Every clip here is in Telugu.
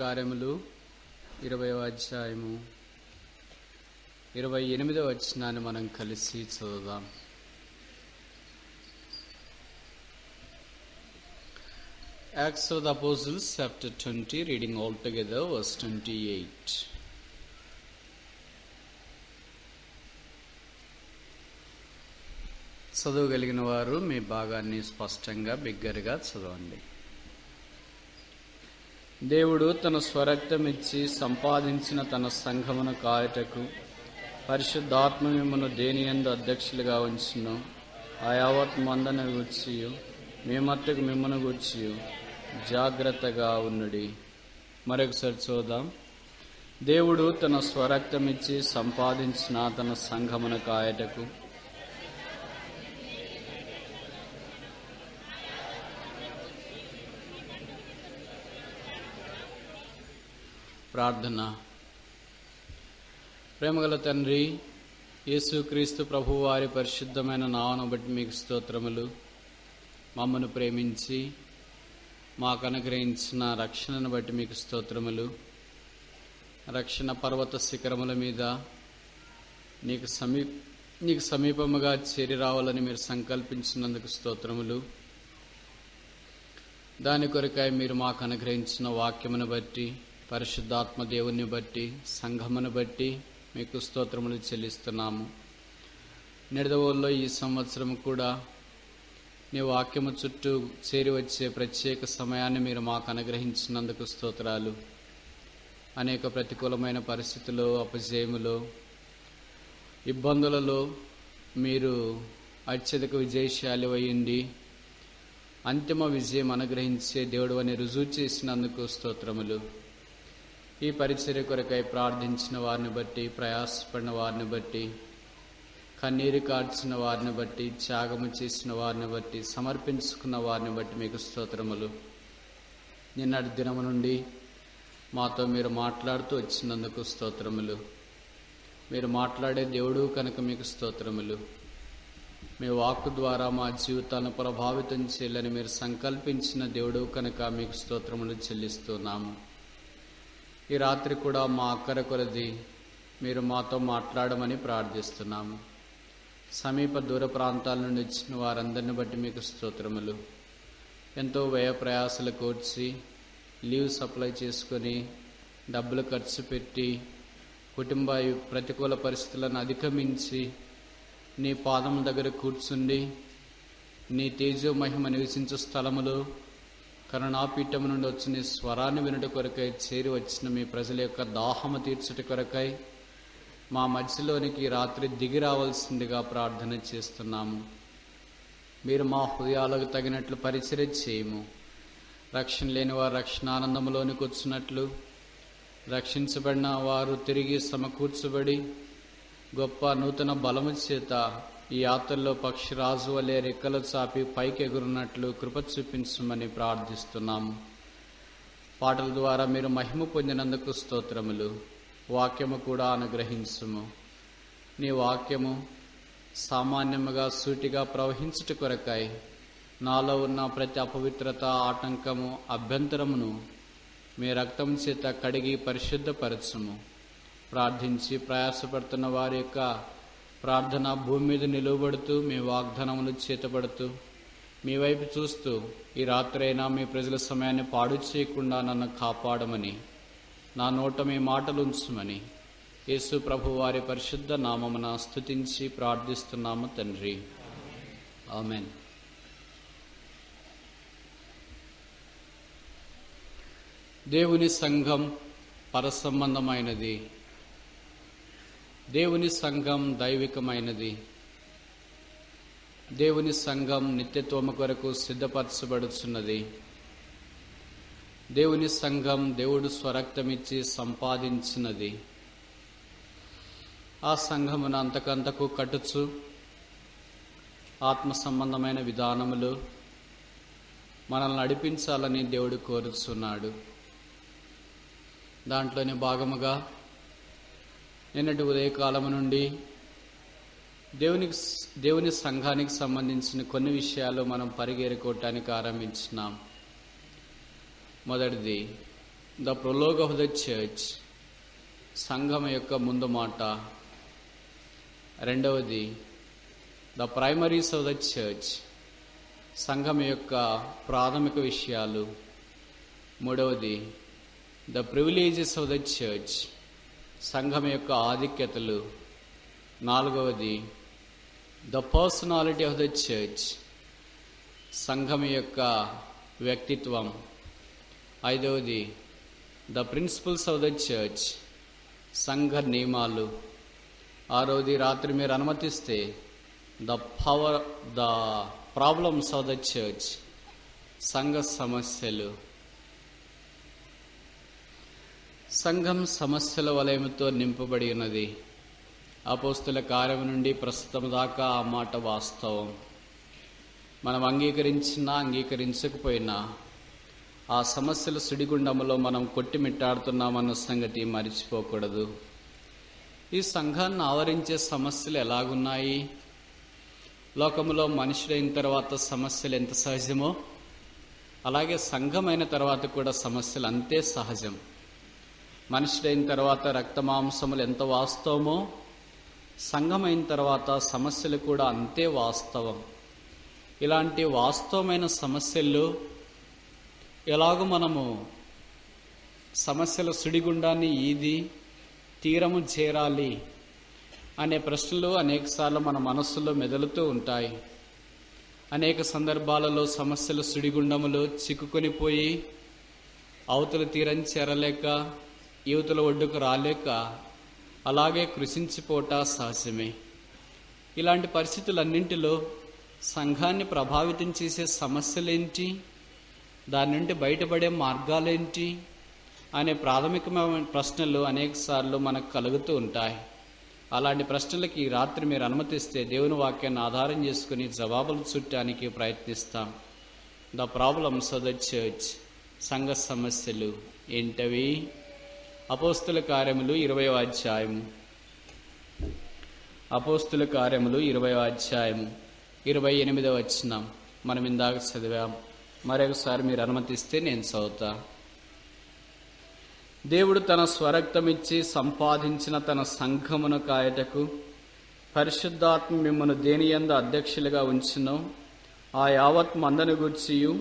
కార్యములు 20వ అధ్యాయము 28వ వచనాన్ని మనం కలిసి చదువుదాం. Acts of the Apostles chapter 20, reading all together verse 28. చదవగలిగిన వారు మీ భాగాన్ని స్పష్టంగా బిగ్గరగా చదవండి. దేవుడు తన స్వరక్తమిచ్చి సంపాదించిన తన సంఘమును కాయటకు పరిశుద్ధాత్మ మిమ్మను దేనియందు అధ్యక్షులుగా ఉంచును. ఆ యావత్ మందను గూర్చియు మీ మట్టుకు మిమ్మను గూర్చియు జాగ్రత్తగా ఉన్నడి. మరొకసారి చూద్దాం. దేవుడు తన స్వరక్తమిచ్చి సంపాదించిన తన సంఘమును కాయటకు ప్రార్థన. ప్రేమగల తండ్రి, యేసుక్రీస్తు ప్రభు వారి పరిశుద్ధమైన నామమును బట్టి మీకు స్తోత్రములు. మమ్మను ప్రేమించి మాకు అనుగ్రహించిన రక్షణను బట్టి మీకు స్తోత్రములు. రక్షణ పర్వత శిఖరముల మీద నీకు సమీపముగా చేరి రావాలని మీరు సంకల్పించినందుకు స్తోత్రములు. దాని కొరకై మీరు మాకు అనుగ్రహించిన వాక్యమును బట్టి, పరిశుద్ధాత్మ దేవుని బట్టి, సంఘమును బట్టి మీకు స్తోత్రములు చెల్లిస్తున్నాము. నిడదవోల్లో ఈ సంవత్సరం కూడా నీ వాక్యము చుట్టూ చేరి వచ్చే ప్రత్యేక సమయాన్ని మీరు మాకు అనుగ్రహించినందుకు స్తోత్రాలు. అనేక ప్రతికూలమైన పరిస్థితుల్లో, అపజయములో, ఇబ్బందులలో మీరు అత్యధిక విజయశాలి అయ్యింది అంతిమ విజయం అనుగ్రహించే దేవుడు అని రుజువు చేసినందుకు స్తోత్రములు. ఈ పరిచర్య కొరకై ప్రార్థించిన వారిని బట్టి, ప్రయాసపడిన వారిని బట్టి, కన్నీరు కార్చిన వారిని బట్టి, త్యాగము చేసిన వారిని బట్టి, సమర్పించుకున్న వారిని బట్టి మీకు స్తోత్రములు. నిన్నటి దినము నుండి మాతో మీరు మాట్లాడుతూ వచ్చినందుకు స్తోత్రములు. మీరు మాట్లాడే దేవుడు కనుక మీకు స్తోత్రములు. మీ వాక్కు ద్వారా మా జీవితాలను ప్రభావితం చేయాలని మీరు సంకల్పించిన దేవుడు కనుక మీకు స్తోత్రములు చెల్లిస్తున్నాము. ఈ రాత్రి కూడా మా అక్కర కొలది మీరు మాతో మాట్లాడమని ప్రార్థిస్తున్నాము. సమీప దూర ప్రాంతాల నుండి వచ్చిన వారందరిని బట్టి మీకు స్తోత్రములు. ఎంతో వ్యయ ప్రయాసలు కూర్చి లీవ్ సప్లై చేసుకొని డబ్బులు ఖర్చు పెట్టి కుటుంబ ప్రతికూల పరిస్థితులను అధిగమించి నీ పాదం దగ్గర కూర్చుండి నీ తేజో మహిమ నివసించు స్థలములో కరుణాపీఠము నుండి వచ్చిన స్వరాన్ని వినుట కొరకై చేరి వచ్చిన మీ ప్రజల యొక్క దాహము తీర్చుట కొరకై మా మధ్యలోనికి రాత్రి దిగి రావాల్సిందిగా ప్రార్థన చేస్తున్నాము. మీరు మా హృదయాలకు తగినట్లు పరిచర్య చేయము. రక్షణ లేని వారు రక్షణానందములోనికి వచ్చినట్లు, రక్షించబడిన వారు తిరిగి సమకూర్చబడి గొప్ప నూతన బలము చేత ఈ యాత్రలో పక్షిరాజు వలె రెక్కలు చాపి పైకి ఎగురున్నట్లు కృప చూపించమని ప్రార్థిస్తున్నాము. పాటల ద్వారా మీరు మహిమ పొందినందుకు స్తోత్రములు. వాక్యము కూడా అనుగ్రహించుము. నీ వాక్యము సామాన్యముగా సూటిగా ప్రవహించుట కొరకై నాలో ఉన్న ప్రతి అపవిత్రత, ఆటంకము, అభ్యంతరమును మీ రక్తం చేత కడిగి పరిశుద్ధపరచుము. ప్రార్థించి ప్రయాసపడుతున్న వారి యొక్క ప్రార్థన భూమి మీద నిలువబడుతూ మీ వాగ్దానములు చేతబడుతూ మీ వైపు చూస్తూ ఈ రాత్రైనా మీ ప్రజల సమయాన్ని పాడు చేయకుండా నన్ను కాపాడమని, నా నోట మీ మాటలు ఉంచుమని యేసు ప్రభు వారి పరిశుద్ధ నామమున స్తుతించి ప్రార్థిస్తున్నాము తండ్రి. ఆమెన్. దేవుని సంఘం పరసంబంధమైనది. దేవుని సంఘం దైవికమైనది. దేవుని సంఘం నిత్యత్వము కొరకు సిద్ధపరచబడుచున్నది. దేవుని సంఘం దేవుడు స్వరక్తమిచ్చి సంపాదించినది. ఆ సంఘమును అంతకంతకు కట్టుచు ఆత్మ సంబంధమైన విధానములు మనల్ని నడిపించాలని దేవుడు కోరుచున్నాడు. దాంట్లోని భాగముగా నిన్నటి ఉదయకాలము నుండి దేవుని సంఘానికి సంబంధించిన కొన్ని విషయాలు మనం పరిగెరుకోవటానికి ఆరంభించినాం. మొదటిది, the prologue of the church, సంఘం యొక్క ముందు మాట. రెండవది the primaries of the church, సంఘం యొక్క ప్రాథమిక విషయాలు. మూడవది the privileges of the church, సంఘం యొక్క ఆధిక్యతలు. నాలుగవది the personality of the church, సంఘం యొక్క వ్యక్తిత్వం. ఐదవది the principles of the church, సంఘ నియమాలు. ఆరవది రాత్రి మీరు అనుమతిస్తే the problems of the church, సంఘ సమస్యలు. సంఘం సమస్యల వలయముతో నింపబడి ఉన్నది. అపోస్తుల కార్యం నుండి ప్రస్తుతం దాకా ఆ మాట వాస్తవం. మనం అంగీకరించినా అంగీకరించకపోయినా ఆ సమస్యల సుడిగుండంలో మనం కొట్టిమిట్టాడుతున్నామన్న సంగతి మరిచిపోకూడదు. ఈ సంఘాన్ని ఆవరించే సమస్యలు ఎలాగున్నాయి? లోకములో మనుషులైన తర్వాత సమస్యలు ఎంత సహజమో అలాగే సంఘమైన తర్వాత కూడా సమస్యలు అంతే సహజం. మనుషులైన తర్వాత రక్తమాంసములు ఎంత వాస్తవమో సంఘమైన తర్వాత సమస్యలు కూడా అంతే వాస్తవం. ఇలాంటి వాస్తవమైన సమస్యల్లో ఎలాగో మనము సమస్యల సుడిగుండాన్ని ఈది తీరము చేరాలి అనే ప్రశ్నలు అనేకసార్లు మన మనస్సులో మెదులుతూ ఉంటాయి. అనేక సందర్భాలలో సమస్యల సుడిగుండములు చిక్కుకొనిపోయి అవతల తీరం చేరలేక యువతల ఒడ్డుకు రాలేక అలాగే కృషించిపోట సహజమే. ఇలాంటి పరిస్థితులన్నింటిలో సంఘాన్ని ప్రభావితం చేసే సమస్యలేంటి, దాని నుండి బయటపడే మార్గాలేంటి అనే ప్రాథమికమైన ప్రశ్నలు అనేకసార్లు మనకు కలుగుతూ ఉంటాయి. అలాంటి ప్రశ్నలకి ఈ రాత్రి మీరు అనుమతిస్తే దేవుని వాక్యాన్ని ఆధారం చేసుకుని జవాబులు చుట్టానికి ప్రయత్నిస్తాం. The problems of the church, సంఘ సమస్యలు ఏంటవి? అపోస్తుల కార్యములు 20వ అధ్యాయము. అపోస్తుల కార్యములు 20వ అధ్యాయము 28వ వచనం మనం ఇందాక చదివాం. మరొకసారి మీరు అనుమతిస్తే నేను చదువుతా. దేవుడు తన స్వరక్తమిచ్చి సంపాదించిన తన సంఘమును కాయటకు పరిశుద్ధాత్మ మిమ్మను దేనియందు అధ్యక్షులుగా ఉంచును. ఆ యావత్ మందను గూర్చియు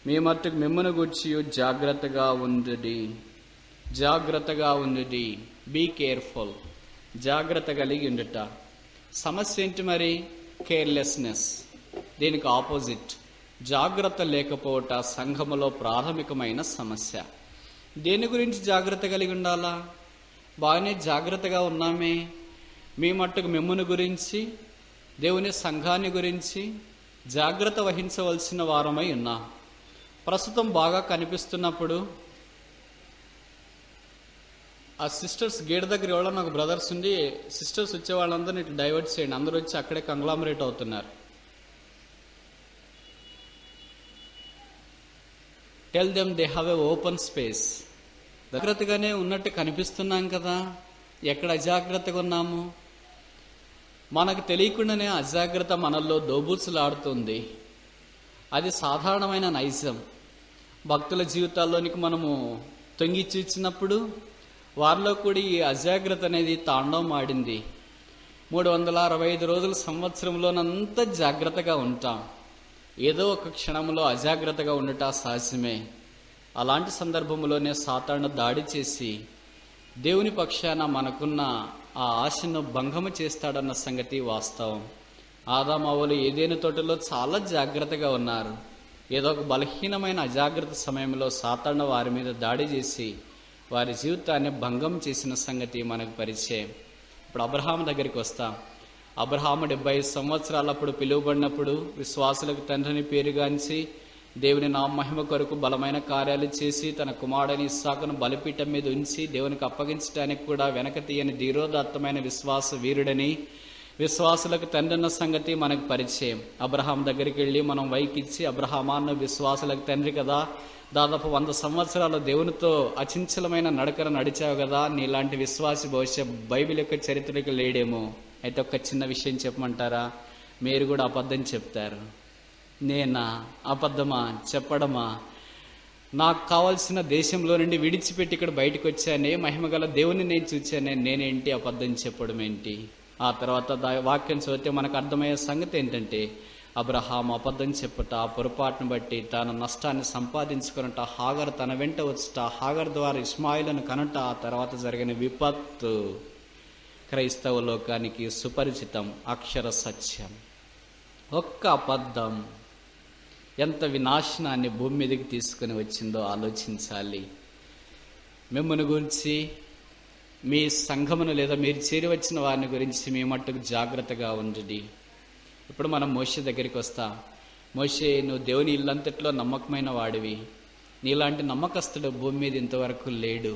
మీ మట్టుకు మిమ్మను గూర్చియు జాగ్రత్తగా ఉండుడి. జాగ్రత్తగా ఉండుడి. Be careful. జాగ్రత్త కలిగి ఉండుట. సమస్య ఏంటి మరి? కేర్లెస్నెస్. దీనికి ఆపోజిట్ జాగ్రత్త లేకపోవట సంఘములో ప్రాథమికమైన సమస్య. దేని గురించి జాగ్రత్త కలిగి ఉండాలా? బాగానే జాగ్రత్తగా ఉన్నామే. మీ మట్టుకు మిమ్ముని గురించి దేవుని సంఘాన్ని గురించి జాగ్రత్త వహించవలసిన వారమై ఉన్నాం. ప్రస్తుతం బాగా కనిపిస్తున్నప్పుడు ఆ సిస్టర్స్ గేట్ దగ్గర ఎవరో నాకు బ్రదర్స్ ఉండి సిస్టర్స్ వచ్చే వాళ్ళందరినీ ఇటు డైవర్ట్ చేయండి, అందరూ వచ్చి అక్కడే కంగ్లామరేట్ అవుతున్నారు. Tell them they have a open space. జాగ్రత్తగానే ఉన్నట్టు కనిపిస్తున్నాం కదా, ఎక్కడ అజాగ్రత్తగా ఉన్నాము? మనకు తెలియకుండానే అజాగ్రత్త మనల్లో దోబూచులాడుతుంది. అది సాధారణమైన నైజం. భక్తుల జీవితాల్లోనికి మనము తొంగి చూచినప్పుడు వారిలో కూడా ఈ అజాగ్రత్త అనేది తాండవం ఆడింది. 365 రోజుల సంవత్సరంలోనంతా జాగ్రత్తగా ఉంటాం. ఏదో ఒక క్షణంలో అజాగ్రత్తగా ఉండట సహజమే. అలాంటి సందర్భంలోనే సాతాను దాడి చేసి దేవుని పక్షాన మనకున్న ఆ ఆశను భంగము చేస్తాడన్న సంగతి వాస్తవం. ఆదామవ్వలు ఏదైనా తోటలో చాలా జాగ్రత్తగా ఉన్నారు. ఏదో ఒక బలహీనమైన అజాగ్రత్త సమయంలో సాతాను వారి మీద దాడి చేసి వారి జీవితాన్ని భంగం చేసిన సంగతి మనకు పరిచయం. ఇప్పుడు అబ్రహాము దగ్గరికి వస్తాం. అబ్రహాము 70 సంవత్సరాలప్పుడు పిలువబడినప్పుడు విశ్వాసులకు తండ్రిని పేరుగాంచి దేవుని నామహిమ కొరకు బలమైన కార్యాలు చేసి తన కుమారుడైన ఇస్సాకును బలిపీఠం మీద ఉంచి దేవునికి అప్పగించడానికి కూడా వెనక తీయని ధీరోదాత్తమైన విశ్వాస వీరుడని విశ్వాసులకు తండ్రి అన్న సంగతి మనకు పరిచయం. అబ్రహాం దగ్గరికి వెళ్ళి మనం వైకిచ్చి అబ్రహామాన్న విశ్వాసులకు తండ్రి కదా, దాదాపు 100 సంవత్సరాలు దేవునితో అచంచలమైన నడకన నడిచావు కదా, నీలాంటి విశ్వాసి బహుశా బైబిల్ యొక్క చరిత్రకి లేడేమో. అయితే ఒక చిన్న విషయం చెప్పమంటారా? మీరు కూడా అబద్ధం చెప్తారు. నేనా? అబద్ధమా? చెప్పడమా? నాకు కావాల్సిన దేశంలో నుండి విడిచిపెట్టి ఇక్కడ బయటకు వచ్చానే, మహిమగల దేవుని నేను చూచానే, నేనేంటి అబద్ధం చెప్పడం ఏంటి? ఆ తర్వాత వాక్యం చదివితే మనకు అర్థమయ్యే సంగతి ఏంటంటే, అబ్రహాం అబద్ధం చెప్పుట, ఆ పొరపాటును బట్టి తాను నష్టాన్ని సంపాదించుకున్నట, హాగర్ తన వెంట వచ్చుట, హాగర్ ద్వారా ఇస్మాయిలను కనుట, ఆ తర్వాత జరిగిన విపత్తు క్రైస్తవ లోకానికి సుపరిచితం, అక్షర సత్యం. ఒక్క అబద్ధం ఎంత వినాశనాన్ని భూమి మీదకి తీసుకుని వచ్చిందో ఆలోచించాలి. మిమ్మల్ని గురించి, మీ సంఘమును లేదా మీరు చేరి వచ్చిన వారిని గురించి మీ మట్టుకు జాగ్రత్తగా ఉండండి. ఇప్పుడు మనం మోషే దగ్గరికి వస్తాం. మోషే, నువ్వు దేవుని ఇల్లంతట్లో నమ్మకమైన వాడివి. నీలాంటి నమ్మకస్తుడు భూమి మీద ఇంతవరకు లేడు.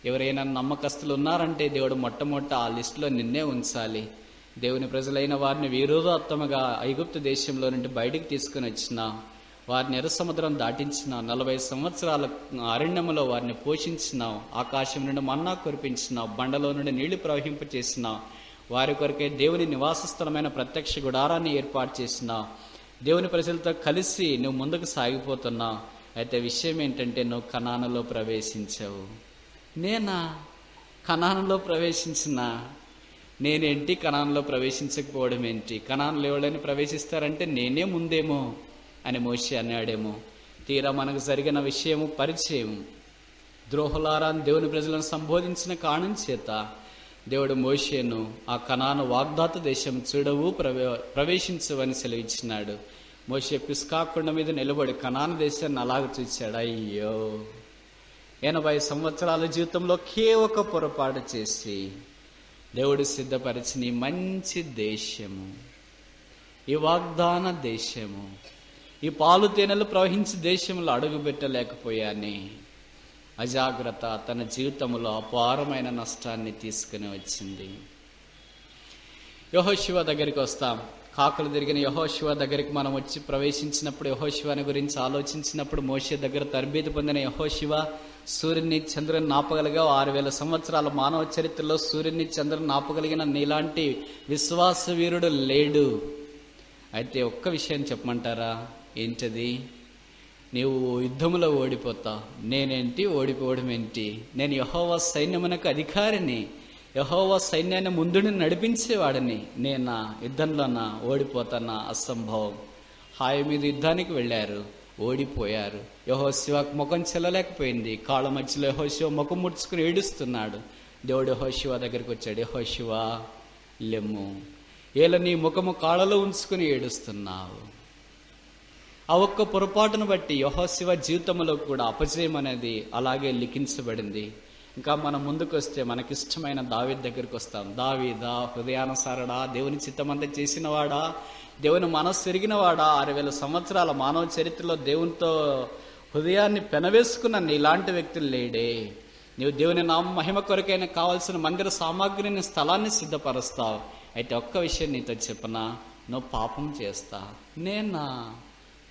ఎవరైనా నమ్మకస్తులు ఉన్నారంటే దేవుడు మొట్టమొదట ఆ లిస్టులో నిన్నే ఉంచాలి. దేవుని ప్రజలైన వారిని వీరోదాత్తముగా ఐగుప్తు దేశంలో నుండి బయటికి తీసుకుని వచ్చిన వారిని ఎర్ర సముద్రం దాటించిన, 40 సంవత్సరాల అరణ్యములో వారిని పోషించినావు, ఆకాశం నుండి మన్నా కురిపించినావు, బండలో నుండి నీళ్లు ప్రవహింప చేసినావు, వారి కొరకే దేవుని నివాస స్థలమైన ప్రత్యక్ష గుడారాన్ని ఏర్పాటు చేసినావు. దేవుని ప్రజలతో కలిసి నువ్వు ముందుకు సాగిపోతున్నావు. అయితే విషయం ఏంటంటే, నువ్వు కనానులో ప్రవేశించావు. నేనా కనానులో ప్రవేశించిన? నేనేంటి కనానులో ప్రవేశించకపోవడం ఏంటి? కనానులో ఎవరైనా ప్రవేశిస్తారంటే నేనే ముందేమో అని మోషే అన్నాడేమో. తీరా మనకు జరిగిన విషయము పరిచయం. ద్రోహులారాన్ని దేవుని ప్రజలను సంబోధించిన కారణం చేత దేవుడు మోషేను ఆ కనాను వాగ్దాత దేశం చూడవు, ప్రవేశించవని సెలవిచ్చినాడు. మోషే పిస్కాకొండ మీద నిలబడి కనాను దేశాన్ని అలాగ చూశాడు. అయ్యో, 80 సంవత్సరాల జీవితంలో ఒక పొరపాటు చేసి దేవుడు సిద్ధపరిచిన ఈ మంచి దేశము, ఈ వాగ్దాన దేశము, ఈ పాలు తేనెలు ప్రవహించే దేశంలో అడుగుపెట్టలేకపోయాని అజాగ్రత్త తన జీవితంలో అపారమైన నష్టాన్ని తీసుకుని వచ్చింది. యెహోషువ దగ్గరికి వస్తాం. కాకులు తిరిగిన యెహోషువ దగ్గరికి మనం వచ్చి ప్రవేశించినప్పుడు, యెహోషువని గురించి ఆలోచించినప్పుడు, మోషే దగ్గర తరబేతి పొందిన యెహోషువ సూర్యుని చంద్రుని నాపగలిగా 6000 సంవత్సరాల మానవ చరిత్రలో సూర్యుని చంద్రుని నాపగలిగిన నీలాంటి విశ్వాస వీరుడు లేడు. అయితే ఒక్క విషయం చెప్పమంటారా? ఏంటది? నీవు యుద్ధములో ఓడిపోతావు. నేనేంటి? ఓడిపోవడం ఏంటి? నేను యెహోవా సైన్యమునకు అధికారిని, యెహోవా సైన్యాన్ని ముందుని నడిపించేవాడిని. నేనా యుద్ధంలోనా? ఓడిపోతానా? అసంభవం. హాయి మీద యుద్ధానికి వెళ్ళారు, ఓడిపోయారు. యెహోషువకు ముఖం చెల్లలేకపోయింది. కాళ్ళ మధ్యలో యెహోషువ ముఖం ముడుచుకుని ఏడుస్తున్నాడు. దేవుడు యెహోషువ దగ్గరికి వచ్చాడు. యెహోషువ లెమ్ము, ఏల నీ ముఖము కాళ్ళలో ఉంచుకుని ఏడుస్తున్నావు. ఆ ఒక్క పొరపాటును బట్టి యెహోషువ జీవితంలో కూడా అపజయం అనేది అలాగే లిఖించబడింది. ఇంకా మనం ముందుకు వస్తే మనకిష్టమైన దావీదు దగ్గరికి వస్తాం. దావీదా, హృదయానుసారుడా, దేవుని చిత్తమంతా చేసినవాడా, దేవుని మనస్సు ఎరిగినవాడా, 6000 సంవత్సరాల మానవ చరిత్రలో దేవునితో హృదయాన్ని పెనవేసుకున్న ఇలాంటి వ్యక్తులు లేడే. నీవు దేవుని నామ మహిమ కొరకైనా కావాల్సిన మందిర సామాగ్రిని, స్థలాన్ని సిద్ధపరుస్తావు. అయితే ఒక్క విషయం నీతో చెప్పనా, నువ్వు పాపం చేస్తా. నేనా?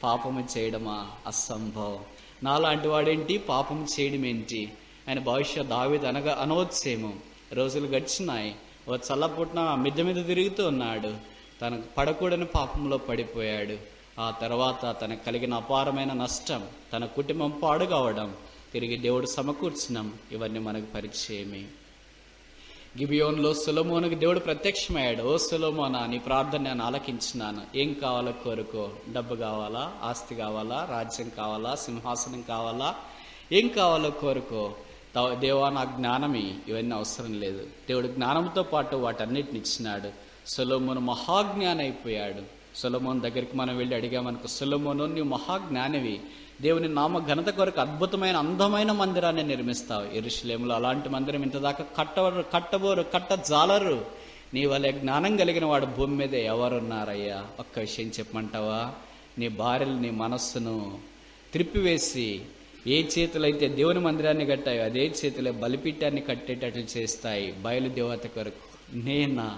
పాపము చేయడమా? అసంభవం. నాలాంటి వాడేంటి పాపం చేయడం ఏంటి? ఆయన భవిష్యత్ దావీదు అనవచ్చేమో. రోజులు గడిచినాయి. ఓ చల్లపుట్న మిద్దె మీద తిరుగుతూ ఉన్నాడు. తనకు పడకూడని పాపంలో పడిపోయాడు. ఆ తర్వాత తనకు కలిగిన అపారమైన నష్టం, తన కుటుంబం పాడు కావడం, తిరిగి దేవుడు సమకూర్చడం, ఇవన్నీ మనకు పరిచయమే. గిబియోన్లో సొలొమోనుకు దేవుడు ప్రత్యక్షమయ్యాడు. ఓ సొలొమోనా, నీ ప్రార్థన నేను ఆలకించినాను. ఏం కావాలో కోరుకో. డబ్బు కావాలా? ఆస్తి కావాలా? రాజ్యం కావాలా? సింహాసనం కావాలా? ఏం కావాలో కోరుకో. దేవా, నా జ్ఞానమి, ఇవన్నీ అవసరం లేదు. దేవుడు జ్ఞానంతో పాటు వాటన్నిటిని ఇచ్చినాడు. సొలొమోను మహాజ్ఞాని అయిపోయాడు. సొలొమోను దగ్గరికి మనం వెళ్ళి అడిగామనుకో, సొలొమోను, నీవు మహాజ్ఞానివి, దేవుని నామ ఘనత కొరకు అద్భుతమైన అందమైన మందిరాన్ని నిర్మిస్తావు. యెరూషలేములో అలాంటి మందిరం ఇంతదాకా కట్టజాలరు. నీ వలె జ్ఞానం కలిగిన వాడు భూమి మీద ఎవరున్నారయ్యా? ఒక్క విషయం చెప్పమంటావా? నీ భార్యలు నీ మనస్సును త్రిప్పివేసి ఏ చేతులైతే దేవుని మందిరాన్ని కట్టాయో అదే చేతులే బలిపీఠాన్ని కట్టేటట్లు చేస్తాయి బయలుదేవత కొరకు. నేనా?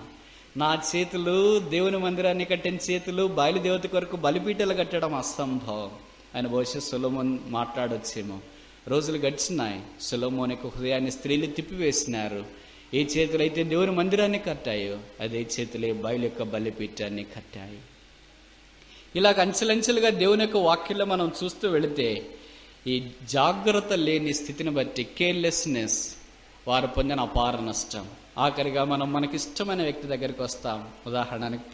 నా చేతులు దేవుని మందిరాన్ని కట్టిన చేతులు బయలుదేవత కొరకు బలిపీఠాలు కట్టడం అసంభవం అని బహుశా సొలొమోన్ మాట్లాడొచ్చేమో. రోజులు గడిచినాయి. సొలొమోన్ యొక్క హృదయాన్ని స్త్రీలు తిప్పివేసినారు. ఏ చేతులైతే దేవుని మందిరాన్ని కట్టాయో అదే చేతులే బయలు యొక్క బలిపీఠాన్ని కట్టాయి. ఇలాగ అంచెలంచెలుగా దేవుని యొక్క వాక్యంలో మనం చూస్తూ వెళితే ఈ జాగ్రత్త లేని స్థితిని బట్టి, కేర్లెస్నెస్, వారు పొందిన అపార నష్టం. ఆఖరిగా మనం మనకిష్టమైన వ్యక్తి దగ్గరికి వస్తాం. ఉదాహరణకి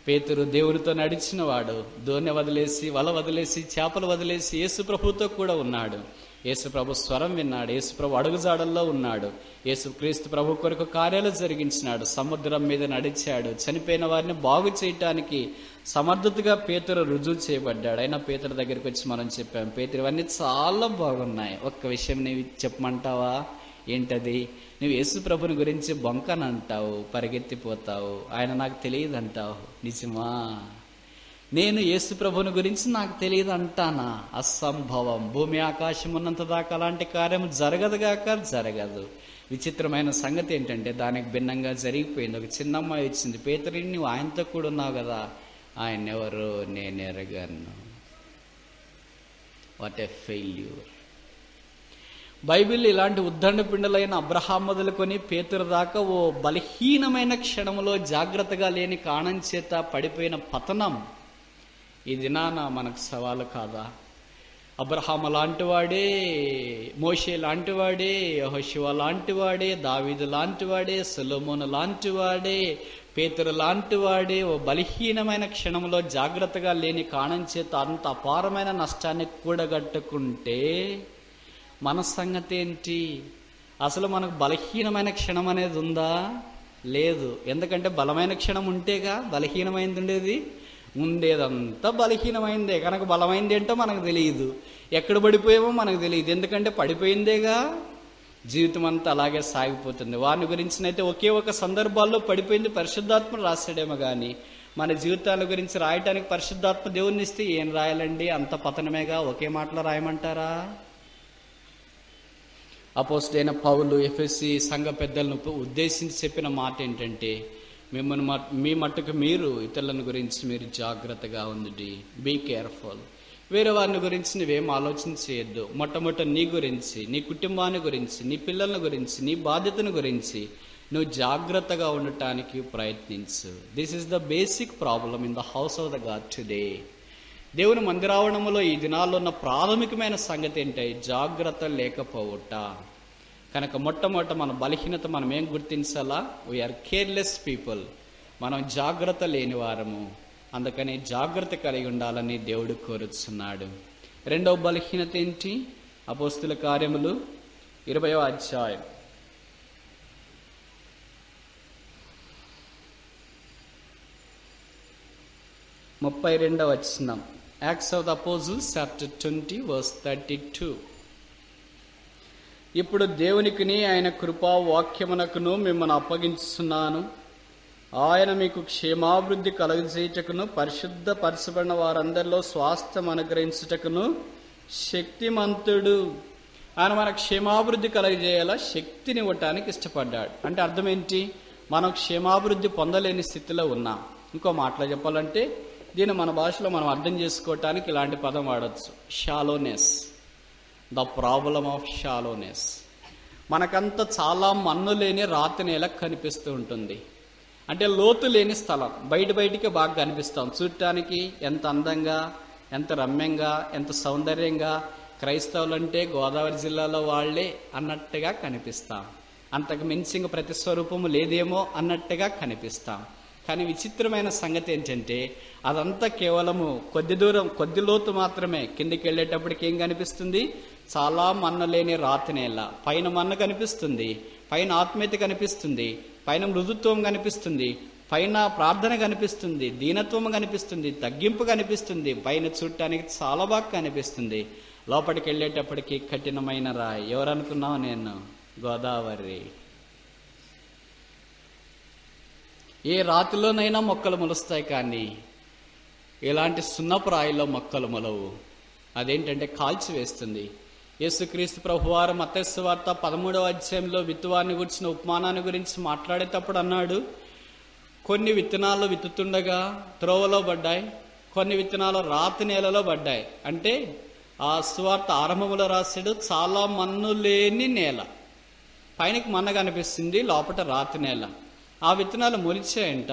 పేతురు దేవునితో నడిచిన వాడు. దోణి వదిలేసి, వల వదిలేసి, చేపలు వదిలేసి యేసు ప్రభుతో కూడా ఉన్నాడు. యేసు ప్రభు స్వరం విన్నాడు. యేసు ప్రభు అడుగుజాడల్లో ఉన్నాడు. యేసు క్రీస్తు ప్రభు కొరకు కార్యాలు జరిగించినాడు. సముద్రం మీద నడిచాడు. చనిపోయిన వారిని బాగు చేయటానికి సమర్థతగా పేతురు రుజువు చేయబడ్డాడు. అయినా పేతురు దగ్గరికి వచ్చి మనం చెప్పాం, పేతురు ఇవన్నీ చాలా బాగున్నాయి, ఒక్క విషయం నీవు చెప్పమంటావా? ఏంటది? నువ్వు యేసు ప్రభుని గురించి బొంకనంటావు, పరిగెత్తిపోతావు, ఆయన నాకు తెలియదు అంటావు. నిజమా? నేను యేసు ప్రభుని గురించి నాకు తెలియదు అంటానా? అసంభవం. భూమి ఆకాశం ఉన్నంత దాకా అలాంటి కార్యం జరగదుగాక జరగదు. విచిత్రమైన సంగతి ఏంటంటే దానికి భిన్నంగా జరిగిపోయింది. ఒక చిన్న అమ్మాయి వచ్చింది, పేతురు నువ్వు ఆయనతో కూడా ఉన్నావు కదా. ఆయన ఎవరు? నేను ఎరగను. What a failure. బైబిల్ ఇలాంటి ఉద్దండ పిండలైన అబ్రహాం మొదలుకొని పేతురు దాకా ఓ బలహీనమైన క్షణంలో జాగ్రత్తగా లేని కారణం చేత పడిపోయిన పతనం ఈ దినాన మనకు సవాలు కాదా? అబ్రహాము లాంటివాడే, మోషే లాంటివాడే, యెహోషువ లాంటివాడే, దావీదు లాంటివాడే, సొలొమోను లాంటివాడే, పేతురు లాంటివాడే ఓ బలహీనమైన క్షణంలో జాగ్రత్తగా లేని కారణం చేత అంత అపారమైన నష్టాన్ని కూడగట్టుకుంటే మన సంగతి ఏంటి? అసలు మనకు బలహీనమైన క్షణం అనేది ఉందా? లేదు. ఎందుకంటే బలమైన క్షణం ఉంటేగా బలహీనమైంది ఉండేది. ఉండేదంతా బలహీనమైందే కనుక బలమైంది ఏంటో మనకు తెలియదు, ఎక్కడ పడిపోయామో మనకు తెలియదు. ఎందుకంటే పడిపోయిందేగా. జీవితం అంతా అలాగే సాగిపోతుంది. వారిని గురించినైతే ఒకే ఒక సందర్భాల్లో పడిపోయింది పరిశుద్ధాత్మ రాశాడేమో కానీ మన జీవితాల గురించి రాయటానికి పరిశుద్ధాత్మ దేవుణ్ణి ఇస్తే ఏం రాయాలండి? అంత పతనమేగా. ఒకే మాటలో రాయమంటారా? అపోస్తలుడైన పౌలు ఎఫెసీ సంఘ పెద్దలను ఉద్దేశించి చెప్పిన మాట ఏంటంటే, మీ మట్టుకు మీరు ఇతరులను గురించి మీరు జాగ్రత్తగా ఉండండి. Be careful. వేరే వారిని గురించి నువ్వేం ఆలోచన చేయొద్దు. మొట్టమొదట నీ గురించి, నీ కుటుంబాన్ని గురించి, నీ పిల్లల గురించి, నీ బాధ్యతను గురించి నువ్వు జాగ్రత్తగా ఉండటానికి ప్రయత్నించు. This is the basic problem in the house of the God today. దేవుని మందిరావరణంలో ఈ దినాల్లో ఉన్న ప్రాథమికమైన సంగతి ఏంటంటే జాగ్రత్త లేకపోవట. కనుక మొట్టమొదట మన బలహీనత మనం ఏం గుర్తించాలా? We are careless people. మనం జాగ్రత్త లేని వారము. అందుకని జాగ్రత్త కలిగి ఉండాలని దేవుడు కోరుచున్నాడు. రెండవ బలహీనత ఏంటి? అపోస్తుల కార్యములు 20వ అధ్యాయం 32వ వచనం. Acts of the Apostles chapter 20 verse 32. ఇప్పుడు దేవునికిని ఆయన కృపా వాక్యమునకును మిమ్మల్ని అప్పగించుతున్నాను. ఆయన మీకు క్షేమాభివృద్ధి కలుగజేయుటకును పరిశుద్ధపరచబడిన వారందరిలో స్వాస్థ్యం అనుగ్రహించుటకును శక్తిమంతుడు. ఆయన మన క్షేమాభివృద్ధి కలుగజేయాల, శక్తిని ఇవ్వటానికి ఇష్టపడ్డాడు. అంటే అర్థం ఏంటి? మనం క్షేమాభివృద్ధి పొందలేని స్థితిలో ఉన్నాం. ఇంకో మాటలో చెప్పాలంటే దీన్ని మన భాషలో మనం అర్థం చేసుకోవటానికి ఇలాంటి పదం వాడచ్చు, shallowness. The problem of shallowness. మనకంతా చాలా మన్ను లేని రాతి నేల కనిపిస్తూ ఉంటుంది. అంటే లోతు లేని స్థలం. బయటికి బాగా కనిపిస్తాం. చూడటానికి ఎంత అందంగా, ఎంత రమ్యంగా, ఎంత సౌందర్యంగా, క్రైస్తవులంటే గోదావరి జిల్లాలో వాళ్లే అన్నట్టుగా కనిపిస్తాం. అంతకు మించి ప్రతిస్వరూపము లేదేమో అన్నట్టుగా కనిపిస్తాం. కానీ విచిత్రమైన సంగతి ఏంటంటే అదంతా కేవలము కొద్ది లోతు మాత్రమే. కిందికి వెళ్ళేటప్పటికి ఏం కనిపిస్తుంది? చాలా మన్ను లేని రాతి నేల. పైన మన్ను కనిపిస్తుంది, పైన ఆత్మీయత కనిపిస్తుంది, పైన మృదుత్వం కనిపిస్తుంది, పైన ప్రార్థన కనిపిస్తుంది, దీనత్వం కనిపిస్తుంది, తగ్గింపు కనిపిస్తుంది. పైన చూడటానికి చాలా బాగా కనిపిస్తుంది. లోపలికి వెళ్ళేటప్పటికి కఠినమైన రాయి. ఎవరనుకున్నావు? నేను గోదావరి. ఏ రాతిలోనైనా మొక్కలు మొలుస్తాయి, కానీ ఇలాంటి సున్నపు రాయిలో మొక్కలు మొలవు. అదేంటంటే కాల్చివేస్తుంది. యేసుక్రీస్తు ప్రభువారు మత్తయి సువార్త 13వ అధ్యాయంలో విత్తువారిని గురించిన ఉపమానాన్ని గురించి మాట్లాడేటప్పుడు అన్నాడు, కొన్ని విత్తనాలు విత్తుతుండగా త్రోవలో పడ్డాయి, కొన్ని విత్తనాలు రాతి నేలలో పడ్డాయి. అంటే ఆ సువార్త ఆరంభంలో రాశాడు, చాలా మన్ను లేని నేల. పైనకి మన్న కనిపిస్తుంది, లోపల రాతి నేల. ఆ విత్తనాలు మొలిచాయంట.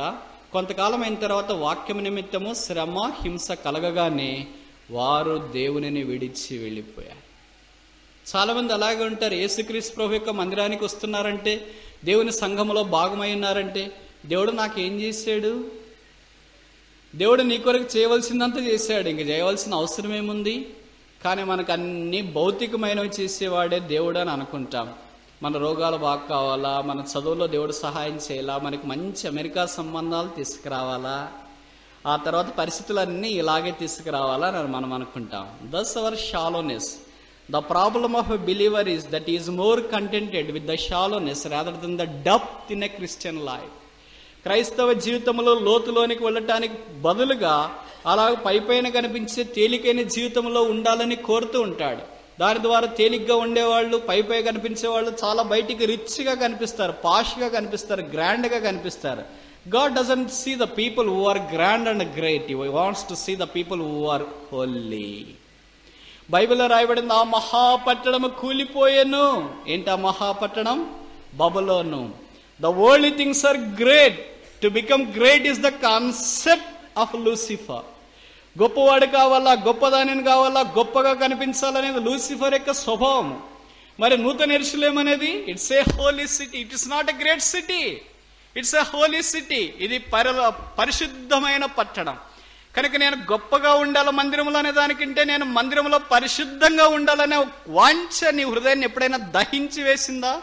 కొంతకాలం అయిన తర్వాత వాక్యం నిమిత్తము శ్రమ హింస కలగగానే వారు దేవునిని విడిచి వెళ్ళిపోయారు. చాలామంది అలాగే ఉంటారు. యేసుక్రీస్తు ప్రభు యొక్క మందిరానికి వస్తున్నారంటే, దేవుని సంఘములో భాగమై ఉన్నారంటే, దేవుడు నాకేం చేశాడు? దేవుడు నీ కొరకు చేయవలసిందంతా చేశాడు, ఇంక చేయవలసిన అవసరం ఏముంది? కానీ మనకు అన్ని భౌతికమైనవి చేసేవాడే దేవుడు అని అనుకుంటాం. మన రోగాలు బాగా కావాలా, మన చదువులో దేవుడు సహాయం చేయాలా, మనకి మంచి అమెరికా సంబంధాలు తీసుకురావాలా, ఆ తర్వాత పరిస్థితులన్నీ ఇలాగే తీసుకురావాలా అని మనం అనుకుంటాం. That's our shallowness. The problem of a believer is that he is more contented with the shallowness rather than the depth in a Christian life. క్రైస్తవ జీవితంలో లోతులోనికి వెళ్ళటానికి బదులుగా అలా పైపైన కనిపించే తేలికైన జీవితంలో ఉండాలని కోరుతూ ఉంటాడు. దాని ద్వారా తేలిగ్గా ఉండేవాళ్ళు, పైపై కనిపించే వాళ్ళు చాలా బయటికి రిచ్గా కనిపిస్తారు, పాష్గా కనిపిస్తారు, గ్రాండ్గా కనిపిస్తారు. God doesn't see the people who are grand and great. He wants to see the people who are holy. బైబిల్లో రాయబడింది, ఆ మహాపట్టణము కూలిపోయెను. ఏంటి ఆ మహాపట్టణం? బబులోను. The worldly things are great. To become great is the concept of Lucifer. గొప్పవాడు కావాలా, గొప్పదానిని కావాలా, గొప్పగా కనిపించాలనేది లూసిఫర్ యొక్క స్వభావం. మరి నూతన యెరూషలేము అనేది it's a Holi city. It is not a great city, it's a Holi city. ఇది పరిశుద్ధమైన పట్టణం. కనుక నేను గొప్పగా ఉండాలి మందిరంలో అనే దానికంటే నేను మందిరంలో పరిశుద్ధంగా ఉండాలనే వాంఛ నీ హృదయాన్ని ఎప్పుడైనా దహించి వేసిందా?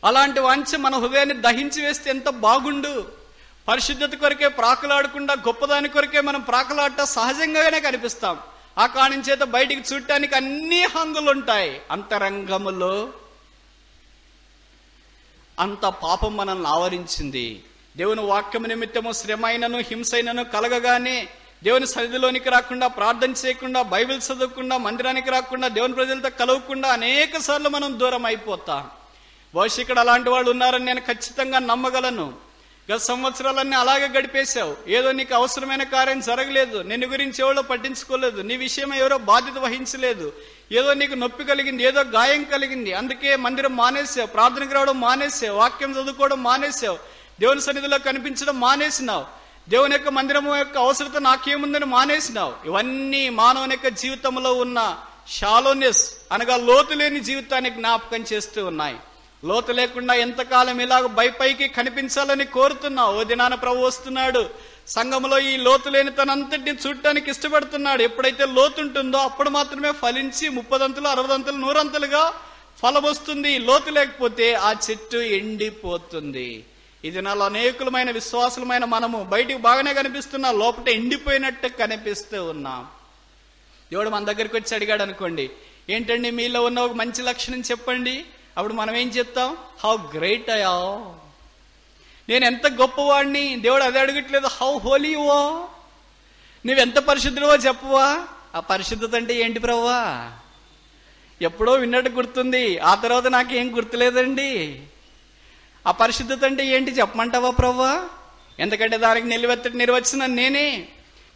అలాంటి వాంఛ మన హృదయాన్ని దహించి వేస్తే ఎంత బాగుండు. పరిశుద్ధత కొరకే ప్రాకులాడకుండా గొప్పదాని కొరకే మనం ప్రాకులాడటం సహజంగానే కనిపిస్తాం. ఆ కారణం చేత బయటికి చూడటానికి అన్ని హంగులు ఉంటాయి. అంతరంగములో అంత పాపం మనల్ని ఆవరించింది. దేవుని వాక్యము నిమిత్తము శ్రమైనను హింసైనను కలగగానే దేవుని సన్నిధిలోనికి రాకుండా, ప్రార్థన చేయకుండా, బైబిల్ చదవకుండా, మందిరానికి రాకుండా, దేవుని ప్రజలతో కలవకుండా అనేక సార్లు మనం దూరం అయిపోతాం. బహుశా ఇక్కడ అలాంటి వాళ్ళు ఉన్నారని నేను ఖచ్చితంగా నమ్మగలను. గత సంవత్సరాలన్నీ అలాగే గడిపేశావు. ఏదో నీకు అవసరమైన కార్యం జరగలేదు, నిన్ను గురించి ఎవరో పట్టించుకోలేదు, నీ విషయం ఎవరో బాధ్యత వహించలేదు, ఏదో నీకు నొప్పి కలిగింది, ఏదో గాయం కలిగింది, అందుకే మందిరం మానేసావు, ప్రార్థనకు రావడం మానేసావు, వాక్యం చదువుకోవడం మానేసావు, దేవుని సన్నిధిలో కనిపించడం మానేసినావు, దేవుని యొక్క మందిరం యొక్క అవసరత నాకేముందని మానేసినావు. ఇవన్నీ మానవుని యొక్క జీవితంలో ఉన్న షాలోనెస్ అనగా లోతు లేని జీవితాన్ని జ్ఞాపకం చేస్తూ ఉన్నాయి. లోతు లేకుండా ఎంతకాలం ఇలాగ పైకి కనిపించాలని కోరుతున్నావు. ఓ దినాన ప్రభు వస్తున్నాడు. సంఘంలో ఈ లోతు లేని తనంతటిని చూడటానికి ఇష్టపడుతున్నాడు. ఎప్పుడైతే లోతు ఉంటుందో అప్పుడు మాత్రమే ఫలించి 30 అంతులు 60 అంతులు 100 అంతులుగా ఫలం వస్తుంది. లోతు లేకపోతే ఆ చెట్టు ఎండిపోతుంది. ఈ దినాల్లో అనేకులమైన విశ్వాసులమైన మనము బయటికి బాగానే కనిపిస్తున్నా, లోపల ఎండిపోయినట్టు కనిపిస్తూ ఉన్నాం. దేవుడు మన దగ్గరికి వచ్చి అడిగాడు అనుకోండి, ఏంటండి మీలో ఉన్న ఒక మంచి లక్షణం చెప్పండి. అప్పుడు మనం ఏం చెప్తాం? హౌ గ్రేట్ ఐ ఆమ్, నేను ఎంత గొప్పవాడిని. దేవుడు అదే అడగట్లేదు, హౌ హోలీ యు ఆర్, నువ్వెంత పరిశుద్ధుడవో చెప్పవా. ఆ పరిశుద్ధత అంటే ఏంటి ప్రభువా? ఎప్పుడో విన్నట్టు గుర్తుంది, ఆ తర్వాత నాకేం గుర్తులేదండి. ఆ పరిశుద్ధత అంటే ఏంటి చెప్పమంటావా ప్రభువా? ఎందుకంటే దానికి నిలువెత్తటి నిర్వచనం నేనే.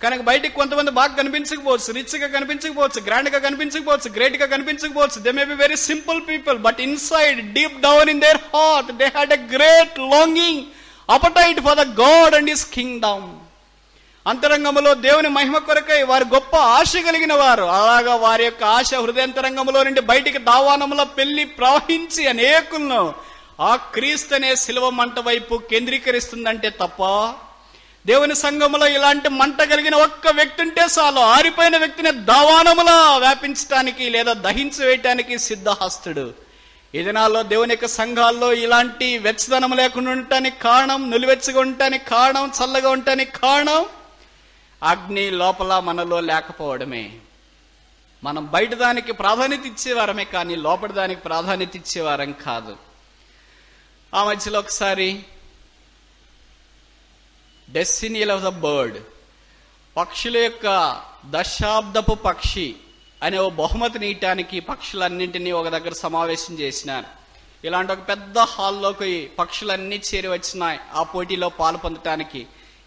కనుక బయటికి కొంతమంది బాగా కనిపించకపోవచ్చు, రిచ్గా కనిపించకపోవచ్చు, గ్రాండ్గా కనిపించకపోవచ్చు, గ్రేట్గా కనిపించకపోవచ్చు. They may be very simple people, but inside deep down in their heart they had a great longing appetite for the God and his kingdom. అంతరంగంలో దేవుని మహిమ కొరకై వారి గొప్ప ఆశ కలిగిన వారు. అలాగా వారి యొక్క ఆశ హృదయంతరంగంలో నుండి బయటికి దావానంలో పెళ్లి ప్రవహించి అనేకులను ఆ క్రీస్తు అనే శిలువ మంట వైపు కేంద్రీకరిస్తుందంటే తప్ప, దేవుని సంఘములో ఇలాంటి మంట కలిగిన ఒక్క వ్యక్తి ఉంటే చాలు, ఆరిపోయిన వ్యక్తిని దావానములా వ్యాపించటానికి లేదా దహించి వేయటానికి సిద్ధహస్తుడు. ఈ దినాల్లో దేవుని యొక్క సంఘాల్లో ఇలాంటి వెచ్చదనం లేకుండా ఉండటానికి కారణం, నులివెచ్చగా ఉండటానికి కారణం, చల్లగా ఉండటానికి కారణం అగ్ని లోపల మనలో లేకపోవడమే. మనం బయట దానికి ప్రాధాన్యత ఇచ్చేవారమే కానీ లోపల దానికి ప్రాధాన్యత ఇచ్చేవారం కాదు. ఆ మధ్యలో ఒకసారి డెస్టినీ ఆఫ్ ద బర్డ్, పక్షుల యొక్క దశాబ్దపు పక్షి అనే ఓ బహుమతిని ఇవ్వటానికి పక్షులన్నింటినీ ఒక దగ్గర సమావేశం చేసినారు. ఇలాంటి ఒక పెద్ద హాల్లోకి పక్షులన్నీ చేరి వచ్చినాయి ఆ పోటీలో పాలు పొందటానికి.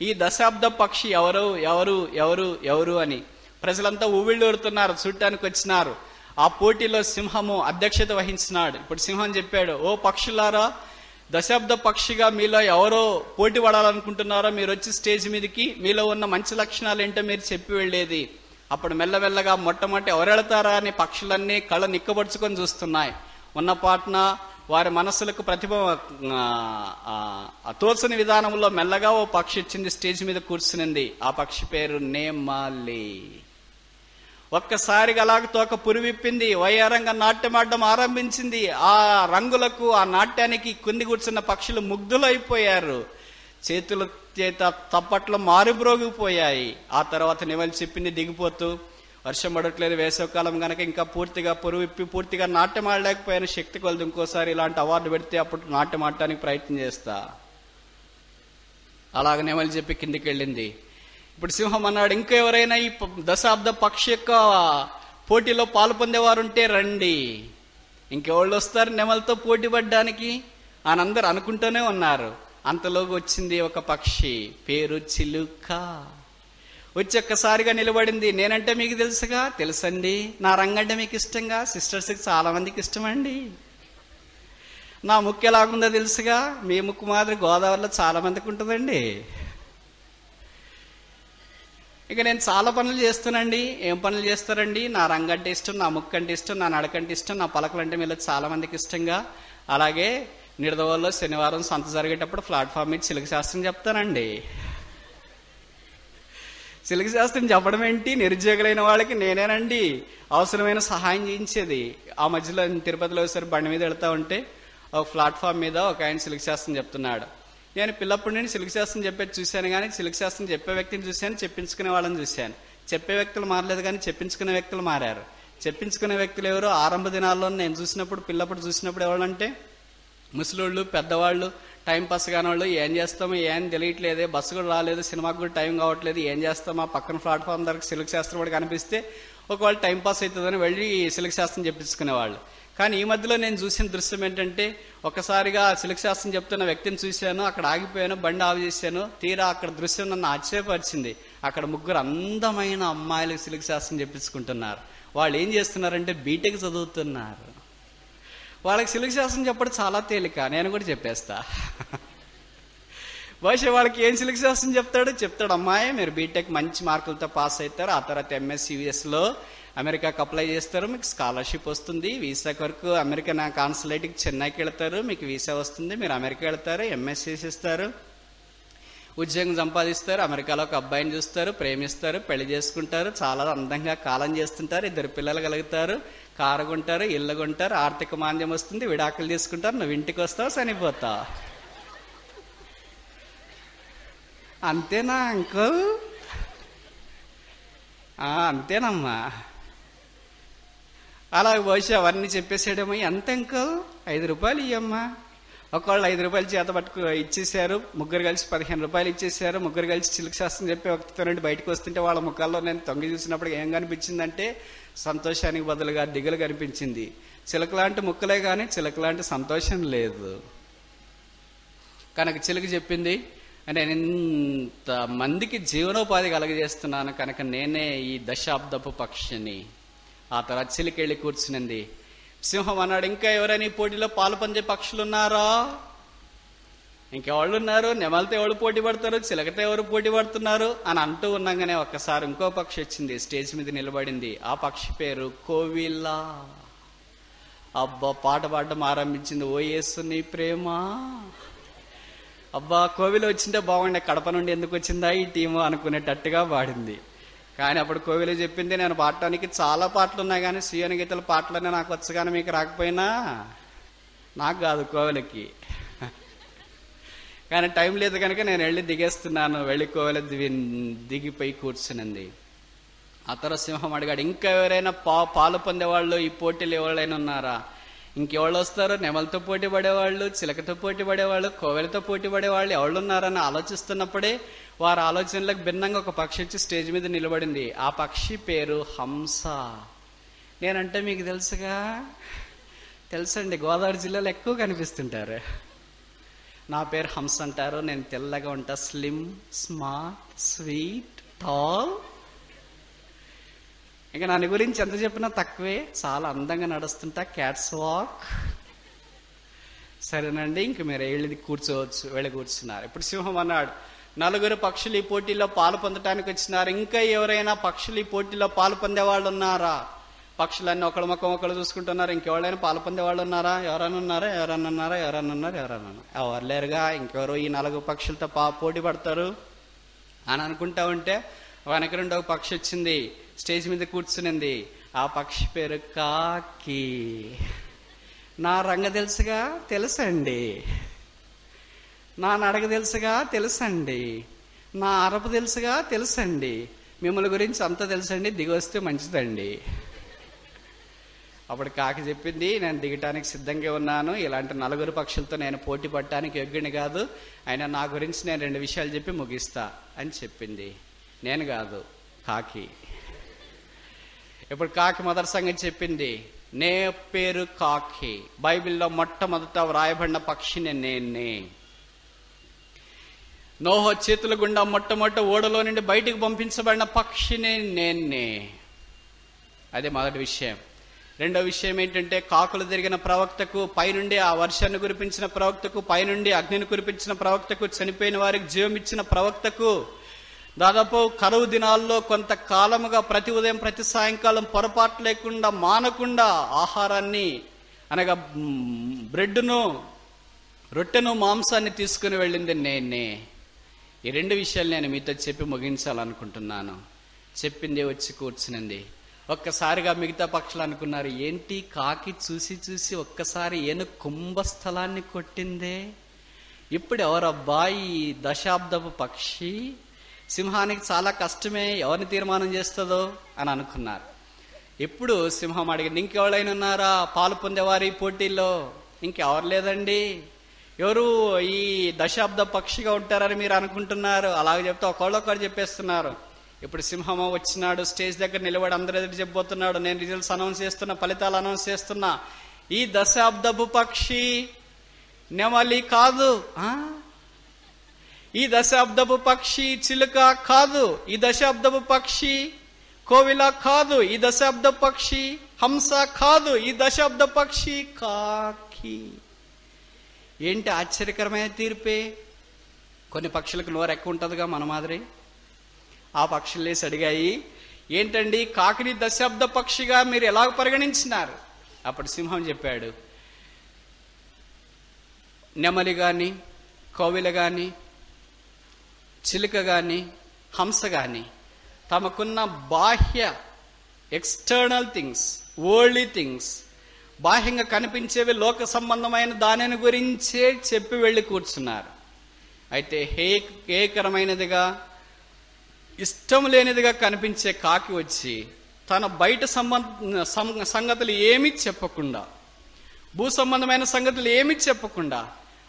ఈ దశాబ్ద పక్షి ఎవరు ఎవరు ఎవరు ఎవరు అని ప్రజలంతా ఊవిళ్ళూరుతున్నారు, చూడటానికి వచ్చినారు. ఆ పోటీలో సింహము అధ్యక్షత వహించినాడు. ఇప్పుడు సింహం చెప్పాడు, ఓ పక్షులారా, దశాబ్ద పక్షిగా మీలో ఎవరో పోటీ పడాలనుకుంటున్నారో మీరు వచ్చి స్టేజ్ మీదకి మీలో ఉన్న మంచి లక్షణాలు ఏంటో మీరు చెప్పి వెళ్ళేది. అప్పుడు మెల్లమెల్లగా మొట్టమొదటి ఎవరు వెళతారా అని పక్షులన్నీ కళ్ళ నిక్కబడుచుకొని చూస్తున్నాయి. ఉన్న పాటన వారి మనస్సులకు ప్రతిభ తోచని విధానంలో మెల్లగా ఓ పక్షి వచ్చింది, స్టేజ్ మీద కూర్చునింది. ఆ పక్షి పేరు నేమాలి. ఒక్కసారిగా అలాగ తోక పురివిప్పింది, వయ్యారంగా నాట్యమాడడం ఆరంభించింది. ఆ రంగులకు, ఆ నాట్యానికి కింది కూర్చున్న పక్షులు ముగ్ధులైపోయారు. చేతుల చేత తప్పట్లు మారుబ్రోగిపోయాయి. ఆ తర్వాత నెమలి చెప్పింది దిగిపోతూ, వర్షం పడట్లేదు, వేసవకాలం కనుక ఇంకా పూర్తిగా పురువిప్పి పూర్తిగా నాట్యం ఆడలేకపోయాను, శక్తి కొలది ఇంకోసారి ఇలాంటి అవార్డు పెడితే అప్పుడు నాట్యం ఆడటానికి ప్రయత్నం చేస్తా. అలాగ నెమలి చెప్పి కిందికి వెళ్ళింది. ఇప్పుడు సింహం అన్నాడు, ఇంకా ఎవరైనా ఈ దశాబ్ద పక్షి యొక్క పోటీలో పాలు పొందేవారు ఉంటే రండి. ఇంకెవాళ్ళు వస్తారు నెమలితో పోటీ పడ్డానికి అని అందరు అనుకుంటూనే ఉన్నారు. అంతలోకి వచ్చింది ఒక పక్షి, పేరు చిలుక. వచ్చి ఒక్కసారిగా నిలబడింది. నేనంటే మీకు తెలుసుగా? తెలుసండి. నా రంగంటే మీకు ఇష్టంగా? సిస్టర్స్కి చాలా మందికి ఇష్టమండి. నా ముక్కు ఎలాగుందో తెలుసుగా? మీ ముక్కు మాదిరి గోదావరిలో చాలా మందికి ఉంటుందండి. ఇక నేను చాలా పనులు చేస్తానండి. ఏం పనులు చేస్తారండి? నా రంగంటే ఇష్టం, నా ముక్కు అంటే ఇష్టం, నా నడకంటే ఇష్టం, నా పలకలంటే మీలో చాలా మందికి ఇష్టంగా. అలాగే నిడదవోల్లో శనివారం సంత జరిగేటప్పుడు ప్లాట్ఫామ్ మీద చిలుక శాస్త్రం చెప్తానండి. చిలుక శాస్త్రం చెప్పడం ఏంటి? నిరుద్యోగులైన వాళ్ళకి నేనేనండి అవసరమైన సహాయం చేయించేది. ఆ మధ్యలో తిరుపతిలో ఒకసారి బండి మీద వెళ్తా ఉంటే ఒక ప్లాట్ఫామ్ మీద ఒక ఆయన చిలుక శాస్త్రం చెప్తున్నాడు. నేను పిల్లప్పటి నుండి చిలుక శాస్త్రం చెప్పేది చూశాను, కానీ చిలుక శాస్త్రం చెప్పే వ్యక్తిని చూశాను, చెప్పించుకునే వాళ్ళని చూశాను. చెప్పే వ్యక్తులు మారలేదు, కానీ చెప్పించుకునే వ్యక్తులు మారారు. చెప్పించుకునే వ్యక్తులు ఎవరు? ఆరంభ దినాల్లో నేను చూసినప్పుడు, పిల్లప్పుడు చూసినప్పుడు ఎవరంటే ముసలోళ్ళు, పెద్దవాళ్ళు, టైంపాస్ కాని వాళ్ళు. ఏం చేస్తామో ఏం తెలియట్లేదే, బస్సు కూడా రాలేదు, సినిమాకి కూడా టైం కావట్లేదు, ఏం చేస్తామా? పక్కన ప్లాట్ఫామ్ దగ్గర సిల్క్ శాస్త్రం వాడు కనిపిస్తే ఒకవేళ టైంపాస్ అవుతుందని వెళ్ళి సిల్క్ శాస్త్రం చెప్పించుకునేవాళ్ళు. కానీ ఈ మధ్యలో నేను చూసిన దృశ్యం ఏంటంటే, ఒకసారిగా సిల్క్ శాస్త్రం చెప్తున్న వ్యక్తిని చూశాను, అక్కడ ఆగిపోయాను, బండి ఆఫ్ చేశాను. తీరా అక్కడ దృశ్యం నన్ను ఆశ్చర్యపరిచింది. అక్కడ ముగ్గురు అందమైన అమ్మాయిలు సిల్క్ శాస్త్రం చెప్పించుకుంటున్నారు. వాళ్ళు ఏం చేస్తున్నారంటే బీటెక్ చదువుతున్నారు. వాళ్ళకి సిల్క్ శాస్త్రం చెప్పడం చాలా తేలిక, నేను కూడా చెప్పేస్తా. బహుశా వాళ్ళకి ఏం సిల్క్ శాస్త్రం చెప్తాడు, అమ్మాయి మీరు బీటెక్ మంచి మార్కులతో పాస్ అవుతారు, ఆ తర్వాత ఎంఎస్ యూఎస్లో అమెరికాకి అప్లై చేస్తారు, మీకు స్కాలర్షిప్ వస్తుంది, వీసా కొరకు అమెరికన్ కాన్సులేట్కి చెన్నైకి వెళ్తారు, మీకు వీసా వస్తుంది, మీరు అమెరికా వెళ్తారు, ఎంఎస్ చేసిస్తారు, ఉద్యోగం సంపాదిస్తారు, అమెరికాలో ఒక అబ్బాయిని చూస్తారు, ప్రేమిస్తారు, పెళ్లి చేసుకుంటారు, చాలా అందంగా కాలం చేస్తుంటారు, 2 పిల్లలు కలుగుతారు, కారు కొంటారు, ఇల్లు కొంటారు, ఆర్థిక మాంద్యం వస్తుంది, విడాకులు తీసుకుంటారు, నువ్వు ఇంటికి వస్తావు, చనిపోతావు. అంతేనా అంకుల్? అంతేనమ్మా. అలా బహుశా అవన్నీ చెప్పేసాడేమో. ఎంత అంకుల్? 5 రూపాయలు ఇయ్యమ్మా. ఒకళ్ళు 5 రూపాయలు చేత పట్టుకు ఇచ్చేసారు, ముగ్గురు కలిసి 15 రూపాయలు ఇచ్చేసారు. ముగ్గురు కలిసి చిలుక శాస్త్రం చెప్పి ఒకటితో నుండి బయటకు వస్తుంటే వాళ్ళ ముఖాల్లో నేను తొంగి చూసినప్పుడు ఏం కనిపించిందంటే సంతోషానికి బదులుగా దిగులు కనిపించింది. చిలక లాంటి ముక్కలే కానీ చిలక లాంటి సంతోషం లేదు. కనుక చిలుక చెప్పింది, నేను ఇంత మందికి జీవనోపాధి కలగజేస్తున్నాను కనుక నేనే ఈ దశాబ్దపు పక్షిని. ఆ తర్వాత చిలుకెళ్ళి కూర్చునింది. సింహం అన్నాడు, ఇంకా ఎవరైనా ఈ పోటీలో పాలు పొందే పక్షులు ఉన్నారా? ఇంకెవాళ్ళు ఉన్నారు? నెమలితో ఎవరు పోటీ పడతారు, చిలకతో ఎవరు పోటీ పడుతున్నారు అని అంటూ ఉన్నాగానే ఒక్కసారి ఇంకో పక్షి వచ్చింది, స్టేజ్ మీద నిలబడింది. ఆ పక్షి పేరు కోవిలా. అబ్బా, పాట పాడడం ఆరంభించింది. ఓ యేసు నీ ప్రేమ. అబ్బా, కోవిల వచ్చింటే బాగుండే, కడప నుండి ఎందుకు వచ్చిందా ఈ టీము అనుకునేటట్టుగా పాడింది. కానీ అప్పుడు కోవిల చెప్పింది, నేను పాడటానికి చాలా పాటలు ఉన్నాయి, కానీ సీయోని గీతల పాటలనే నాకు వచ్చు, కానీ మీకు రాకపోయినా నాకు కాదు, కోవిలకి. కానీ టైం లేదు కనుక నేను వెళ్ళి దిగేస్తున్నాను. వెళ్ళి కోవిల దిగిపోయి కూర్చునింది. ఆ తర్వాత సింహం అడిగాడు, ఇంకా ఎవరైనా పాలు పొందేవాళ్ళు ఈ పోటీలు ఎవరైనా ఉన్నారా? ఇంకెవళ్ళు వస్తారు? నెమలతో పోటీ పడేవాళ్ళు, చిలకతో పోటీ పడేవాళ్ళు, కోవెలతో పోటీ పడేవాళ్ళు ఎవళ్ళు ఉన్నారని ఆలోచిస్తున్నప్పుడే వారి ఆలోచనలకు భిన్నంగా ఒక పక్షి వచ్చి స్టేజ్ మీద నిలబడింది. ఆ పక్షి పేరు హంస. నేనంటే మీకు తెలుసుగా? తెలుసండి, గోదావరి జిల్లాలో ఎక్కువ కనిపిస్తుంటారు. నా పేరు హంస అంటారు. నేను తెల్లగా ఉంటా, స్లిమ్, స్మార్ట్, స్వీట్, టాల్. ఇంకా నన్ను గురించి ఎంత చెప్పినా తక్కువే. చాలా అందంగా నడుస్తుంటా, క్యాట్స్ వాక్. సరేనండి, ఇంక మీరు వెళ్ళి కూర్చోవచ్చు. వెళ్ళి కూర్చున్నారు. ఇప్పుడు సింహం అన్నాడు, 4 పక్షులు ఈ పోటీలో పాలు పొందటానికి వచ్చినారు, ఇంకా ఎవరైనా పక్షులు ఈ పోటీలో పాలు పొందే వాళ్ళు ఉన్నారా? పక్షులన్నీ ఒకళ్ళ ముఖం ఒకళ్ళు చూసుకుంటున్నారు. ఇంకెవరైనా పాలు పొందే వాళ్ళు ఉన్నారా? ఎవరైనా ఉన్నారా? ఎవరన్నా ఉన్నారా? ఎవరన్నా ఉన్నారు? ఎవరన్నా ఉన్నారు? ఎవరు లేరుగా. ఇంకెవరు ఈ 4 పక్షులతో పోటీ పడతారు అని అనుకుంటా ఉంటే వెనక నుండి ఒక పక్షి వచ్చింది, స్టేజ్ మీద కూర్చునింది. ఆ పక్షి పేరు కాకి. నా రంగ తెలుసుగా? తెలుసండి. నా నడక తెలుసుగా? తెలుసండి. నా అరపు తెలుసుగా? తెలుసండి. మిమ్మల్ని గురించి అంతా తెలుసండి, దిగి వస్తే మంచిదండి. అప్పుడు కాకి చెప్పింది, నేను దిగటానికి సిద్ధంగా ఉన్నాను, ఇలాంటి 4 పక్షులతో నేను పోటీ పడటానికి యోగ్యుని కాదు, అయినా నా గురించి నేను 2 విషయాలు చెప్పి ముగిస్తా అని చెప్పింది. నేను కాదు, కాకి. ఇప్పుడు కాకి మొదటి సంగతి చెప్పింది, నే పేరు కాకి, బైబిల్లో మొట్టమొదట వ్రాయబడిన పక్షిని నేనే. నోహో చేతుల గుండా మొట్టమొదట ఓడలో నుండి బయటికి పంపించబడిన పక్షిని నేనే. అదే మొదటి విషయం. రెండో విషయం ఏంటంటే, కాకులు తిరిగిన ప్రవక్తకు, పైనుండి ఆ వర్షాన్ని కురిపించిన ప్రవక్తకు, పైనుండి అగ్నిని కురిపించిన ప్రవక్తకు, చనిపోయిన వారికి జీవం ఇచ్చిన ప్రవక్తకు, దాదాపు కరువు దినాల్లో కొంతకాలముగా ప్రతి ఉదయం ప్రతి సాయంకాలం పొరపాటు లేకుండా మానకుండా ఆహారాన్ని అనగా బ్రెడ్ను, రొట్టెను, మాంసాన్ని తీసుకుని వెళ్ళింది నేనే. ఈ 2 విషయాలు నేను మీతో చెప్పి ముగించాలనుకుంటున్నాను. చెప్పింది వచ్చి కూర్చునింది. ఒక్కసారిగా మిగతా పక్షులు అనుకున్నారు, ఏంటి కాకి చూసి చూసి ఒక్కసారి ఏను కుంభస్థలాన్ని కొట్టిందే, ఇప్పుడు ఎవరబ్బా ఈ దశాబ్దపు పక్షి? సింహానికి చాలా కష్టమే, ఎవరిని తీర్మానం చేస్తుందో అని అనుకున్నారు. ఇప్పుడు సింహం అడిగింది, ఇంకెవరైనా ఉన్నారా పాలు పొందేవారు ఈ పోటీల్లో? ఇంకెవరు లేదండి. ఎవరు ఈ దశాబ్ద పక్షిగా ఉంటారని మీరు అనుకుంటున్నారు? అలాగే చెప్తే ఒకళ్ళు చెప్పేస్తున్నారు. ఇప్పుడు సింహం వచ్చినాడు, స్టేజ్ దగ్గర నిలబడి అందరి ఎదురు చెప్పబోతున్నాడు. నేను రిజల్ట్స్ అనౌన్స్ చేస్తున్నా, ఫలితాలు అనౌన్స్ చేస్తున్నా. ఈ దశాబ్దపు పక్షి నెమలి కాదు, ఈ దశాబ్దపు పక్షి చిలుక కాదు, ఈ దశాబ్దపు పక్షి కోవిల కాదు, ఈ దశాబ్ద పక్షి హంస కాదు, ఈ దశాబ్ద పక్షి కాకి. ఏంటి ఆశ్చర్యకరమైన తీర్పే. కొన్ని పక్షులకు నోరు ఎక్కువ ఉంటుందిగా మన మాదిరి. ఆ పక్షులు లేసి అడిగాయి, ఏంటండి కాకిని దశాబ్ద పక్షిగా మీరు ఎలా పరిగణించినారు? అప్పుడు సింహం చెప్పాడు, నెమలి గాని, కోవిల గాని, చిలుక గాని, హంస గాని తమకున్న బాహ్య ఎక్స్టర్నల్ థింగ్స్, వరల్డ్లీ థింగ్స్, బాహ్యంగా కనిపించేవి లోక సంబంధమైన దానిని గురించే చెప్పి వెళ్ళి కూర్చున్నారు. అయితే హేయకరమైనదిగా, ఇష్టం లేనిదిగా కనిపించే కాకి వచ్చి తన బయట సంగతులు ఏమీ చెప్పకుండా, భూ సంబంధమైన సంగతులు ఏమీ చెప్పకుండా,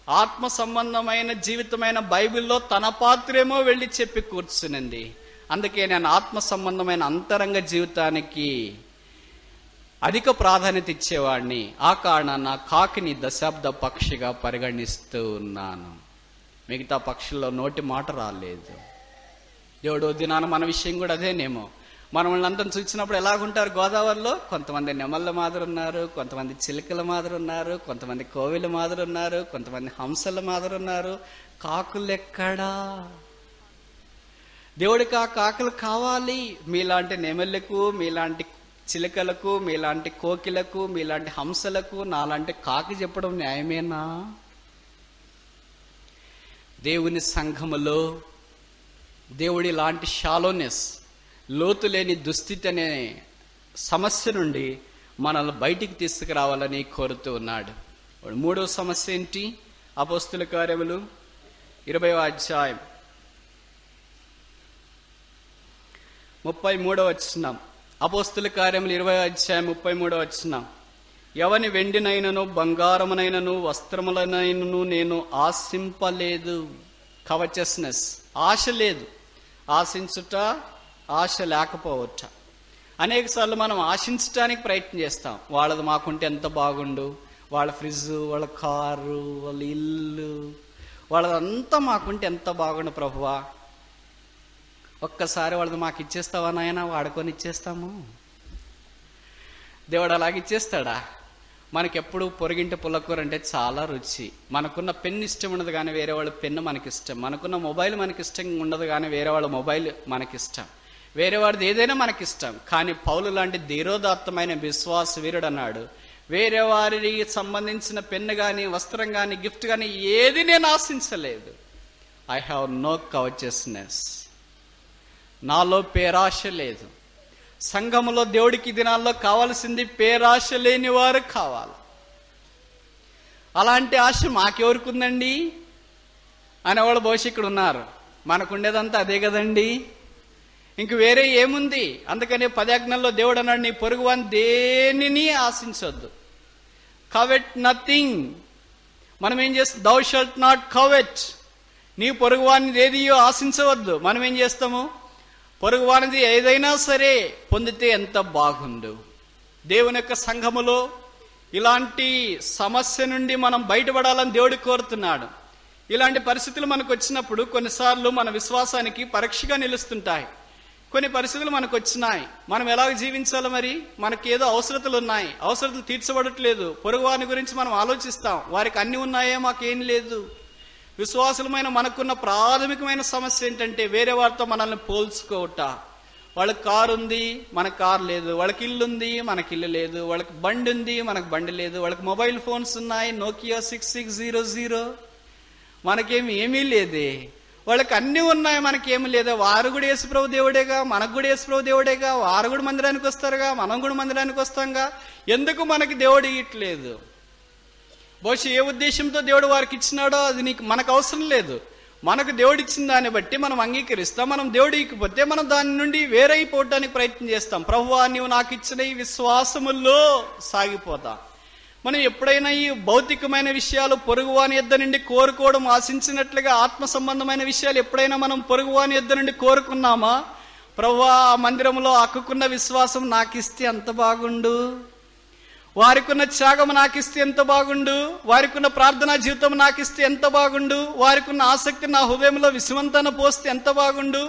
ఆత్మ సంబంధమైన జీవితమైన బైబిల్లో తన పాత్రేమో వెళ్ళి చెప్పి కూర్చునింది. అందుకే నేను ఆత్మ సంబంధమైన అంతరంగ జీవితానికి అధిక ప్రాధాన్యత ఇచ్చేవాడిని. ఆ కారణాన కాకిని దశాబ్ద పక్షిగా పరిగణిస్తూ ఉన్నాను. మిగతా పక్షుల్లో నోటి మాట రాలేదు. దేవుడు దినాన మన విషయం కూడా అదేనేమో. మనల్ని అంతా చూసినప్పుడు ఎలాగుంటారు గోదావరిలో? కొంతమంది నెమళ్ళ మాదిరి ఉన్నారు, కొంతమంది చిలుకల మాదిరి ఉన్నారు, కొంతమంది కోవిల మాదిరి ఉన్నారు, కొంతమంది హంసల మాదిరి ఉన్నారు. కాకులు ఎక్కడా? దేవుడికి ఆ కాకులు కావాలి. మీలాంటి నెమళ్ళకు, మీలాంటి చిలుకలకు, మీలాంటి కోకిలకు, మీలాంటి హంసలకు నాలాంటి కాకి చెప్పడం న్యాయమేనా? దేవుని సంఘములో దేవుడి లాంటి షాలోనెస్, లోతు లేని దుస్థితి అనే సమస్య నుండి మనల్ని బయటికి తీసుకురావాలని కోరుతూ ఉన్నాడు. మూడవ సమస్య ఏంటి? అపోస్తుల కార్యములు 20వ అధ్యాయం 33వ వచనం. అపోస్తుల కార్యములు 20వ అధ్యాయం 33వ వచనం. ఎవని వెండినైనను బంగారమునైనను వస్త్రములనైనను నేను ఆశింపలేదు. కవచస్నెస్, ఆశ లేదు. ఆశించుట, ఆశ లేకపోవట. అనేక సార్లు మనం ఆశించడానికి ప్రయత్నం చేస్తాం. వాళ్ళది మాకుంటే ఎంత బాగుండు, వాళ్ళ ఫ్రిడ్జ్, వాళ్ళ కారు, వాళ్ళ ఇల్లు, వాళ్ళదంతా మాకుంటే ఎంత బాగుండు ప్రభువా, ఒక్కసారి వాళ్ళది మాకు ఇచ్చేస్తావా నాయన? వాడుకొని ఇచ్చేస్తాము. దేవుడు అలాగ ఇచ్చేస్తాడా? మనకెప్పుడు పొరుగింటి పుల్లకూర అంటే చాలా రుచి. మనకున్న పెన్ ఇష్టం ఉండదు కానీ వేరే వాళ్ళ పెన్ను మనకిష్టం. మనకున్న మొబైల్ మనకిష్టం ఉండదు కానీ వేరే వాళ్ళ మొబైల్ మనకిష్టం. వేరే వాడిది ఏదైనా మనకిష్టం. కానీ పౌలు లాంటి ధీరోదాత్తమైన విశ్వాస వీరుడు అన్నాడు, వేరే వారికి సంబంధించిన పెన్ను కానీ వస్త్రం కానీ గిఫ్ట్ కానీ ఏది నేను ఆశించలేదు. I have no covetousness. నాలో పేరాశ లేదు. సంఘములో దేవుడికి దినాల్లో కావాల్సింది పేరాశ లేని వారు కావాలి. అలాంటి ఆశ మాకెవరికి ఉందండి అనేవాళ్ళు బహుశా ఇక్కడ ఉన్నారు. మనకుండేదంతా అదే కదండి, ఇంక వేరే ఏముంది? అందుకనే 10 ఆజ్ఞల్లో దేవుడు అన్నాడు, నీ పొరుగువాని దేనిని ఆశించొద్దు. Covet nothing. మనం ఏం చేస్తాం? దౌ షల్ట్ నాట్ కవెట్. నీ పొరుగువాని ఏదియో ఆశించవద్దు. మనం ఏం చేస్తాము? పొరుగువానిది ఏదైనా సరే పొందితే ఎంత బాగుండు. దేవుని యొక్క సంఘములో ఇలాంటి సమస్య నుండి మనం బయటపడాలని దేవుడు కోరుతున్నాడు. ఇలాంటి పరిస్థితులు మనకు వచ్చినప్పుడు కొన్నిసార్లు మన విశ్వాసానికి పరీక్షగా నిలుస్తుంటాయి. కొన్ని పరిస్థితులు మనకు వచ్చినాయి. మనం ఎలా జీవించాలో, మరి మనకి ఏదో అవసరతలు ఉన్నాయి, అవసరతలు తీర్చబడట్లేదు. పొరుగువాని గురించి మనం ఆలోచిస్తాం, వారికి అన్ని ఉన్నాయే, మాకేం లేదు. విశ్వాసులమైన మనకున్న ప్రాథమికమైన సమస్య ఏంటంటే వేరే వారితో మనల్ని పోల్చుకోవట. వాళ్ళకి కారు ఉంది, మనకు కారు లేదు. వాళ్ళకి ఇల్లు ఉంది, మనకి ఇల్లు లేదు. వాళ్ళకి బండి ఉంది, మనకు బండి లేదు. వాళ్ళకి మొబైల్ ఫోన్స్ ఉన్నాయి, నోకియా 6600. మనకేమీ లేదే. వాళ్ళకి అన్నీ ఉన్నాయి, మనకేమి లేదా. వారు కూడా యేసుప్రభు దేవుడేగా, మనకు కూడా యేసుప్రభు దేవుడేగా. వారు కూడా మందిరానికి వస్తారుగా, మనం కూడా మందిరానికి వస్తాంగా. ఎందుకు మనకి దేవుడు ఇయ్యట్లేదు? బహుశా ఏ ఉద్దేశంతో దేవుడు వారికి ఇచ్చినాడో అది మనకు అవసరం లేదు. మనకు దేవుడు ఇచ్చిన దాన్ని బట్టి మనం అంగీకరిస్తాం. మనం దేవుడు ఇకపోతే మనం దాని నుండి వేరైపోవటానికి ప్రయత్నం చేస్తాం. ప్రభువా, నీవు నాకు ఇచ్చిన ఈ విశ్వాసముల్లో సాగిపోతా. మనం ఎప్పుడైనా ఈ భౌతికమైన విషయాలు పొరుగువాని యొద్ద నుండి కోరుకోవడం ఆశించినట్లుగా ఆత్మ సంబంధమైన విషయాలు ఎప్పుడైనా మనం పొరుగువాని యొద్ద నుండి కోరుకున్నామా? ప్రభువా, ఆ మందిరంలో అక్కుకున్న విశ్వాసం నాకు ఇస్తే ఎంత బాగుండు, వారికున్న త్యాగం నాకు ఇస్తే ఎంత బాగుండు, వారికున్న ప్రార్థనా జీవితం నాకు ఇస్తే ఎంత బాగుండు, వారికున్న ఆసక్తి నా హృదయంలో విశ్వంతన పోస్తే ఎంత బాగుండు,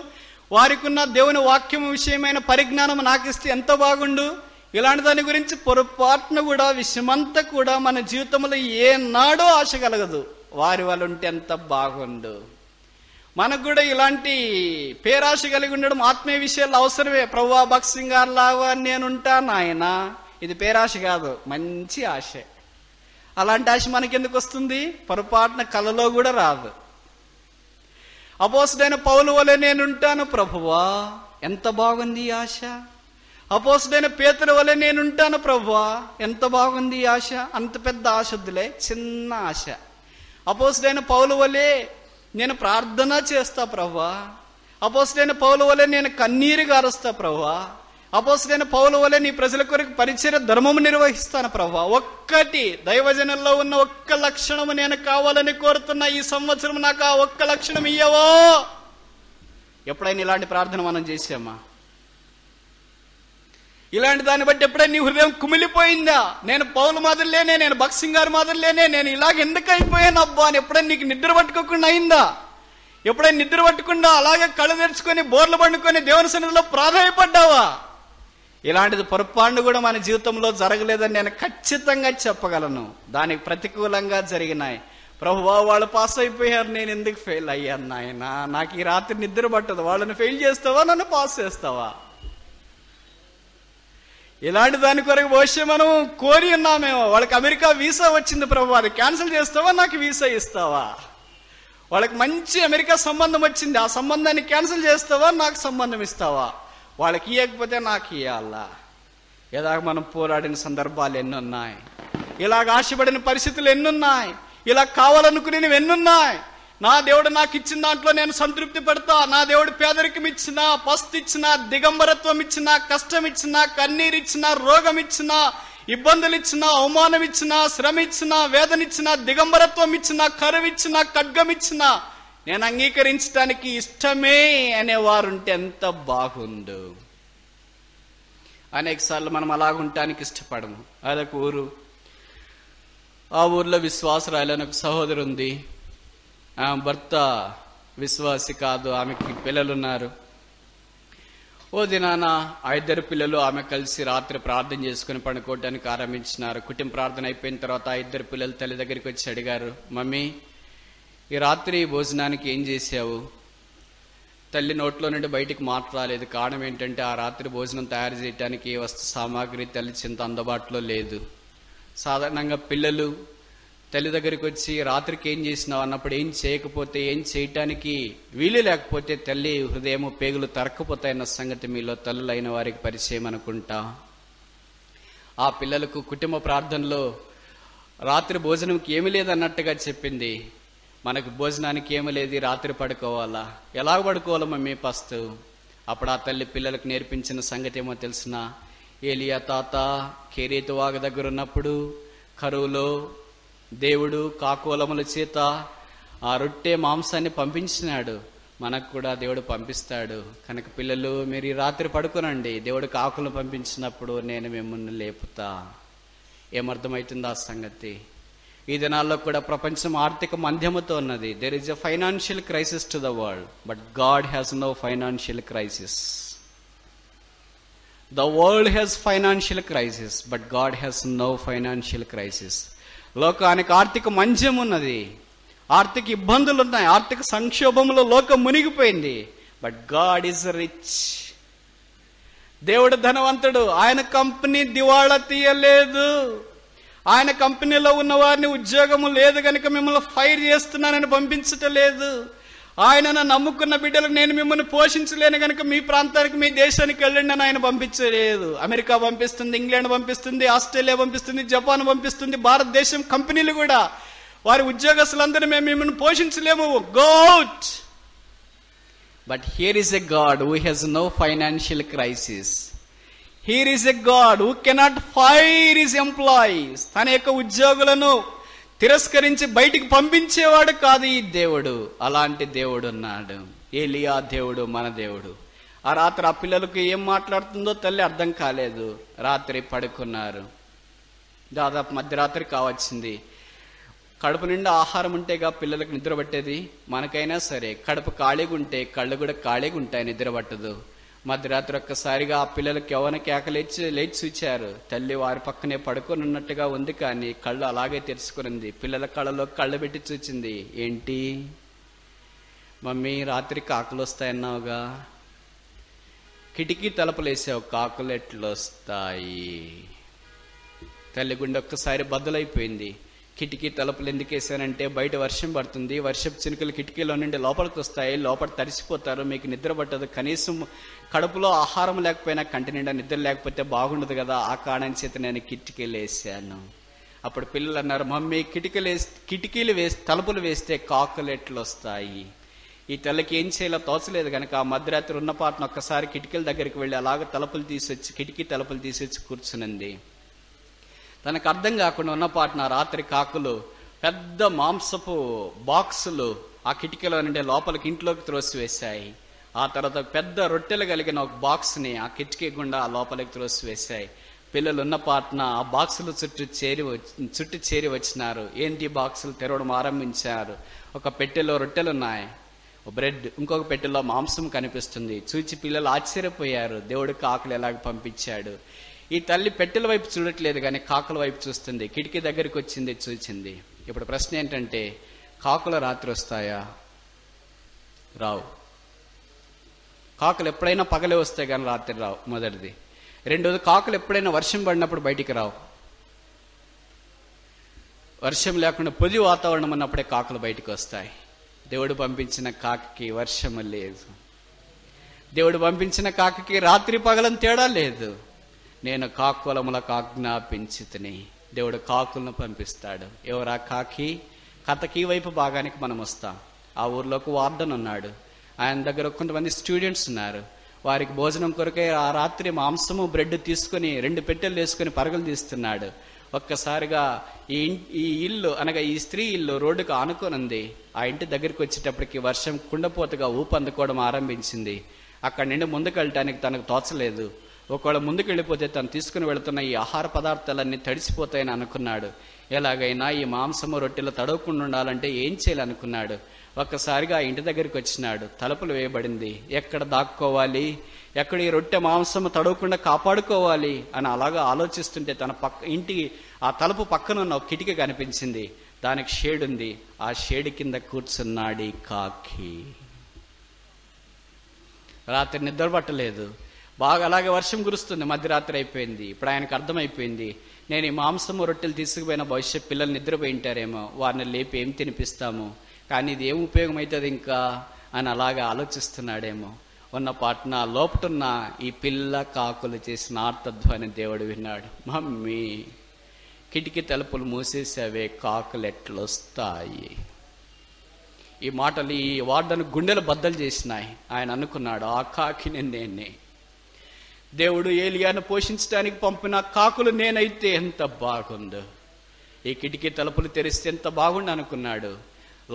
వారికున్న దేవుని వాక్యం విషయమైన పరిజ్ఞానం నాకు ఇస్తే ఎంత బాగుండు. ఇలాంటి దాని గురించి పొరపాటును కూడా విషయమంతా కూడా మన జీవితంలో ఏనాడో ఆశ కలగదు. వారి వాళ్ళు ఉంటే ఎంత బాగుండు. మనకు కూడా ఇలాంటి పేరాశ కలిగి ఉండడం ఆత్మీయ విషయాల్లో అవసరమే. ప్రభువా, భక్సింగ్ గారు లాగా నేనుంటా నాయన. ఇది పేరాశ కాదు, మంచి ఆశ. అలాంటి ఆశ మనకెందుకు వస్తుంది? పొరపాటున కలలో కూడా రాదు. అపోస్తుడైన పౌలు వలె నేనుంటాను ప్రభువా, ఎంత బాగుంది ఈ ఆశ. అపోస్తుడైన పేతురు వలె నేనుంటాను ప్రభువా, ఎంత బాగుంది ఈ ఆశ. అంత పెద్ద ఆశ వద్దులే, చిన్న ఆశ. అపోస్తుడైన పౌలు వలె నేను ప్రార్థన చేస్తా ప్రభువా, అపోస్తుడైన పౌలు వలె నేను కన్నీరు గారుస్తా ప్రభువా, అపోస్తుడైన పౌలు వలె నీ ప్రజల కొరకు పరిచర్య ధర్మము నిర్వహిస్తాను ప్రభువా. ఒక్కటి దైవజనుల్లో ఉన్న ఒక్క లక్షణము నేను కావాలని కోరుతున్నా. ఈ సంవత్సరం నాకు ఆ ఒక్క లక్షణం ఇయ్యవో. ఎప్పుడైనా ఇలాంటి ప్రార్థన మనం చేసామా? ఇలాంటి దాన్ని బట్టి ఎప్పుడైనా నీ హృదయం కుమిలిపోయిందా? నేను పౌలు మాదిరిలేనే, నేను భక్సింగ్ గారి మాదిరిలేనే, నేను ఇలాగ ఎందుకు అయిపోయాను అబ్బా అని ఎప్పుడైనా నీకు నిద్ర పట్టుకోకుండా అయిందా? ఎప్పుడైనా నిద్ర పట్టకుండా అలాగే కళ్ళు తెరుచుకొని బోర్లు పండుకొని దేవుని సన్నిధిలో ప్రాధాయపడ్డావా? ఇలాంటిది పొరపాటు కూడా మన జీవితంలో జరగలేదని నేను ఖచ్చితంగా చెప్పగలను. దానికి ప్రతికూలంగా జరిగినాయి. ప్రభువా, వాళ్ళు పాస్ అయిపోయారు, నేను ఎందుకు ఫెయిల్ అయ్యాను నాయన. నాకు ఈ రాత్రి నిద్ర పట్టదు. వాళ్ళని ఫెయిల్ చేస్తావా, నన్ను పాస్ చేస్తావా? ఇలాంటి దాని కొరకు బహుశా మనం కోరి ఉన్నామేమో. వాళ్ళకి అమెరికా వీసా వచ్చింది ప్రభు, అది క్యాన్సిల్ చేస్తావా, నాకు వీసా ఇస్తావా? వాళ్ళకి మంచి అమెరికా సంబంధం వచ్చింది, ఆ సంబంధాన్ని క్యాన్సిల్ చేస్తావా, నాకు సంబంధం ఇస్తావా? వాళ్ళకి ఇవ్వకపోతే నాకు ఇవ్వాలా? ఇలాగ మనం పోరాడిన సందర్భాలు ఎన్నున్నాయి. ఇలాగ ఆశపడిన పరిస్థితులు ఎన్నున్నాయి. ఇలా కావాలనుకునేవి ఎన్నున్నాయి. నా దేవుడు నాకు ఇచ్చిన దాంట్లో నేను సంతృప్తి పడతా. నా దేవుడు పేదరికం ఇచ్చినా, పస్తు ఇచ్చినా, దిగంబరత్వం ఇచ్చినా, కష్టం ఇచ్చినా, కన్నీరు ఇచ్చినా, రోగం ఇచ్చినా, ఇబ్బందులు ఇచ్చినా, అవమానం ఇచ్చినా, శ్రమ ఇచ్చినా, వేదన ఇచ్చినా, దిగంబరత్వం ఇచ్చినా, కరువు ఇచ్చినా, ఖడ్గం ఇచ్చినా నేను అంగీకరించడానికి ఇష్టమే అనేవారుంటే ఎంత బాగుండు. అనేక సార్లు మనం అలాగుంటానికి ఇష్టపడము. అదొక ఊరు. ఆ ఊర్లో విశ్వాసరాయలని ఒక సహోదరు ఉంది. భర్త విశ్వాసి కాదు, ఆమెకి పిల్లలున్నారు. ఓ దినాన ఆ ఇద్దరు పిల్లలు ఆమె కలిసి రాత్రి ప్రార్థన చేసుకుని పడుకోవడానికి ఆరంభించినారు. కుటుంబ ప్రార్థన అయిపోయిన తర్వాత ఆ ఇద్దరు పిల్లలు తల్లి దగ్గరికి వచ్చి అడిగారు, మమ్మీ ఈ రాత్రి భోజనానికి ఏం చేసావు? తల్లి నోట్లో నుండి బయటికి మాట రాలేదు. కారణం ఏంటంటే ఆ రాత్రి భోజనం తయారు చేయడానికి ఏ వస్తు సామాగ్రి తల్లి చింత అందుబాటులో లేదు. సాధారణంగా పిల్లలు తల్లి దగ్గరికి వచ్చి రాత్రికి ఏం చేసినావు అన్నప్పుడు ఏం చేయకపోతే, ఏం చేయటానికి వీలు లేకపోతే తల్లి హృదయము పేగులు తరక్కపోతాయన్న సంగతి మీలో తల్లులైన వారికి పరిచయం అనుకుంటా. ఆ పిల్లలకు కుటుంబ ప్రార్థనలో రాత్రి భోజనంకి ఏమీ లేదన్నట్టుగా చెప్పింది. మనకు భోజనానికి ఏమీ లేదు, రాత్రి పడుకోవాలా, ఎలా పడుకోవాలా మమ్మీ పస్తు? అప్పుడు ఆ తల్లి పిల్లలకు నేర్పించిన సంగతి ఏమో తెలిసిన, ఏలియా తాత కెరీతు వాగు దగ్గర ఉన్నప్పుడు కరువులో దేవుడు కాకోలముల చేత ఆ రొట్టె మాంసాన్ని పంపించినాడు, మనకు కూడా దేవుడు పంపిస్తాడు. కనుక పిల్లలు మీరు ఈ రాత్రి పడుకోనండి, దేవుడు కాకులను పంపించినప్పుడు నేను మిమ్మల్ని లేపుతా. ఏమర్థమవుతుందో ఆ సంగతి. ఈ దినాల్లో కూడా ప్రపంచం ఆర్థిక మాంద్యముతో ఉన్నది. There is a financial crisis to the world, but God has no financial crisis. The world has financial crisis, but God has no financial crisis. లోకానికి ఆర్థిక మంజం ఉన్నది, ఆర్థిక ఇబ్బందులు ఉన్నాయి, ఆర్థిక సంక్షోభంలో లోకం మునిగిపోయింది. But God is rich. దేవుడు ధనవంతుడు. ఆయన కంపెనీ దివాళా తీయలేదు. ఆయన కంపెనీలో ఉన్న వారిని ఉద్యోగము లేదు కనుక మిమ్మల్ని ఫైర్ చేస్తున్నానని పంపించటం లేదు. ఆయన నమ్ముకున్న బిడ్డలకు నేను మిమ్మల్ని పోషించలేను కనుక మీ ప్రాంతానికి, మీ దేశానికి వెళ్ళండి అని ఆయన పంపించలేదు. అమెరికా పంపిస్తుంది, ఇంగ్లాండ్ పంపిస్తుంది, ఆస్ట్రేలియా పంపిస్తుంది, జపాన్ పంపిస్తుంది, భారతదేశం కంపెనీలు కూడా వారి ఉద్యోగస్తులందరూ మేము మిమ్మల్ని పోషించలేము, go out. But here is a God who has no financial crisis. Here is a God who cannot fire his employees. తన యొక్క ఉద్యోగులను తిరస్కరించి బయటికి పంపించేవాడు కాదు ఈ దేవుడు. అలాంటి దేవుడు ఉన్నాడు. ఏలియా దేవుడు, మన దేవుడు. ఆ రాత్రి ఆ పిల్లలకు ఏం మాట్లాడుతుందో తల్లి అర్థం కాలేదు. రాత్రి పడుకున్నారు. దాదాపు మధ్యరాత్రి కావచ్చింది. కడుపు నిండా ఆహారం ఉంటేగా పిల్లలకు నిద్ర పట్టేది. మనకైనా సరే కడుపు ఖాళీగా ఉంటే కళ్ళు కూడా ఖాళీగా ఉంటాయి, నిద్ర పట్టదు. మధ్యరాత్రి ఒక్కసారిగా ఆ పిల్లలకి ఎవరిని లేచి చూచారు. తల్లి వారి పక్కనే పడుకొని ఉన్నట్టుగా ఉంది, కానీ కళ్ళు అలాగే తెరుచుకునింది. పిల్లల కళ్ళలో కళ్ళు పెట్టి చూచింది. ఏంటి మమ్మీ, రాత్రి కాకులు వస్తాయన్నావుగా, కిటికీ తలుపులు వేసావు, కాకులు ఎట్లు వస్తాయి? తల్లి గుండె ఒక్కసారి బద్దలైపోయింది. కిటికీ తలుపులు ఎందుకు వేసానంటే బయట వర్షం పడుతుంది, వర్షపు చినుకలు కిటికీలో నుండి లోపలికి వస్తాయి, లోపల తడిసిపోతారు, మీకు నిద్ర పట్టదు. కనీసం కడుపులో ఆహారం లేకపోయినా కంటి నిండా నిద్ర లేకపోతే బాగుండదు కదా, ఆ కారణం చేత నేను కిటికీలు వేసాను. అప్పుడు పిల్లలు అన్నారు, మమ్మీ కిటికీలు తలుపులు వేస్తే కాకులు ఎట్లు వస్తాయి? ఈ తల్లికి ఏం చేయాలో తోచలేదు కనుక ఆ మధ్యరాత్రి ఉన్న పాటను ఒక్కసారి కిటికీల దగ్గరికి వెళ్ళి అలాగ కిటికీ తలుపులు తీసొచ్చి కూర్చునింది. తనకు అర్థం కాకుండా ఉన్న పాటన రాత్రి కాకులు పెద్ద మాంసపు బాక్సులు ఆ కిటికీలో నుండి లోపలికి ఇంట్లోకి త్రోసివేశాయి. ఆ తర్వాత పెద్ద రొట్టెలు కలిగిన ఒక బాక్స్ని ఆ కిటికీ గుండా లోపలికి త్రోసివేశాయి. పిల్లలు ఉన్న పాటన ఆ బాక్సులు చుట్టూ చేరి వచ్చినారు. ఏంటి బాక్సులు తెరవడం ఆరంభించారు. ఒక పెట్టెలో రొట్టెలున్నాయి, బ్రెడ్, ఇంకొక పెట్టెలో మాంసం కనిపిస్తుంది. చూచి పిల్లలు ఆశ్చర్యపోయారు, దేవుడు కాకులు ఎలాగ పంపించాడు. ఈ తల్లి పెట్టెల వైపు చూడట్లేదు కానీ కాకుల వైపు చూస్తుంది. కిటికీ దగ్గరికి వచ్చింది, చూచింది. ఇప్పుడు ప్రశ్న ఏంటంటే, కాకులు రాత్రి వస్తాయా? రావు. కాకులు ఎప్పుడైనా పగలే వస్తాయి కానీ రాత్రి రావు, మొదటిది. రెండోది, కాకులు ఎప్పుడైనా వర్షం పడినప్పుడు బయటికి రావు. వర్షం లేకుండా పొది వాతావరణం ఉన్నప్పుడే కాకులు బయటికి వస్తాయి. దేవుడు పంపించిన కాకి వర్షము లేదు. దేవుడు పంపించిన కాకి రాత్రి పగలని తేడా లేదు. నేను కాకులములకు ఆజ్ఞాపించితిని. దేవుడు కాకులను పంపిస్తాడు. ఎవరా కాకి? కథకి వైపు భాగానికి మనం వస్తాం. ఆ ఊర్లోకి వార్డెన్ ఉన్నాడు. ఆయన దగ్గర కొంతమంది స్టూడెంట్స్ ఉన్నారు. వారికి భోజనం కొరకే ఆ రాత్రి మాంసము బ్రెడ్ తీసుకుని 2 పెట్టెలు వేసుకుని పరుగులు తీస్తున్నాడు. ఒక్కసారిగా ఈ ఇల్లు అనగా ఈ స్త్రీ ఇల్లు రోడ్డుకు ఆనుకోనుంది. ఆ ఇంటి దగ్గరికి వచ్చేటప్పటికి వర్షం కుండపోతగా ఊపందుకోవడం ఆరంభించింది. అక్కడి నుండి ముందుకు వెళ్ళటానికి తనకు తోచలేదు. ఒకవేళ ముందుకు వెళ్ళిపోతే తను తీసుకుని వెళుతున్న ఈ ఆహార పదార్థాలన్నీ తడిసిపోతాయని అనుకున్నాడు. ఎలాగైనా ఈ మాంసము రొట్టెలు తడవకుండా ఉండాలంటే ఏం చేయాలనుకున్నాడు. ఒక్కసారిగా ఇంటి దగ్గరికి వచ్చినాడు. తలుపులు వేయబడింది. ఎక్కడ దాక్కోవాలి, ఎక్కడ ఈ రొట్టె మాంసము తడవకుండా కాపాడుకోవాలి అని అలాగా ఆలోచిస్తుంటే తన ఇంటి ఆ తలుపు పక్కన ఉన్న ఒక కిటికీ కనిపించింది. దానికి షేడ్ ఉంది. ఆ షేడ్ కింద కూర్చున్నాడు కాకి. రాత్రి నిద్ర పట్టలేదు. బాగా అలాగే వర్షం కురుస్తుంది. మధ్యరాత్రి అయిపోయింది. ఇప్పుడు ఆయనకు అర్థమైపోయింది, నేను ఈ మాంసము రొట్టెలు తీసుకుపోయిన భవిష్యత్ పిల్లలు నిద్రపోయి ఉంటారేమో, వారిని లేపి ఏం తినిపిస్తాము, కానీ ఇది ఏం ఉపయోగం అవుతుంది ఇంకా అని అలాగే ఆలోచిస్తున్నాడేమో. ఉన్న పాటన లోపటున్న ఈ పిల్ల కాకులు చేసిన ఆర్తధ్వని దేవుడు విన్నాడు. మమ్మీ, కిటికీ తలుపులు మూసేసావే, కాకులు ఎట్లొస్తాయి. ఈ మాటలు ఈ వార్డను గుండెలు బద్దలు చేసినాయి. ఆయన అనుకున్నాడు, ఆ కాకిని నేనే. దేవుడు ఏలియాను పోషించడానికి పంపిన కాకులు నేనైతే ఎంత బాగుందో, ఈ కిటికీ తలుపులు తెరిస్తే ఎంత బాగుండు అనుకున్నాడు.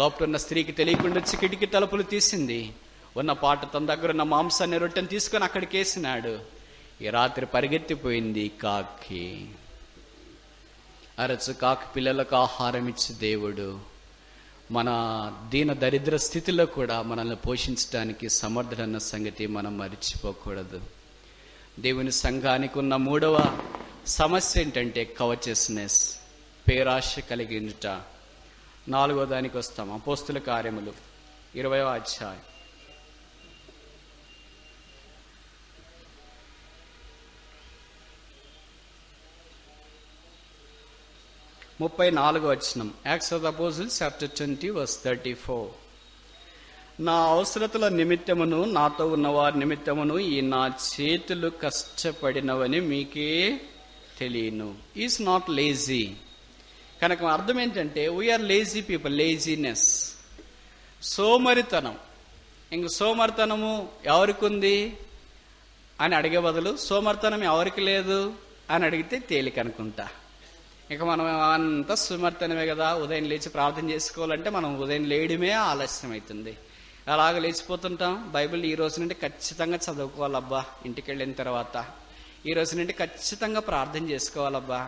లోపలున్న స్త్రీకి తెలియకుండా వచ్చి కిటికీ తలుపులు తీసింది. ఉన్న పాట తన దగ్గర ఉన్న మాంసాన్ని రొట్టెను తీసుకొని అక్కడికి వేసినాడు. ఈ రాత్రి పరిగెత్తిపోయింది కాకి. అరచు కాకి పిల్లలకు ఆహారం ఇచ్చి దేవుడు మన దీన దరిద్ర స్థితిలో కూడా మనల్ని పోషించడానికి సమర్థుడన్న సంగతి మనం మర్చిపోకూడదు. దేవుని సంఘానికి ఉన్న 3వ సమస్య ఏంటంటే కవచెస్నెస్, పేరాశ కలిగించుట. 4వ దానికి వస్తాం. అపోస్తుల కార్యములు 20వ అధ్యాయం 34వ వచనం. Acts of the Apostles chapter 20 verse 34. నా అవసరతల నిమిత్తమును నాతో ఉన్నవారి నిమిత్తమును ఈ నా చేతులు కష్టపడినవని మీకే తెలియను. Is not lazy. కనుక అర్థం ఏంటంటే వీఆర్ లేజీ పీపుల్. లేజీనెస్, సోమరితనం. ఇంక సోమరితనము ఎవరికి ఉంది అని అడిగే బదులు సోమరితనం ఎవరికి లేదు అని అడిగితే తేలిక అనుకుంటా. ఇక మనం అంతా సుమర్తనమే కదా, ఉదయం లేచి ప్రార్థన చేసుకోవాలంటే మనం ఉదయం లేయడమే ఆలస్యం అవుతుంది. అలాగ లేచిపోతుంటాం. బైబిల్ ఈ రోజు నుండి ఖచ్చితంగా చదువుకోవాలబ్బా, ఇంటికి వెళ్ళిన తర్వాత ఈ రోజు నుండి ఖచ్చితంగా ప్రార్థన చేసుకోవాలబ్బా,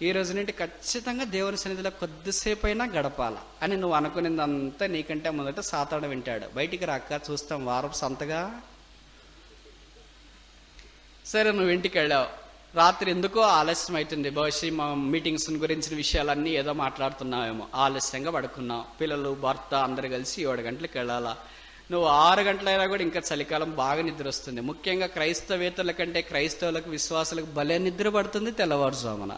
ఈ రోజు నుండి ఖచ్చితంగా దేవుని సన్నిధిలో కొద్దిసేపు అయినా గడపాల అని నువ్వు అనుకునేదంతా నీకంటే మొదట సాతాను వింటాడు. బయటికి రాక చూస్తాం వారం సంతగా. సరే, నువ్వు ఇంటికి వెళ్ళావు. రాత్రి ఎందుకో ఆలస్యం అవుతుంది. బహుశా మా మీటింగ్స్ గురించిన విషయాలన్నీ ఏదో మాట్లాడుతున్నావేమో. ఆలస్యంగా పడుకున్నావు. పిల్లలు, భర్త అందరు కలిసి 7 గంటలకు వెళ్ళాలా. నువ్వు 6 గంటలైనా కూడా ఇంకా చలికాలం బాగా నిద్ర వస్తుంది. ముఖ్యంగా క్రైస్తవేతరుల కంటే క్రైస్తవులకు, విశ్వాసులకు భలే నిద్ర పడుతుంది తెల్లవారుజామున.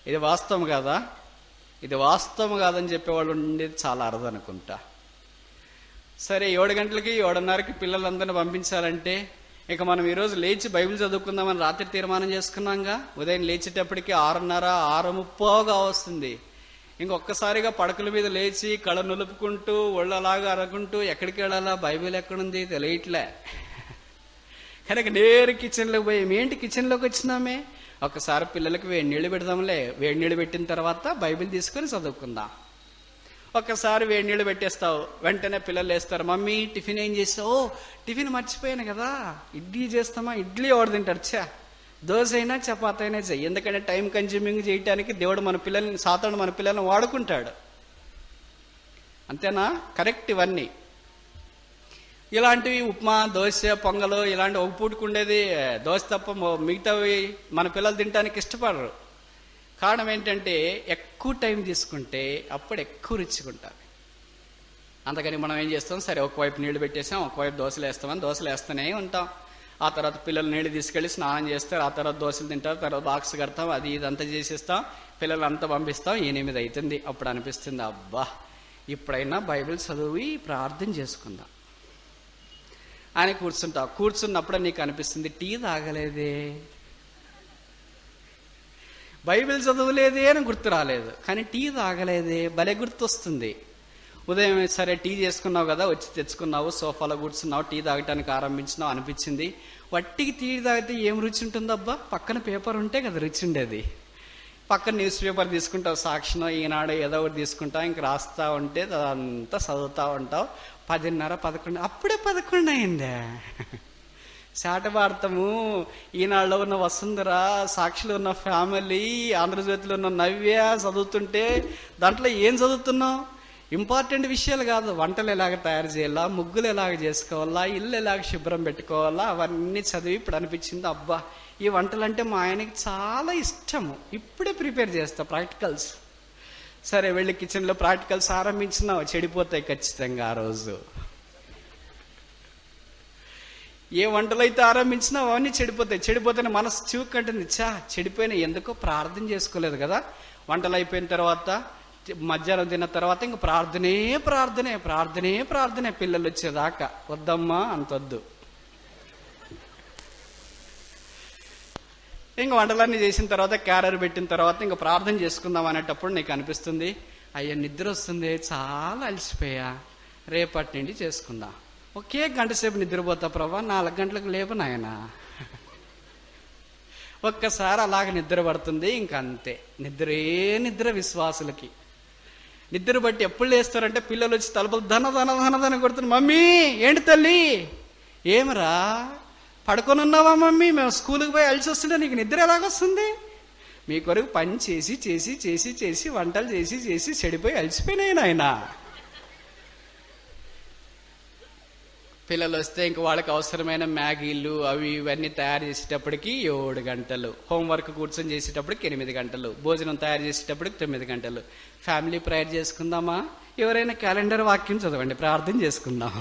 ఇది వాస్తవం కాదా? ఇది వాస్తవం కాదని చెప్పేవాళ్ళు ఉండేది చాలా అరుదు అనుకుంటా. సరే, 7 గంటలకి 7:30కి పిల్లలందరినీ పంపించాలంటే ఇక మనం ఈరోజు లేచి బైబిల్ చదువుకుందామని రాత్రి తీర్మానం చేసుకున్నాంగా. ఉదయం లేచేటప్పటికి 6:30, 6:30గా వస్తుంది. ఇంకొక్కసారిగా పడకల మీద లేచి కళ నులుపుకుంటూ ఒళ్ళలాగా అరకుంటూ ఎక్కడికి వెళ్ళాలా, బైబిల్ ఎక్కడుంది తెలియట్లే. కనుక నేరు కిచెన్లోకి పోయి ఏంటి కిచెన్లోకి వచ్చినామే, ఒక్కసారి పిల్లలకి వేడి నీళ్ళు పెడదాంలే, వేడి నీళ్ళు పెట్టిన తర్వాత బైబిల్ తీసుకొని చదువుకుందాం. ఒక్కసారి వేడి నీళ్ళు పెట్టేస్తావు, వెంటనే పిల్లలు వేస్తారు, మమ్మీ టిఫిన్ ఏం చేస్తావు? టిఫిన్ మర్చిపోయాను కదా, ఇడ్లీ చేస్తామా? ఇడ్లీ ఎవడు తింటారు? చా, దోశ అయినా చపాతీ అయినా చెయ్యి. ఎందుకంటే టైం కన్జ్యూమింగ్ చేయడానికి దేవుడు మన పిల్లల్ని, సాతాను మన పిల్లల్ని వాడుకుంటాడు. అంతేనా? కరెక్ట్. ఇవన్నీ ఇలాంటివి ఉప్మా, దోశ, పొంగలు ఇలాంటి ఒక పూటకుండేది దోశ తప్ప మిగతావి మన పిల్లలు తినడానికి ఇష్టపడరు. కారణం ఏంటంటే ఎక్కువ టైం తీసుకుంటే అప్పుడు ఎక్కువ రుచిగుంటారు. అందుకని మనం ఏం చేస్తాం, సరే ఒకవైపు నీళ్లు పెట్టేసాం, ఒకవైపు దోశలు వేస్తామని దోశలు వేస్తూనే ఉంటాం. ఆ తర్వాత పిల్లలు నీళ్ళు తీసుకెళ్ళి స్నానం చేస్తారు, ఆ తర్వాత దోశలు తింటారు, తర్వాత బాక్స్ కడతాం, అది ఇదంతా చేసేస్తాం, పిల్లలు అంతా పంపిస్తాం. 8 అవుతుంది. అప్పుడు అనిపిస్తుంది, అబ్బా ఇప్పుడైనా బైబిల్ చదివి ప్రార్థన చేసుకుందాం అని కూర్చుంటావు. కూర్చున్నప్పుడు నీకు అనిపిస్తుంది, టీ తాగలేదే, బైబిల్ చదవలేదే అని గుర్తు రాలేదు, కానీ టీ తాగలేదే భలే గుర్తొస్తుంది. ఉదయం సరే టీ చేసుకున్నావు కదా, వచ్చి తెచ్చుకున్నావు, సోఫాలో కూర్చున్నావు, టీ తాగటానికి ఆరంభించినావు, అనిపించింది వట్టికి టీ తాగితే ఏం రుచి ఉంటుందబ్బా, పక్కన పేపర్ ఉంటే కదా రుచి ఉండేది. పక్కన న్యూస్ పేపర్ తీసుకుంటావు, సాక్షినో ఈనాడో ఏదో ఒకటి తీసుకుంటావు, ఇంక రాస్తా ఉంటే అదంతా చదువుతూ ఉంటావు. 10:30, 11 అప్పుడే 11 అయిందే. శాటభారతము, ఈనాడులో ఉన్న వసుంధర, సాక్షిలో ఉన్న ఫ్యామిలీ, ఆంధ్రజ్యోతిలో ఉన్న నవ్య చదువుతుంటే దాంట్లో ఏం చదువుతున్నావు? ఇంపార్టెంట్ విషయాలు కాదు. వంటలు ఎలాగ తయారు చేయాలా, ముగ్గులు ఎలాగ చేసుకోవాలా, ఇల్లు ఎలాగ శుభ్రం పెట్టుకోవాలా, అవన్నీ చదివి ఇప్పుడు అనిపించింది, అబ్బా ఈ వంటలు అంటే మా ఆయనకి చాలా ఇష్టము, ఇప్పుడే ప్రిపేర్ చేస్తా ప్రాక్టికల్స్. సరే వెళ్ళి కిచెన్లో ప్రాక్టికల్స్ ఆరంభించినావు, చెడిపోతాయి ఖచ్చితంగా ఆ రోజు. ఏ వంటలు అయితే ఆరంభించినా అవన్నీ చెడిపోతాయి. చెడిపోతేనే మనసు చూకంటుంది, చెడిపోయినా ఎందుకో ప్రార్థన చేసుకోలేదు కదా. వంటలు అయిపోయిన తర్వాత, మధ్యాహ్నం తిన్న తర్వాత ఇంక ప్రార్థనే ప్రార్థనే ప్రార్థనే ప్రార్థనే పిల్లలు వచ్చేదాకా. వద్దమ్మా అంతొద్దు. ఇంక వంటలన్నీ చేసిన తర్వాత, క్యారర్ పెట్టిన తర్వాత ఇంక ప్రార్థన చేసుకుందాం అనేటప్పుడు నీకు అనిపిస్తుంది, అయ్యా నిద్ర వస్తుంది, చాలా అలసిపోయా, రేపటి నుండి చేసుకుందాం. ఒకే గంట సేపు నిద్రపోతా ప్రభా, 4 గంటలకు లేపు నాయనా. ఒక్కసారి అలాగ నిద్ర పడుతుంది, ఇంకంతే. నిద్ర విశ్వాసులకి. నిద్ర బట్టి ఎప్పుడు లేస్తారంటే పిల్లలు వచ్చి తలుపులు ధన ధన ధన ధన కొడుతున్నారు. మమ్మీ ఏంటి తల్లి, ఏమరా పడుకొని ఉన్నావా మమ్మీ, మేము స్కూల్కి పోయి అలిసి వస్తుంటే నీకు నిద్ర ఎలాగొస్తుంది? మీ కొరకు పని చేసి చేసి చేసి చేసి వంటలు చేసి చేసి చెడిపోయి అలసిపోయినాయి నాయన. పిల్లలు వస్తే ఇంక వాళ్ళకి అవసరమైన మ్యాగీలు అవి ఇవన్నీ తయారు చేసేటప్పటికి 7 గంటలు, హోంవర్క్ కూర్చొని చేసేటప్పటికి 8 గంటలు, భోజనం తయారు చేసేటప్పటికి 9 గంటలు. ఫ్యామిలీ ప్రేయర్ చేసుకుందామా? ఎవరైనా క్యాలెండర్ వాక్యం చదవండి, ప్రార్థన చేసుకుందాం.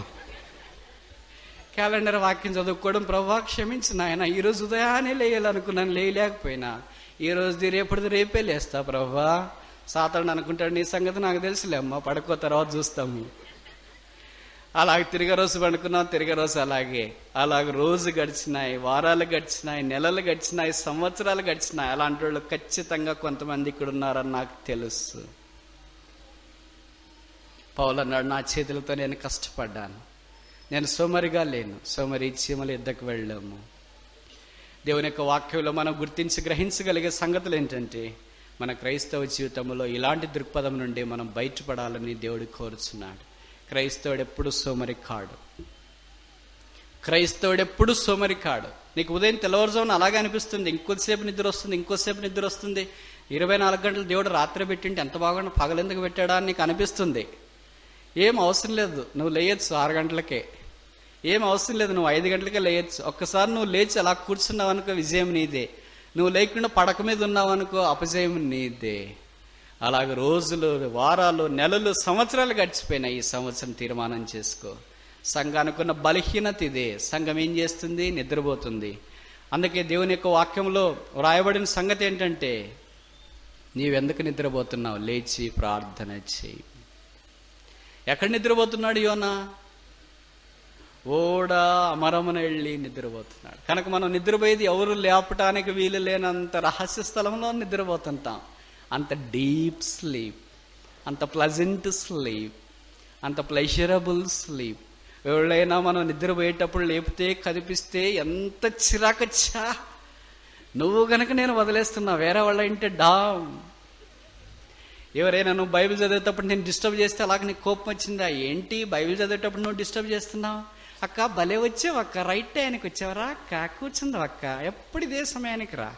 క్యాలెండర్ వాక్యం చదువుకోవడం, ప్రభువా క్షమించు నాయన, ఈరోజు ఉదయాన్నే లేయాలనుకున్నాను, లేయలేకపోయినా, ఈ రోజుది రేపటిది రేపే లేస్తా ప్రభువా. సాతాను అనుకుంటాడు, నీ సంగతి నాకు తెలుసులే అమ్మా, పడుకో తర్వాత చూస్తాము. అలాగే తిరిగి రోజు పండుకున్నాం, తిరిగి రోజు అలాగే రోజు గడిచినాయి, వారాలు గడిచినాయి, నెలలు గడిచినాయి, సంవత్సరాలు గడిచినాయి. అలాంటి వాళ్ళు ఖచ్చితంగా కొంతమంది ఇక్కడ ఉన్నారని నాకు తెలుసు. పౌలు అన్నాడు, నా చేతులతో నేను కష్టపడ్డాను, నేను సోమరిగా లేను, సోమరి చీమల యుద్ధకు వెళ్ళాము. దేవుని యొక్క వాక్యంలో మనం గుర్తించి గ్రహించగలిగే సంగతులు ఏంటంటే, మన క్రైస్తవ జీవితంలో ఇలాంటి దృక్పథం నుండి మనం బయటపడాలని దేవుడు కోరుచున్నాడు. క్రైస్తవుడు ఎప్పుడు సోమరి కాడు. క్రైస్తవుడు ఎప్పుడు సోమరి కాడు. నీకు ఉదయం తెల్లవారుజామున అలాగే అనిపిస్తుంది, ఇంకొద్దిసేపు నిద్ర వస్తుంది, ఇంకోసేపు నిద్ర వస్తుంది. 24 గంటలు దేవుడు రాత్రి పెట్టింటే ఎంత బాగుండా, పగలెందుకు పెట్టాడా అని నీకు అనిపిస్తుంది. ఏం అవసరం లేదు, నువ్వు లేయచ్చు 6 గంటలకే. ఏం అవసరం లేదు, నువ్వు 5 గంటలకే లేయచ్చు. ఒక్కసారి నువ్వు లేచి అలా కూర్చున్నావు అనుకో, విజయం నీదే. నువ్వు లేకుండా పడక మీద ఉన్నావు అనుకో, అపజయం నీదే. అలాగే రోజులు, వారాలు, నెలలు, సంవత్సరాలు గడిచిపోయినాయి. ఈ సంవత్సరం తీర్మానం చేసుకో. సంఘానికి ఉన్న బలహీనత ఇదే. సంఘం ఏం చేస్తుంది? నిద్రపోతుంది. అందుకే దేవుని యొక్క వాక్యంలో వ్రాయబడిన సంగతి ఏంటంటే, నీవెందుకు నిద్రపోతున్నావు? లేచి ప్రార్థన చేయి. ఎక్కడ నిద్రపోతున్నాడు యోనా? ఓడ అమరమున వెళ్ళి నిద్రపోతున్నాడు. కనుక మనం నిద్రపోయేది ఎవరు లేపటానికి వీలు లేనంత రహస్య స్థలంలో నిద్రపోతుంటాం. అంత డీప్ స్లీప్, అంత ప్లజెంట్ స్లీప్, అంత ప్లెజరబుల్ స్లీప్. ఎవరైనా మనం నిద్రపోయేటప్పుడు లేపితే, కదిపిస్తే ఎంత చిరాకచ్చా, నువ్వు గనక నేను వదిలేస్తున్నా, వేరే వాళ్ళ ఇంటే డామ్. ఎవరైనా నువ్వు బైబిల్ చదివేటప్పుడు నేను డిస్టర్బ్ చేస్తే అలాగ నీకు కోపం వచ్చిందా? ఏంటి బైబిల్ చదివేటప్పుడు నువ్వు డిస్టర్బ్ చేస్తున్నావు? అక్క భలే వచ్చావు అక్క, రైట్ టైంకి వచ్చావరా అక్క, కూర్చుందావు అక్క, ఎప్పుడు ఇదే సమయానికి రా.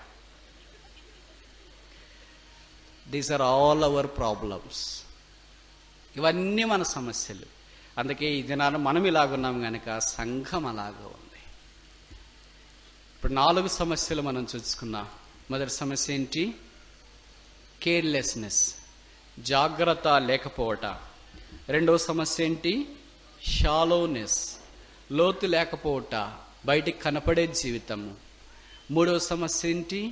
These are all our problems. ఇవన్నీ మన సమస్యలు. అందుకే ఈ దినాన్ని మనం ఇలాగున్నాం కనుక సంఘం అలాగా ఉంది. ఇప్పుడు 4 సమస్యలు మనం చూసుకున్నాం. మొదటి సమస్య ఏంటి? కేర్లెస్నెస్, జాగ్రత్త లేకపోవట. రెండవ సమస్య ఏంటి? షాలోనెస్, లోతు లేకపోవట, బయటికి కనపడే జీవితము. మూడవ సమస్య ఏంటి?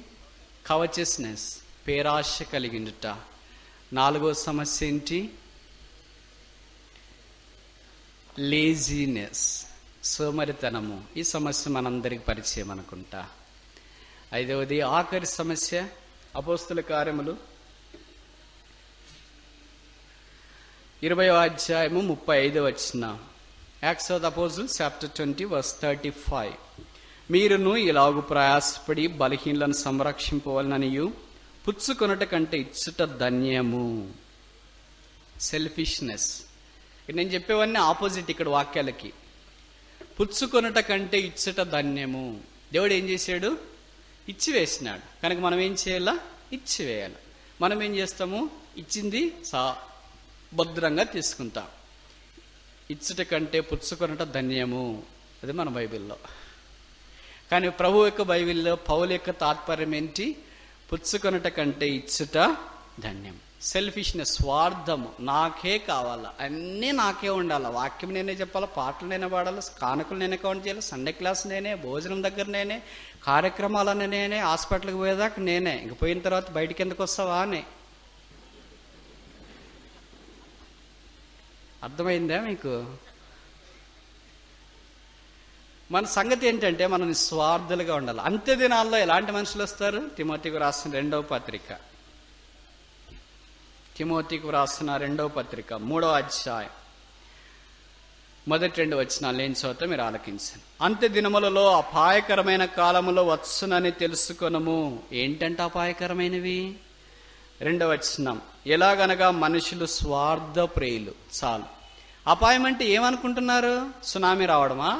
కవచెస్నెస్, పేరాశ కలిగిండుట. 4వ సమస్య ఏంటి? లేజీనెస్, సోమరితనము. ఈ సమస్య మనందరికి పరిచయం అనుకుంటా. 5వది ఆఖరి సమస్య, అపోస్తుల కార్యములు 20వ అధ్యాయము 35వ వచనం. Acts of the Apostles chapter 20 verse 35. మీరును ఇలాగు ప్రయాసపడి బలహీనులను సంరక్షింపవలననియు పుచ్చుకొనుట కంటే ఇచ్చుట ధన్యము. సెల్ఫిష్నెస్. నేను చెప్పేవన్నీ ఆపోజిట్ ఇక్కడ వాక్యాలకి. పుచ్చుకొనుట కంటే ఇచ్చుట ధన్యము. దేవుడు ఏం చేశాడు? ఇచ్చివేసినాడు. కనుక మనం ఏం చేయాలా? ఇచ్చివేయాలి. మనం ఏం చేస్తాము? ఇచ్చింది భద్రంగా తీసుకుంటాం. ఇచ్చుట కంటే పుచ్చుకొనుట ధన్యము, అది మన బైబిల్లో. కానీ ప్రభు యొక్క బైబిల్లో పౌలు యొక్క తాత్పర్యం ఏంటి? పుచ్చుకొనుట కంటే ఇచ్చుట ధన్యం. సెల్ఫిష్నెస్, స్వార్థము. నాకే కావాలా, అన్నీ నాకే ఉండాలా, వాక్యం నేనే చెప్పాలా, పాటలు నేనే పాడాలి, కానుకలు నేనే కౌంట్ చేయాలి, సండే క్లాస్ నేనే, భోజనం దగ్గర నేనే, కార్యక్రమాలన్నీ నేనే, హాస్పిటల్కి పోయేదాకా నేనే, ఇంక పోయిన తర్వాత బయటికి ఎందుకు వస్తావా అని. అర్థమైందా మీకు? మన సంగతి ఏంటంటే మనం నిస్వార్థులుగా ఉండాలి. అంత్య దినాల్లో ఎలాంటి మనుషులు వస్తారు? తిమోతికి రాసిన 2వ పత్రిక, తిమోతికి రాసిన 2వ పత్రిక 3వ అధ్యాయం మొదటి 2 వచనాలు లేని చోట మీరు ఆలకించండి. అంత్య దినములలో అపాయకరమైన కాలములో వచ్చునని తెలుసుకొనము. ఏంటంటే అపాయకరమైనవి? 2వ వచనం, ఎలాగనగా మనుషులు స్వార్థ ప్రియులు. చాలు. అపాయం అంటే ఏమనుకుంటున్నారు? సునామీ రావడమా?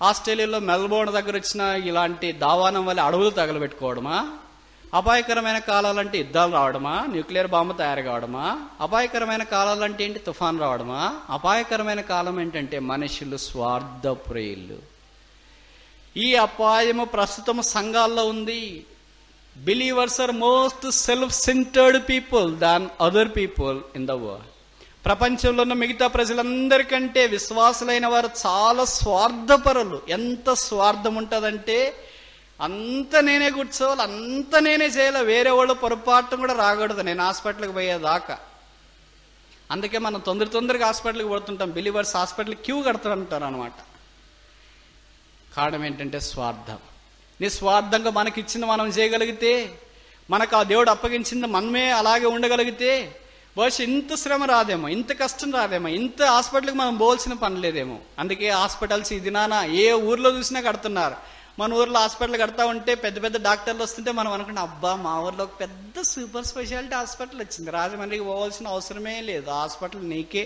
ఆస్ట్రేలియాలో మెల్బోర్న్ దగ్గర వచ్చిన ఇలాంటి దావానం వల్ల అడవులు తగలబెట్టుకోవడమా? అపాయకరమైన కాలాలంటే యుద్ధాలు రావడమా? న్యూక్లియర్ బాంబు తయారు కావడమా? అపాయకరమైన కాలాలంటే ఏంటి? తుఫాన్ రావడమా? అపాయకరమైన కాలం ఏంటంటే మనుషులు స్వార్థ ప్రియులు. ఈ అపాయము ప్రస్తుతం సంఘాల్లో ఉంది. Believers are most self centred people than other people in the world. ప్రపంచంలో ఉన్న మిగతా ప్రజలందరికంటే విశ్వాసులైన వారు చాలా స్వార్థపరులు. ఎంత స్వార్థం ఉంటుందంటే అంత నేనే కూర్చోవాలి, అంత నేనే చేయాలి, వేరే వాళ్ళు పొరపాటు కూడా రాకూడదు నేను హాస్పిటల్కి పోయేదాకా. అందుకే మనం తొందరగా హాస్పిటల్కి పోతుంటాం. బిలీవర్స్ హాస్పిటల్కి క్యూ కడతారంటారు అనమాట. కారణం ఏంటంటే స్వార్థం. నిస్వార్థంగా మనకిచ్చింది మనం చేయగలిగితే, మనకు ఆ దేవుడు అప్పగించింది మనమే అలాగే ఉండగలిగితే బహుశా ఇంత శ్రమ రాదేమో, ఇంత కష్టం రాదేమో, ఇంత హాస్పిటల్కి మనం పోవాల్సిన పని లేదేమో. అందుకే హాస్పిటల్స్ ఈ దినాన ఏ ఊర్లో చూసినా కడుతున్నారు. మన ఊర్లో హాస్పిటల్ కడతా ఉంటే పెద్ద పెద్ద డాక్టర్లు వస్తుంటే మనం అనుకుంటాం, అబ్బా మా ఊర్లో ఒక పెద్ద సూపర్ స్పెషాలిటీ హాస్పిటల్ వచ్చింది, రాజమండ్రికి పోవాల్సిన అవసరమే లేదు, హాస్పిటల్ నీకే.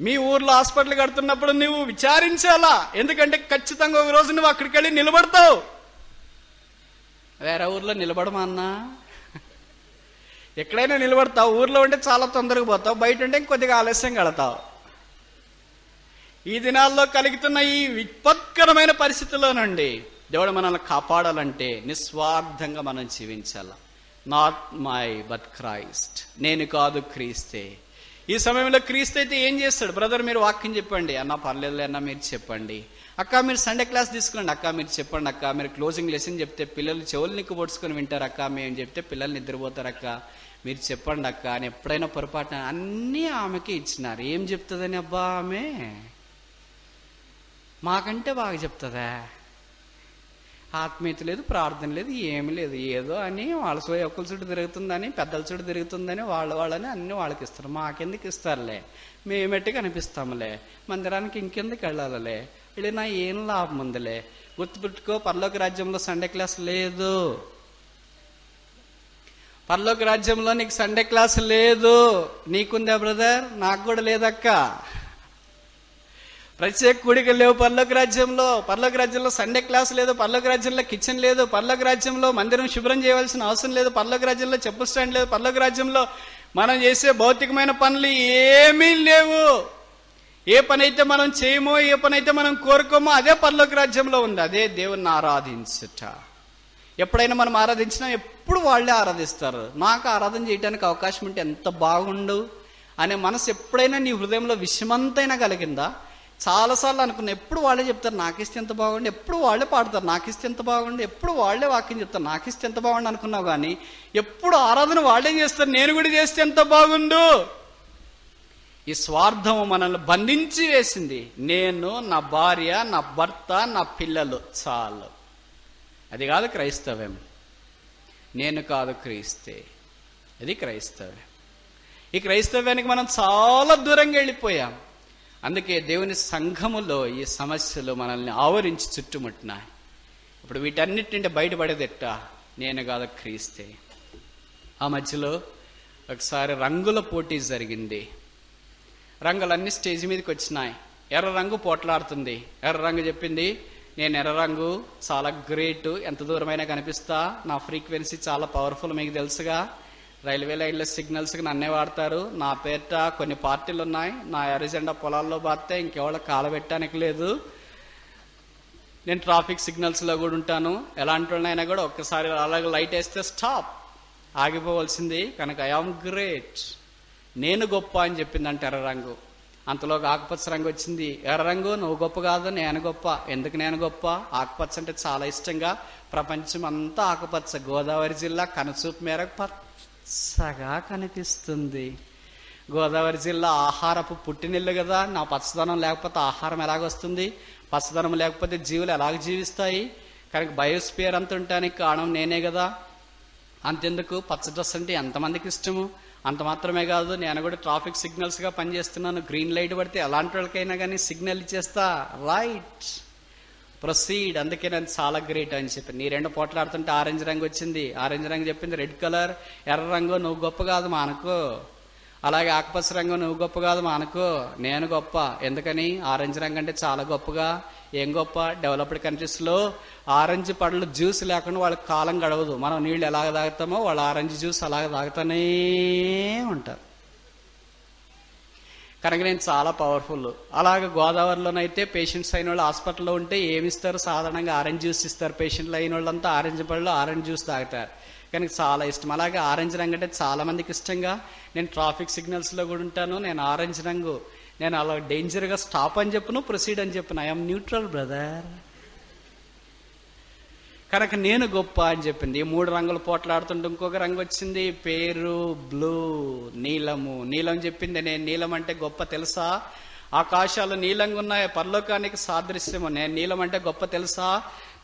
మీ ఊర్లో హాస్పిటల్ కడుతున్నప్పుడు నువ్వు విచారించాలా, ఎందుకంటే ఖచ్చితంగా ఒక రోజు నువ్వు అక్కడికి వెళ్ళి నిలబడతావు. వేరే ఊర్లో నిలబడమా అన్నా? ఎక్కడైనా నిలబడతావు. ఊర్లో ఉంటే చాలా తొందరగా పోతావు, బయట ఉంటే కొద్దిగా ఆలస్యం కడతావు. ఈ దినాల్లో కలుగుతున్న ఈ విపత్కరమైన పరిస్థితుల్లో నుండి దేవుడు మనల్ని కాపాడాలంటే నిస్వార్థంగా మనం జీవించాల. నాట్ మై బట్ క్రైస్ట్, నేను కాదు క్రీస్తే. ఈ సమయంలో క్రీస్తు అయితే ఏం చేస్తాడు? బ్రదర్ మీరు వాక్యం చెప్పండి అన్న, పర్లేదులే అన్న మీరు చెప్పండి. అక్క మీరు సండే క్లాస్ తీసుకురండి, అక్క మీరు చెప్పండి, అక్క మీరు క్లోజింగ్ లెసన్ చెప్తే పిల్లలు చెవులు నిక్కు పొడుచుకొని వింటారు, అక్క మేము చెప్తే పిల్లలు నిద్రపోతారు, అక్క మీరు చెప్పండి అక్క అని ఎప్పుడైనా పొరపాటున అన్నీ ఆమెకి ఇచ్చినారు. ఏం చెప్తుందని అబ్బా ఆమె? మాకంటే బాగా చెప్తుందా? ఆత్మీయత లేదు, ప్రార్థన లేదు, ఏమి లేదు, ఏదో అని వాళ్ళ ఒక్కల చుట్టూ తిరుగుతుందని, పెద్దల చుట్టూ తిరుగుతుందని వాళ్ళని అన్ని వాళ్ళకి ఇస్తారు. మాకెందుకు ఇస్తారులే, మేమెట్టి కనిపిస్తాములే, మందిరానికి ఇంకెందుకు వెళ్ళాలలే, వెళ్ళినా ఏం లాభం ఉందిలే. గుర్తుపెట్టుకో, పరలోక రాజ్యంలో సండే క్లాస్ లేదు. పరలోక రాజ్యంలో నీకు సండే క్లాస్ లేదు. నీకుందా బ్రదర్? నాకు కూడా లేదక్క. ప్రత్యేక కూడికలు లేవు పరలోక రాజ్యంలో. పరలోక రాజ్యంలో సండే క్లాస్ లేదు, పరలోక రాజ్యంలో కిచెన్ లేదు, పరలోక రాజ్యంలో మందిరం శుభ్రం చేయవలసిన అవసరం లేదు, పరలోక రాజ్యంలో చెప్పు స్టాండ్ లేదు, పరలోక రాజ్యంలో మనం చేసే భౌతికమైన పనులు ఏమీ లేవు. ఏ పని అయితే మనం చేయమో, ఏ పని అయితే మనం కోరుకోమో అదే పరలోక రాజ్యంలో ఉంది. అదే దేవుణ్ణి ఆరాధించుట. ఎప్పుడైనా మనం ఆరాధించినా ఎప్పుడు వాళ్ళే ఆరాధిస్తారు. నాకు ఆరాధన చేయడానికి అవకాశం ఉంటే ఎంత బాగుండు అనే మనసు ఎప్పుడైనా నీ హృదయంలో విషమంతైనా కలిగిందా? చాలాసార్లు అనుకున్నా, ఎప్పుడు వాళ్ళే చెప్తారు నాకిస్తే ఎంత బాగుండు, ఎప్పుడు వాళ్ళే పాడతారు నాకిస్తే ఎంత బాగుండు, ఎప్పుడు వాళ్ళే వాక్యం చెప్తారు నాకిస్తే ఎంత బాగుండు అనుకున్నావు. కానీ ఎప్పుడు ఆరాధన వాళ్ళే చేస్తారు, నేను కూడా చేస్తే ఎంత బాగుండు. ఈ స్వార్థం మనల్ని బంధించి వేసింది. నేను, నా భార్య, నా భర్త, నా పిల్లలు చాలు. అది కాదు క్రైస్తవ్యం. నేను కాదు క్రీస్తే, అది క్రైస్తవ్యం. ఈ క్రైస్తవ్యానికి మనం చాలా దూరంగా వెళ్ళిపోయాం. అందుకే దేవుని సంఘములో ఈ సమస్యలు మనల్ని ఆవరించి చుట్టుముట్టినాయి. ఇప్పుడు వీటన్నిటి నుండి బయటపడేదెట్ట? నేను కాదు, క్రీస్తే. ఆ మధ్యలో ఒకసారి రంగుల పోటీ జరిగింది. రంగులన్నీ స్టేజ్ మీదకి వచ్చినాయి. ఎర్ర రంగు పోట్లాడుతుంది. ఎర్ర రంగు చెప్పింది, నేను ఎర్ర రంగు చాలా గ్రేట్, ఎంత దూరమైనా కనిపిస్తా, నా ఫ్రీక్వెన్సీ చాలా పవర్ఫుల్, మీకు తెలుసుగా, రైల్వే లైన్ల సిగ్నల్స్కి నన్నే వాడతారు, నా పేరిట కొన్ని పార్టీలు ఉన్నాయి, నా ఎర్రజెండా పొలాల్లో బాస్తే ఇంకెవరో కాలబెట్టడానికి లేదు, నేను ట్రాఫిక్ సిగ్నల్స్లో కూడా ఉంటాను, ఎలాంటి వాళ్ళైనా కూడా ఒక్కసారి అలాగే లైట్ వేస్తే స్టాప్, ఆగిపోవలసింది, కనుక ఐ ఆమ్ గ్రేట్, నేను గొప్ప అని చెప్పిందంటే ఎర్ర రంగు. అంతలో ఆకుపచ్చ రంగు వచ్చింది. ఎర్ర రంగు, నువ్వు గొప్ప కాదు, నేను గొప్ప. ఎందుకు నేను గొప్ప? ఆకుపచ్చ అంటే చాలా ఇష్టంగా, ప్రపంచం అంతా ఆకుపచ్చ, గోదావరి జిల్లా కనుచూపు మేరకు పచ్చగా కనిపిస్తుంది. గోదావరి జిల్లా ఆహారపు పుట్టినిల్లు కదా, నా పచ్చదనం లేకపోతే ఆహారం ఎలాగొస్తుంది? పచ్చదనం లేకపోతే జీవులు ఎలాగ జీవిస్తాయి? కనుక బయోస్పియర్ అంత ఉండటానికి కారణం నేనే కదా. అంతెందుకు, పచ్చ డ్రెస్ అంటే ఎంతమందికి ఇష్టము? అంత మాత్రమే కాదు, నేను కూడా ట్రాఫిక్ సిగ్నల్స్గా పనిచేస్తున్నాను. గ్రీన్ లైట్ పడితే ఎలాంటి వాళ్ళకైనా కానీ సిగ్నల్ ఇచ్చేస్తా, రైట్ ప్రొసీడ్, అందుకే నేను చాలా గ్రేట్ అని చెప్పి. నీ రెండు పోట్లాడుతుంటే ఆరెంజ్ రంగు వచ్చింది. ఆరెంజ్ రంగు చెప్పింది రెడ్ కలర్, ఎర్ర రంగు నువ్వు గొప్ప కాదు మా అనుకో, అలాగే ఆకుపచ్చ రంగు నువ్వు గొప్ప కాదు మా అనుకో, నేను గొప్ప. ఎందుకని? ఆరెంజ్ రంగు అంటే చాలా గొప్పగా. ఏం గొప్ప? డెవలప్డ్ కంట్రీస్లో ఆరెంజ్ పళ్ళు జ్యూస్ లేకుండా వాళ్ళకి కాలం గడవదు. మనం నీళ్ళు ఎలాగ తాగుతామో వాళ్ళు ఆరెంజ్ జ్యూస్ అలాగ తాగుతూనే ఉంటారు. కనుక నేను చాలా పవర్ఫుల్. అలాగే గోదావరిలోనైతే పేషెంట్స్ అయిన వాళ్ళు హాస్పిటల్లో ఉంటే ఏమిస్తారు? సాధారణంగా ఆరెంజ్ జ్యూస్ ఇస్తారు. పేషెంట్లు అయిన వాళ్ళంతా ఆరెంజ్ పళ్ళు ఆరెంజ్ జ్యూస్ తాగుతారు. కనుక చాలా ఇష్టం. అలాగే ఆరెంజ్ రంగు అంటే చాలా మందికి ఇష్టంగా. నేను ట్రాఫిక్ సిగ్నల్స్లో కూడా ఉంటాను, నేను ఆరెంజ్ రంగు. నేను అలా డేంజర్గా స్టాప్ అని చెప్పును, ప్రొసీడ్ అని చెప్పును. I'm neutral brother. కనుక నేను గొప్ప అని చెప్పింది. ఈ మూడు రంగులు పోట్లాడుతుంటే ఇంకొక రంగు వచ్చింది, పేరు బ్లూ, నీలము. నీలం చెప్పింది, నేను నీలం అంటే గొప్ప తెలుసా? ఆకాశాలు నీలంగా ఉన్నాయి, పరలోకానికి సాదృశ్యము. నేను నీలం అంటే గొప్ప తెలుసా?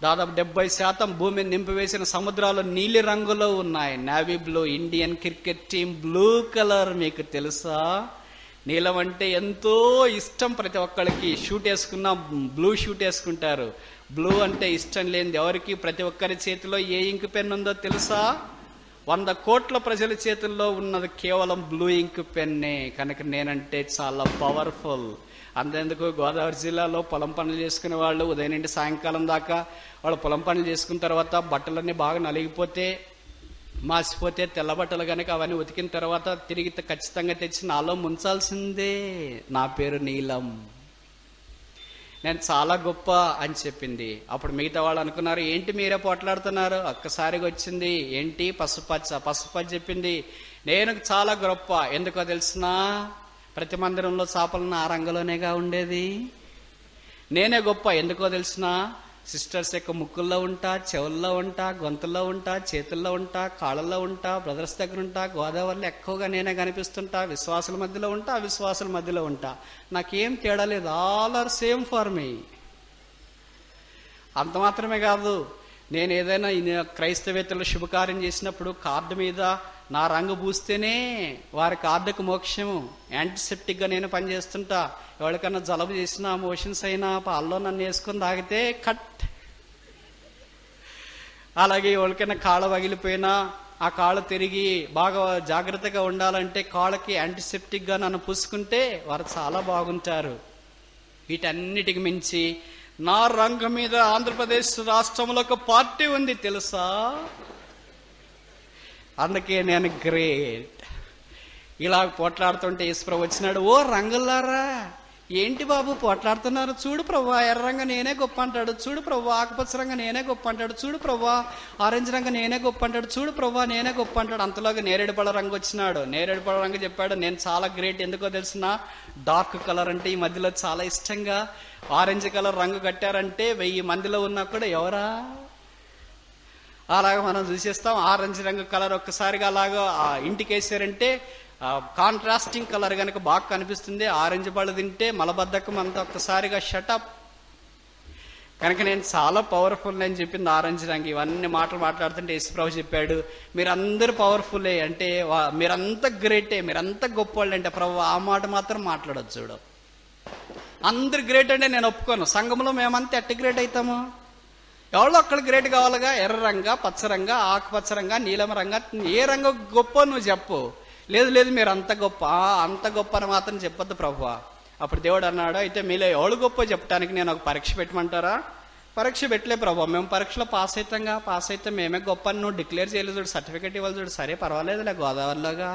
దాదాపు 70% భూమిని నింపివేసిన సముద్రాలు నీలి రంగులో ఉన్నాయి. Navy blue. Indian cricket team blue colour, మీకు తెలుసా? నీలం అంటే ఎంతో ఇష్టం ప్రతి ఒక్కరికి. షూట్ వేసుకున్నా బ్లూ షూట్ వేసుకుంటారు. బ్లూ అంటే ఇష్టం లేనిది ఎవరికి? ప్రతి ఒక్కరి చేతిలో ఏ ఇంక్ పెన్ ఉందో తెలుసా? 100 కోట్ల ప్రజల చేతుల్లో ఉన్నది కేవలం బ్లూ ఇంక్ పెన్నే. కనుక నేనంటే చాలా పవర్ఫుల్. అంతేందుకు, గోదావరి జిల్లాలో పొలం పనులు చేసుకునే వాళ్ళు ఉదయం నుండి సాయంకాలం దాకా వాళ్ళు పొలం పనులు చేసుకున్న తర్వాత బట్టలన్నీ బాగా నలిగిపోతే, మాసిపోతే, తెల్ల బట్టలు కనుక అవన్నీ ఉతికిన తర్వాత తిరిగి ఖచ్చితంగా తెచ్చి నాలో ముంచాల్సిందే. నా పేరు నీలం, నేను చాలా గొప్ప అని చెప్పింది. అప్పుడు మిగతా వాళ్ళు అనుకున్నారు, ఏంటి మీరే పోట్లాడుతున్నారు? ఒక్కసారిగా వచ్చింది, ఏంటి? పసుపచ్చ. పసుపచ్చ చెప్పింది, నేను చాలా గొప్ప. ఎందుకో తెలిసిన? ప్రతి మందిరంలో చేపలను ఆ రంగులోనేగా ఉండేది. నేనే గొప్ప. ఎందుకో తెలిసిన? సిస్టర్స్ యొక్క ముక్కుల్లో ఉంటా, చెవుల్లో ఉంటా, గొంతుల్లో ఉంటా, చేతుల్లో ఉంటా, కాళ్ళల్లో ఉంటా, బ్రదర్స్ దగ్గర ఉంటా. గోదావరిలో ఎక్కువగా నేనే కనిపిస్తుంటా. విశ్వాసుల మధ్యలో ఉంటా, అవిశ్వాసుల మధ్యలో ఉంటా. నాకేం తేడా లేదు, all are same for me. అంత మాత్రమే కాదు, నేను ఏదైనా క్రైస్తవేతలు శుభకార్యం చేసినప్పుడు కార్డు మీద నా రంగు పూస్తేనే వారి కార్డుకు మోక్షము. యాంటీసెప్టిక్గా నేను పనిచేస్తుంటా. ఎవరికన్నా జలుబు చేసినా, మోషన్స్ అయినా పాల్లో నన్ను వేసుకొని తాగితే కట్. అలాగే ఎవరికైనా కాళ్ళ పగిలిపోయినా, ఆ కాళ్ళు తిరిగి బాగా జాగ్రత్తగా ఉండాలంటే కాళ్ళకి యాంటీసెప్టిక్గా నన్ను పూసుకుంటే వారు చాలా బాగుంటారు. వీటన్నిటికి మించి నా రంగు మీద ఆంధ్రప్రదేశ్ రాష్ట్రంలో ఒక పార్టీ ఉంది తెలుసా? అందుకే నేను గ్రేట్. ఇలా పోట్లాడుతుంటే యేసుప్రభు వచ్చినాడు. ఓ రంగులారా, ఏంటి బాబు పోట్లాడుతున్నారు? చూడు ప్రభా, ఎర్ర రంగు నేనే గొప్ప అంటాడు. చూడు ప్రభా, ఆకుపచ్చ రంగు నేనే గొప్ప అంటాడు. చూడు ప్రభా, ఆరెంజ్ రంగు నేనే గొప్ప అంటాడు. చూడు ప్రభా, నేనే గొప్ప అంటాడు. అంతలోగా నేరేడు పళ్ళ రంగు వచ్చినాడు. నేరేడు పళ్ళ రంగు చెప్పాడు, నేను చాలా గ్రేట్. ఎందుకో తెలిసిన? డార్క్ కలర్ అంటే ఈ మధ్యలో చాలా ఇష్టంగా. ఆరెంజ్ కలర్ రంగు కట్టారంటే 1000 మందిలో ఉన్నా కూడా ఎవరా? అలాగా మనం చూసేస్తాం. ఆరెంజ్ రంగు కలర్ ఒక్కసారిగా అలాగా ఇంటికి వేసారంటే కాంట్రాస్టింగ్ కలర్ కనుక బాగా కనిపిస్తుంది. ఆరెంజ్ పళ్ళు తింటే మలబద్ధకం అంతా ఒక్కసారిగా షటప్. కనుక నేను చాలా పవర్ఫుల్ అని చెప్పింది ఆరెంజ్ రంగు. ఇవన్నీ మాటలు మాట్లాడుతుంటే యేసుప్రభు చెప్పాడు, మీరందరూ పవర్ఫుల్లే అంటే, మీరంతా గ్రేటే, మీరంతా గొప్ప వాళ్ళు అంటే, ప్రభు ఆ మాట మాత్రం మాట్లాడొచ్చు. చూడు, అందరు గ్రేట్ అంటే నేను ఒప్పుకోను. సంఘంలో మేమంతా ఎట్ట గ్రేట్ అవుతాము? ఎవరో ఒక్కళ్ళు గ్రేట్ కావాలిగా. ఎర్ర రంగ, పచ్చ రంగ, ఆకుపచ్చ రంగ, నీలమ రంగ, ఏ రంగం గొప్ప నువ్వు చెప్పు. లేదు లేదు మీరు అంత గొప్ప, అంత గొప్ప అని మాత్రం చెప్పొద్దు ప్రభువా. అప్పుడు దేవుడు అన్నాడు, అయితే మీలో ఎవడు గొప్ప చెప్పడానికి నేను ఒక పరీక్ష పెట్టమంటారా? పరీక్ష పెట్టలే ప్రభు, మేము పరీక్షలో పాస్ అవుతాంగా, పాస్ అయితే మేమే గొప్ప అని నువ్వు డిక్లేర్ చేయలేదు చూడు, సర్టిఫికేట్ ఇవ్వాలి చూడు. సరే పర్వాలేదులే, గోదావరిలోగా.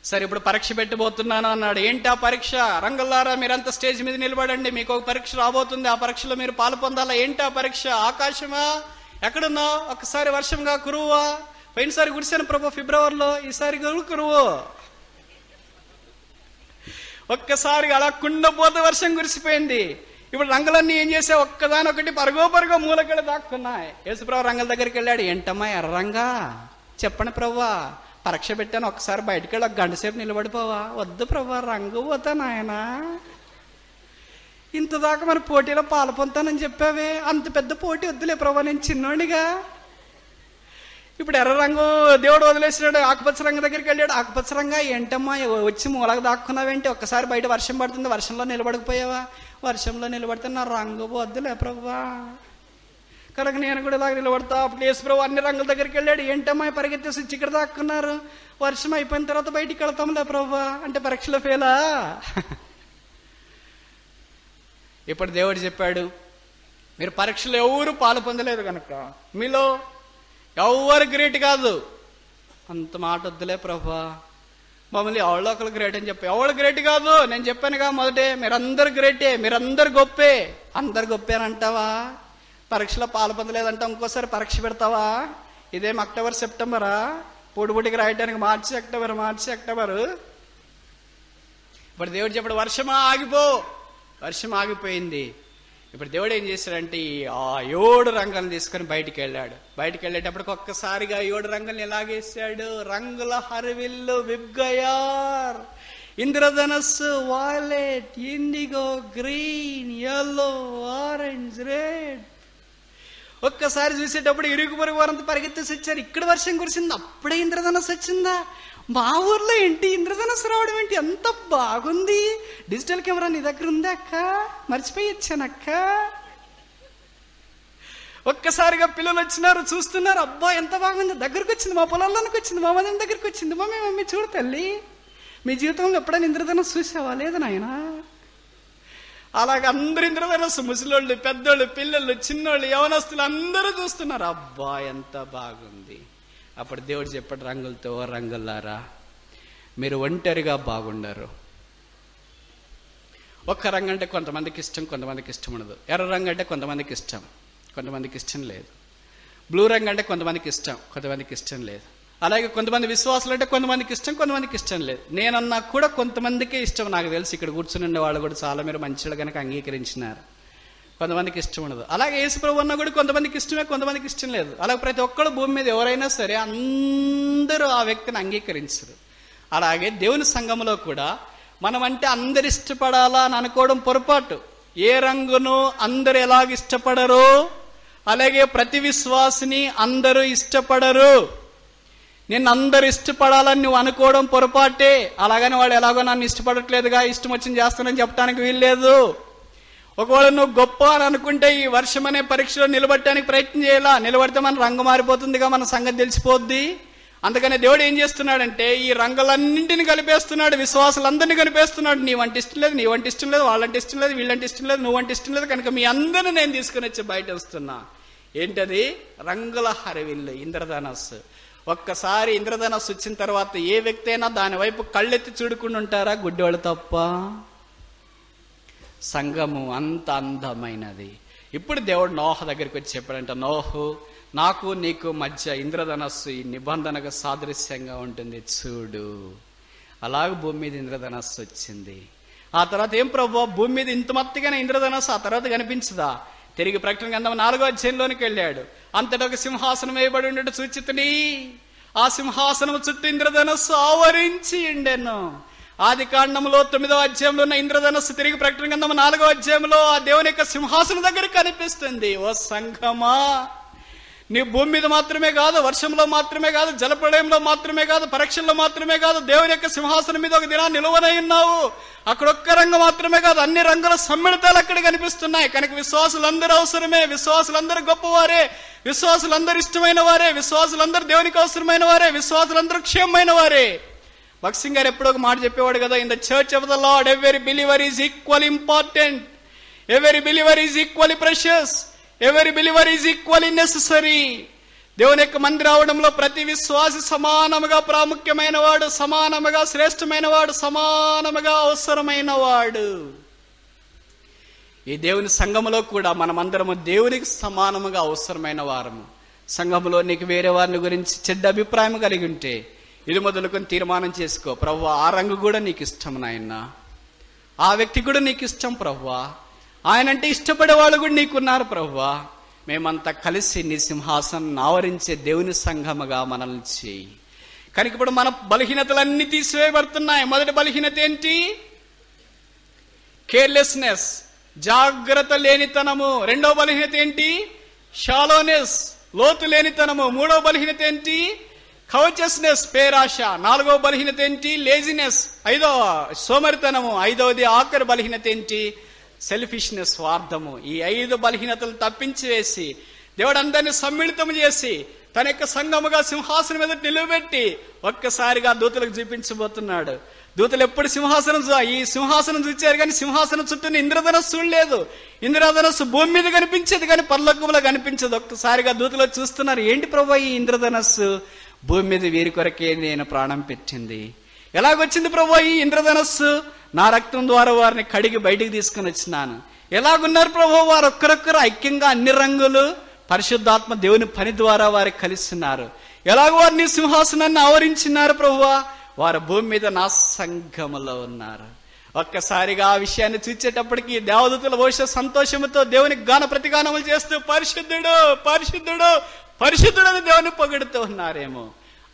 సరే ఇప్పుడు పరీక్ష పెట్టబోతున్నాను అన్నాడు. ఏంటి ఆ పరీక్ష? రంగులారా మీరంతా స్టేజ్ మీద నిలబడండి, మీకు ఒక పరీక్ష రాబోతుంది, ఆ పరీక్షలో మీరు పాలు పొందాలా. ఏంటి ఆ పరీక్ష? ఆకాశమా, ఎక్కడున్నావు? ఒక్కసారి వర్షంగా కురువా? పోయినసారి కురిశాను ప్రభు ఫిబ్రవరిలో, ఈసారి కురువు. ఒక్కసారి అలా కుండపోతే వర్షం కురిసిపోయింది. ఇప్పుడు రంగులన్నీ ఏం చేసా, ఒక్కదానొకటి పరుగో మూలకెళ్ళి దాక్కున్నాయి. యేసుప్రభు రంగుల దగ్గరికి వెళ్ళాడు. ఏంటమ్మా ఎర్రంగా? చెప్పండి ప్రభువా, పరీక్ష పెట్టాను, ఒకసారి బయటకు వెళ్ళి ఒక గంట సేపు నిలబడిపోవా? వద్దు ప్రభు, రంగు పోతా నాయన, ఇంతదాకా మరి పోటీలో పాలు పొందుతానని చెప్పావే, అంత పెద్ద పోటీ వద్దులే ప్రభు, నేను చిన్నోడిగా. ఇప్పుడు ఎర్ర రంగు దేవుడు వదిలేసినాడు, ఆకుపచ్చ రంగు దగ్గరికి వెళ్ళాడు. ఆకుపచ్చ రంగా ఏంటమ్మా వచ్చి మూలకు దాక్కున్నావేంటి? ఒక్కసారి బయట వర్షం పడుతుంది, వర్షంలో నిలబడకపోయావా? వర్షంలో నిలబడితే నా రంగు వద్దులే ప్రభువా, కనుక నేను కూడా ఇలాగ నిలబడతా. అప్పుడు యేసుప్రభు అన్ని రంగుల దగ్గరికి వెళ్ళాడు. ఏంటమ్మా పరిగెత్తేసి వచ్చి ఇక్కడ దాక్కున్నారు, వర్షం అయిపోయిన తర్వాత బయటికి వెళ్తాంలే ప్రభువా. అంటే పరీక్షలో ఫెయిలా? ఇప్పుడు దేవుడు చెప్పాడు, మీరు పరీక్షలో ఎవరు పాలు పొందలేదు కనుక మీలో ఎవరు గ్రేట్ కాదు. అంత మాట వద్దులే ప్రభా, మమ్మల్ని ఎవరో ఒకరు గ్రేట్ అని చెప్పి. ఎవరు గ్రేట్ కాదు, నేను చెప్పానుగా మొదటే, మీరందరు గ్రేటే, మీరందరు గొప్పే. అందరు గొప్పే అని అంటావా? పరీక్షలో పాలు పొందలేదంటా ఇంకోసారి పరీక్ష పెడతావా? ఇదేం అక్టోబర్ సెప్టెంబరా? పూడికి రాయటానికి మార్చి అక్టోబర్. ఇప్పుడు దేవుడు చెప్పాడు, వర్షమా ఆగిపో. వర్షం ఆగిపోయింది. ఇప్పుడు దేవుడు ఏం చేశాడంటే ఆ 7 రంగులను తీసుకొని బయటికి వెళ్ళాడు. బయటికి వెళ్ళేటప్పటికి ఒక్కసారిగా 7 రంగులను ఎలాగేసాడు, రంగుల హరివిల్లు విబ్గయార్, ఇంద్రధనస్సు, violet, IndiGo, green, yellow, orange, red. ఒక్కసారి చూసేటప్పుడు ఇరుగు పొరుగు వారంతా పరిగెత్తేసి వచ్చారు. ఇక్కడ వర్షం కురిసింది, అప్పుడే ఇంద్రధనస్సు వచ్చిందా? మా ఊర్లో ఏంటి ఇంద్రధనస్సు రావడం ఏంటి, ఎంత బాగుంది. డిజిటల్ కెమెరా నీ దగ్గర ఉందా అక్క? మర్చిపోయి వచ్చానక్క. ఒక్కసారిగా పిల్లలు వచ్చినారు, చూస్తున్నారు, అబ్బా ఎంత బాగుంది. దగ్గరకు వచ్చింది, మా పొలాల్లోనికి వచ్చింది, మా మదన దగ్గరికి వచ్చింది. మమ్మీ చూడు తల్లి, మీ జీవితంలో ఎప్పుడైనా ఇంద్రధనస్సు చూసావా? లేదు నాయనా. అలాగే అందరు ఇంద్రధనస్సు, ముసలోళ్ళు, పెద్దోళ్ళు, పిల్లలు, చిన్నోళ్ళు, యవనస్తులు అందరూ చూస్తున్నారు, అబ్బా ఎంత బాగుంది. అప్పుడు దేవుడు చెప్పాడు రంగులతో, రంగులారా మీరు ఒంటరిగా బాగుండరు. ఒక్క రంగు అంటే కొంతమందికి ఇష్టం, కొంతమందికి ఇష్టం ఉండదు. ఎర్ర రంగు అంటే కొంతమందికి ఇష్టం, కొంతమందికి ఇష్టం లేదు. బ్లూ రంగు అంటే కొంతమందికి ఇష్టం, కొంతమందికి ఇష్టం లేదు. అలాగే కొంతమంది విశ్వాసులు అంటే కొంతమందికి ఇష్టం, కొంతమందికి ఇష్టం లేదు. నేనన్నా కూడా కొంతమందికే ఇష్టం. నాకు తెలిసి ఇక్కడ కూర్చుని ఉండే వాళ్ళు కూడా చాలా మీరు మంచిగా కనుక అంగీకరించినారు. కొంతమందికి ఇష్టం ఉండదు. అలాగే యేసుప్రభు అన్న కూడా కొంతమందికి ఇష్టమే, కొంతమందికి ఇష్టం లేదు. అలాగే ప్రతి ఒక్కళ్ళు భూమి మీద ఎవరైనా సరే అందరూ ఆ వ్యక్తిని అంగీకరించరు. అలాగే దేవుని సంఘంలో కూడా మనం అంటే అందరు ఇష్టపడాలా అని అనుకోవడం పొరపాటు. ఏ రంగును అందరు ఎలాగ ఇష్టపడరు, అలాగే ప్రతి విశ్వాసిని అందరూ ఇష్టపడరు. నేను అందరు ఇష్టపడాలని నువ్వు అనుకోవడం పొరపాటే. అలాగని వాడు ఎలాగో నన్ను ఇష్టపడట్లేదుగా, ఇష్టం వచ్చింది చేస్తానని చెప్పడానికి వీల్లేదు. ఒకవేళ నువ్వు గొప్ప అని అనుకుంటే ఈ వర్షం అనే పరీక్షలో నిలబడటానికి ప్రయత్నం చేయాలా. నిలబడితే మన రంగు మారిపోతుందిగా, మన సంగతి తెలిసిపోద్ది. అందుకని దేవుడు ఏం చేస్తున్నాడంటే ఈ రంగులన్నింటిని కలిపేస్తున్నాడు, విశ్వాసులందరినీ కలిపేస్తున్నాడు. నీవంటే ఇష్టం లేదు, నీవంటే ఇష్టం లేదు, వాళ్ళంటే ఇష్టం లేదు, వీళ్ళంటే ఇష్టం లేదు, నువ్వంటే ఇష్టం లేదు, కనుక మీ అందరిని నేను తీసుకుని వచ్చి బయట వస్తున్నా. ఏంటది? రంగుల హరివిల్లు, ఇంద్రధనస్సు. ఒక్కసారి ఇంద్రధనస్సు వచ్చిన తర్వాత ఏ వ్యక్తి అయినా దాని వైపు కళ్ళెత్తి చూడుకుని ఉంటారా? గుడ్డివాళ్ళు తప్ప. సంఘము అంత అందమైనది. ఇప్పుడు దేవుడు నోహ దగ్గరికి వచ్చి చెప్పాడంట, నోహు నాకు నీకు మధ్య ఇంద్రధనస్సు ఈ నిబంధనకు సాదృశ్యంగా ఉంటుంది చూడు. అలాగే భూమి మీద ఇంద్రధనస్సు వచ్చింది. ఆ తర్వాత ఏం ప్రభు, భూమి మీద ఇంత మత్తుగానే ఇంద్రధనస్సు ఆ తర్వాత కనిపించదా? తిరిగి ప్రకటన గ్రంథం 4వ అధ్యాయంలోనికి వెళ్ళాడు. అంతటా ఒక సింహాసనం వేయబడి ఉండేట్టు సూచితుని, ఆ సింహాసనం చుట్టూ ఇంద్రధనస్సు ఆవరించి ఉండెను. ఆది కాండంలో 9వ అధ్యాయంలో ఉన్న ఇంద్రధనస్సు తిరిగి ప్రకటన గ్రంథం 4వ అధ్యాయంలో ఆ దేవుని యొక్క సింహాసనం దగ్గర కనిపిస్తుంది. ఓ సంఘమా, నీ భూమి మీద మాత్రమే కాదు, వర్షంలో మాత్రమే కాదు, జలప్రళయంలో మాత్రమే కాదు, పరీక్షల్లో మాత్రమే కాదు, దేవుని యొక్క సింహాసనం మీద ఒక దినాన్ని నిలువనై ఉన్నావు. అక్కడ ఒక్క రంగు మాత్రమే కాదు, అన్ని రంగుల సమ్మిళితాలు అక్కడ కనిపిస్తున్నాయి. కనుక విశ్వాసులందరూ అవసరమే, విశ్వాసులందరూ గొప్పవారే, విశ్వాసులందరూ ఇష్టమైన వారే, విశ్వాసులందరూ దేవునికి అవసరమైన వారే, విశ్వాసులందరూ క్షేమమైన వారే. భక్త్ సింగ్ గారు ఎప్పుడో ఒక మాట చెప్పేవాడు కదా, in the church of the lord every believer is equal important, every believer is equally precious, every believer is equally necessary. దేవుని యొక్క మందిర రావడంలో ప్రతి విశ్వాసి సమానముగా ప్రాముఖ్యమైన వాడు, సమానముగా శ్రేష్టమైన వాడు, సమానముగా అవసరమైన వాడు. ఈ దేవుని సంఘములో కూడా మనమందరము దేవునికి సమానముగా అవసరమైన వారము. సంఘములో నీకు వేరే వారిని గురించి చెడ్డ అభిప్రాయం కలిగి ఉంటే ఇది మొదలుకొని తీర్మానం చేసుకో, ప్రభువా ఆ రంగు కూడా నీకు ఇష్టం నాయన, ఆ వ్యక్తి కూడా నీకు ఇష్టం ప్రభువా, ఆయనంటే ఇష్టపడే వాళ్ళు కూడా నీకున్నారు ప్రభువా. మేమంతా కలిసి నీ సింహాసనం ఆవరించే దేవుని సంఘముగా మనల్ని చేయి. కనుక ఇప్పుడు మన బలహీనతలన్నీ తీసివేయబడుతున్నాయి. మొదటి బలహీనత ఏంటి? కేర్లెస్నెస్, జాగ్రత్త లేనితనము. రెండో బలహీనత ఏంటి? షాలోనెస్, లోతు లేనితనము. మూడో బలహీనత ఏంటి? కవచస్నెస్, పేరాశ. నాలుగో బలహీనత ఏంటి? లేజినెస్, సోమరితనము. ఐదవది ఆఖరి బలహీనత ఏంటి? సెల్ఫిష్నెస్, స్వార్థము. ఈ 5 బలహీనతలు తప్పించి వేసి దేవుడు అందరినీ సమ్మిళితం చేసి తన యొక్క సంఘముగా సింహాసనం మీద నిలబెట్టి ఒక్కసారిగా దూతలకు చూపించబోతున్నాడు. దూతలు ఎప్పుడు ఈ సింహాసనం చూచారు, కానీ సింహాసనం చుట్టూ ఇంద్రధనస్సు చూడలేదు. ఇంద్రధనస్సు భూమి మీద కనిపించేది కానీ పరలోకంలో కనిపించదు. ఒక్కసారిగా దూతలు చూస్తున్నారు, ఏంటి ప్రభు ఈ ఇంద్రధనస్సు? భూమి మీద వీరి కొరకే నేను ప్రాణం పెట్టింది. ఎలాగొచ్చింది ప్రభు ఈ ఇంద్రధనస్సు? నా రక్తం ద్వారా వారిని కడిగి బయటికి తీసుకుని వచ్చినాను. ఎలాగున్నారు ప్రభు? వారు ఒక్కరొక్కరు ఐక్యంగా అన్ని రంగులు పరిశుద్ధాత్మ దేవుని పని ద్వారా వారు కలిసిన్నారు. ఎలాగో వారిని సింహాసనాన్ని ఆవరించినారు ప్రభువా? వారు భూమి మీద నా సంఘములో ఉన్నారు. ఒక్కసారిగా ఆ విషయాన్ని చూచేటప్పటికి దేవదూతల భవిష్య సంతోషముతో దేవునికి గాన ప్రతిగానములు చేస్తూ పరిశుద్ధుడు పరిశుద్ధుడు పరిశుద్ధుడని దేవుని పొగడుతూ ఉన్నారేమో.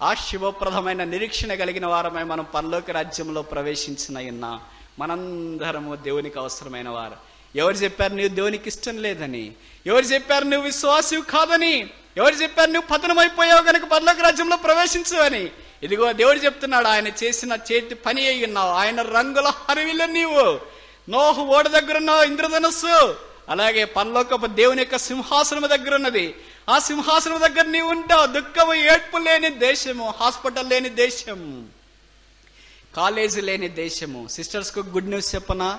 ఆ శివప్రదమైన నిరీక్షణ కలిగిన వారమై మనం పరలోక రాజ్యంలో ప్రవేశించిన ఉన్నాం. మనందరము దేవునికి అవసరమైన వారు. ఎవరు చెప్పారు నువ్వు దేవునికి ఇష్టం లేదని? ఎవరు చెప్పారు నువ్వు విశ్వాసివి కాదని? ఎవరు చెప్పారు నువ్వు పతనమైపోయావు కనుక పరలోక రాజ్యంలో ప్రవేశించవని? ఇదిగో దేవుడు చెప్తున్నాడు, ఆయన చేసిన చేతి పని అయి ఉన్నావు. ఆయన రంగుల హరివిల్ల నీవు. నోహు ఓడ దగ్గర ఉన్నావు ఇంద్రధనస్సు, అలాగే పరలోకపు దేవుని యొక్క సింహాసనం దగ్గర ఉన్నది. ఆ సింహాసనం దగ్గర నీవు ఉంటావు. దుఃఖము ఏడ్పు లేని దేశము, హాస్పిటల్ లేని దేశము, కాలేజీ లేని దేశము. సిస్టర్స్ కు గుడ్ న్యూస్ చెప్పనా?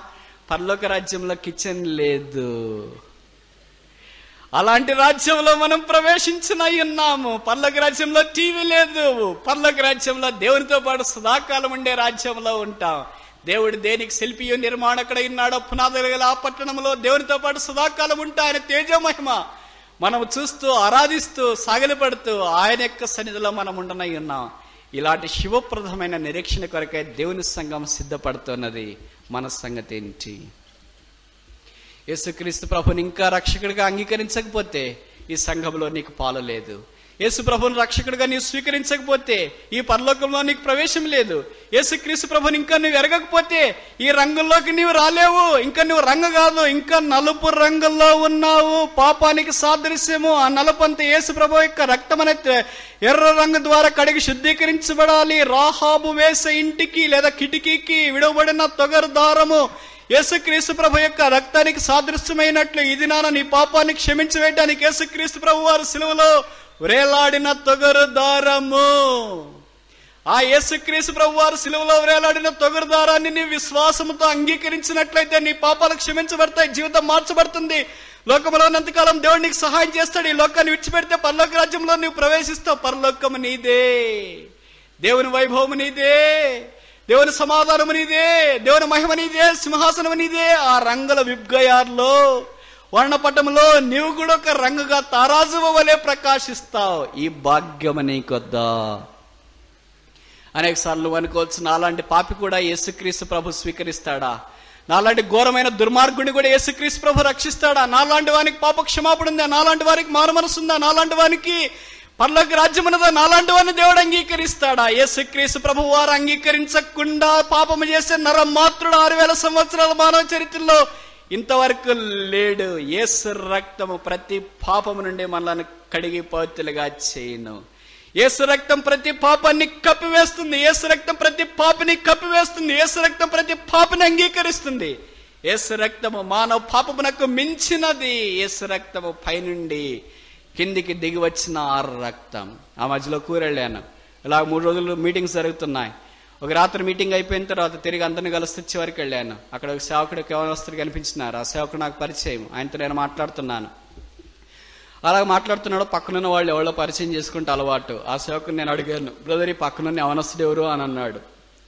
పరలోక రాజ్యంలో కిచెన్ లేదు. అలాంటి రాజ్యంలో మనం ప్రవేశించిన ఉన్నాము. పరలోక రాజ్యంలో టీవీ లేదు. పరలోక రాజ్యంలో దేవునితో పాటు సదాకాలం ఉండే రాజ్యంలో ఉంటాం. దేవుడు దేనికి శిల్పియు నిర్మాణకుడై ఉన్నాడో పునాదులు గల ఆ పట్టణంలో దేవునితో పాటు సదాకాలం ఉంటా. ఆయన తేజోమహిమ మనం చూస్తూ ఆరాధిస్తూ సాగిలపడుతూ ఆయన యొక్క సన్నిధిలో మనం ఉండనై ఉన్నాం. ఇలాంటి శివప్రదమైన నిరీక్షణ కొరకై దేవుని సంఘం సిద్ధపడుతున్నది. మన సంగతి ఏంటి? యేసుక్రీస్తు ప్రభుని ఇంకా రక్షకుడిగా అంగీకరించకపోతే ఈ సంఘంలో నీకు పాలు లేదు. యేసు ప్రభుని రక్షకుడిగా నీవు స్వీకరించకపోతే ఈ పరలోకంలో నీకు ప్రవేశం లేదు. యేసుక్రీస్తు ప్రభుని ఇంకా నువ్వు ఎరగకపోతే ఈ రంగుల్లోకి నీవు రాలేవు. ఇంకా నువ్వు రంగు కాదు, ఇంకా నలుపు రంగుల్లో ఉన్నావు. పాపానికి సాదృశ్యము ఆ నలుపంత యేసు ప్రభు యొక్క రక్తం అనే ఎర్ర రంగు ద్వారా కడిగి శుద్ధీకరించబడాలి. రాహాబు వేసే ఇంటికి లేదా కిటికీకి విడవబడిన తొగరు దారము యేసుక్రీస్తు ప్రభు యొక్క రక్తానికి సాదృశ్యమైనట్లు ఈ దినాన నీ పాపాన్ని క్షమించి వేయడానికి యేసుక్రీస్తు ప్రభు వారు సిలువలో వ్రేలాడిన తొగరు దారము. ఆ యేసుక్రీస్తు ప్రభు వారు సిలువలో వ్రేలాడిన తొగరు దారాన్ని నీ విశ్వాసంతో అంగీకరించినట్లయితే నీ పాపాలు క్షమించబడతాయి, జీవితం మార్చబడుతుంది. లోకంలో ఉన్నంతకాలం దేవుడు నీకు సహాయం చేస్తాడు. ఈ లోకాన్ని విడిచిపెడితే పరలోక రాజ్యంలో నువ్వు ప్రవేశిస్తావు. పరలోకము నీదే, దేవుని వైభవము నీదే, దేవుని సమాధానము నీదే, దేవుని మహిమ నీదే, సింహాసనము నీదే. ఆ రంగుల విబ్గయార్లో వర్ణపటంలో నీవు కూడా ఒక రంగుగా తారాజువ వలె ప్రకాశిస్తావు. ఈ భాగ్యము నీకొద్దా? అనేక సార్లు అనుకోవచ్చు, నాలాంటి పాపి కూడా యేసుక్రీస్తు ప్రభు స్వీకరిస్తాడా? నాలాంటి ఘోరమైన దుర్మార్గుడిని కూడా యేసుక్రీస్తు ప్రభు రక్షిస్తాడా? నాలాంటి వానికి పాప క్షమాపణ ఉందా? నాలాంటి వారికి మారు మనసు ఉందా? నాలాంటి వానికి పరలోక రాజ్యం ఉన్నదా? నాలాంటి వారిని దేవుడు అంగీకరిస్తాడా? యేసుక్రీస్తు ప్రభు వారు అంగీకరించకుండా పాపము చేసే నరమాత్రుడు 6000 సంవత్సరాల మానవ చరిత్రలో ఇంతవరకు లేడు. యేసు రక్తము ప్రతి పాపము నుండి మనల్ని కడిగి పవిత్రులుగా చేయను. యేసు రక్తం ప్రతి పాపాన్ని కప్పివేస్తుంది. యేసు రక్తం ప్రతి పాపిని కప్పివేస్తుంది. యేసు రక్తం ప్రతి పాపిని అంగీకరిస్తుంది. యేసు రక్తము మానవ పాపమునకు మించినది. యేసు రక్తము పైనుండి కిందికి దిగి వచ్చిన ఆ రక్తం. ఆ మధ్యలో కూరెళ్ళాను. ఇలా 3 రోజులు మీటింగ్స్ జరుగుతున్నాయి. ఒక రాత్రి మీటింగ్ అయిపోయిన తర్వాత తిరిగి అందరిని కలిసి చివరికి వెళ్ళాను. అక్కడ ఒక సేవకుడు యవనస్తుడు కనిపించినారు. ఆ సేవకుడు నాకు పరిచయం. ఆయనతో నేను మాట్లాడుతున్నాను. అలా మాట్లాడుతున్నాడు. పక్కనున్న వాళ్ళు ఎవరో పరిచయం చేసుకుంటే అలవాటు. ఆ సేవకుని నేను అడిగాను, బ్రదర్ ఈ పక్కనున్న యవనస్తుడు ఎవరు అని అన్నాడు.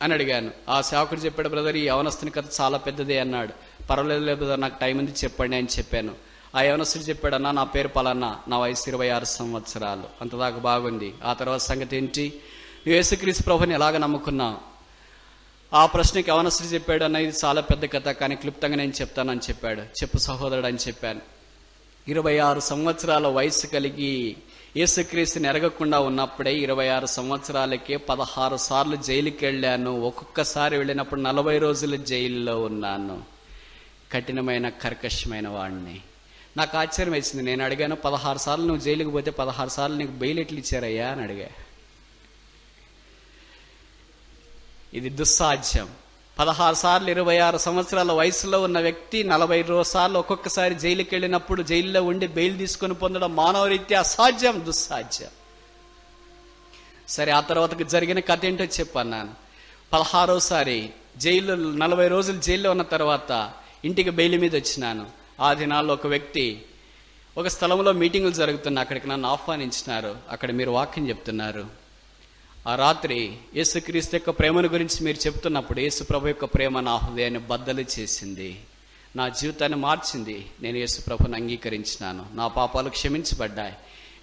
అని అడిగాను. ఆ సేవకుడు చెప్పాడు, బ్రదర్ ఈ యవనస్తుని కథ చాలా పెద్దదే అన్నాడు. పర్వాలేదు బ్రదర్, నాకు టైం ఉంది చెప్పండి అని చెప్పాను. ఆ యవనస్తుడు చెప్పాడన్నా, నా పేరు పలానా, నా వయసు 26 సంవత్సరాలు. అంతదాకా బాగుంది. ఆ తర్వాత సంగతి ఏంటి, నువ్వు యేసుక్రీస్తు ప్రభుని ఎలాగ నమ్ముకున్నావు? ఆ ప్రశ్నకి యవనస్తుడు చెప్పాడు, అన్న ఇది చాలా పెద్ద కథ, కానీ క్లుప్తంగా నేను చెప్తానని చెప్పాడు. చెప్పు సహోదరుడు అని చెప్పాను. 26 సంవత్సరాల వయసు కలిగి యేసుక్రీస్తుని ఎరగకుండా ఉన్నప్పుడే 26 సంవత్సరాలకే 16 సార్లు జైలుకి వెళ్ళాను. ఒక్కొక్కసారి వెళ్ళినప్పుడు 40 రోజులు జైల్లో ఉన్నాను. కఠినమైన కర్కశమైన వాడిని. నాకు ఆశ్చర్యం వేసింది. నేను అడిగాను, 16 సార్లు నువ్వు జైలుకి పోతే 16 సార్లు నీకు బెయిల్ ఎట్లు ఇచ్చారయ్యా అని అడిగా. ఇది దుస్సాధ్యం. 16 సార్లు 26 సంవత్సరాల వయసులో ఉన్న వ్యక్తి 40 సార్లు ఒక్కొక్కసారి జైలుకి వెళ్ళినప్పుడు జైల్లో ఉండి బెయిల్ తీసుకొని పొందడం మానవరీత్యా అసాధ్యం, దుస్సాధ్యం. సరే, ఆ తర్వాత జరిగిన కథ ఏంటో చెప్పన్నాను. 16సారి జైల్లో 40 రోజులు జైల్లో ఉన్న తర్వాత ఇంటికి బెయిల్ మీద వచ్చినాను. ఆ దినాల్లో ఒక వ్యక్తి ఒక స్థలంలో మీటింగులు జరుగుతున్నా, అక్కడికి నన్ను ఆహ్వానించినారు. అక్కడ మీరు వాక్యం చెప్తున్నారు. ఆ రాత్రి యేసుక్రీస్తు యొక్క ప్రేమను గురించి మీరు చెప్తున్నప్పుడు యేసు ప్రభు యొక్క ప్రేమ నా హృదయాన్ని బద్దలు చేసింది, నా జీవితాన్ని మార్చింది. నేను యేసు ప్రభుని అంగీకరించినాను. నా పాపాలు క్షమించబడ్డాయి.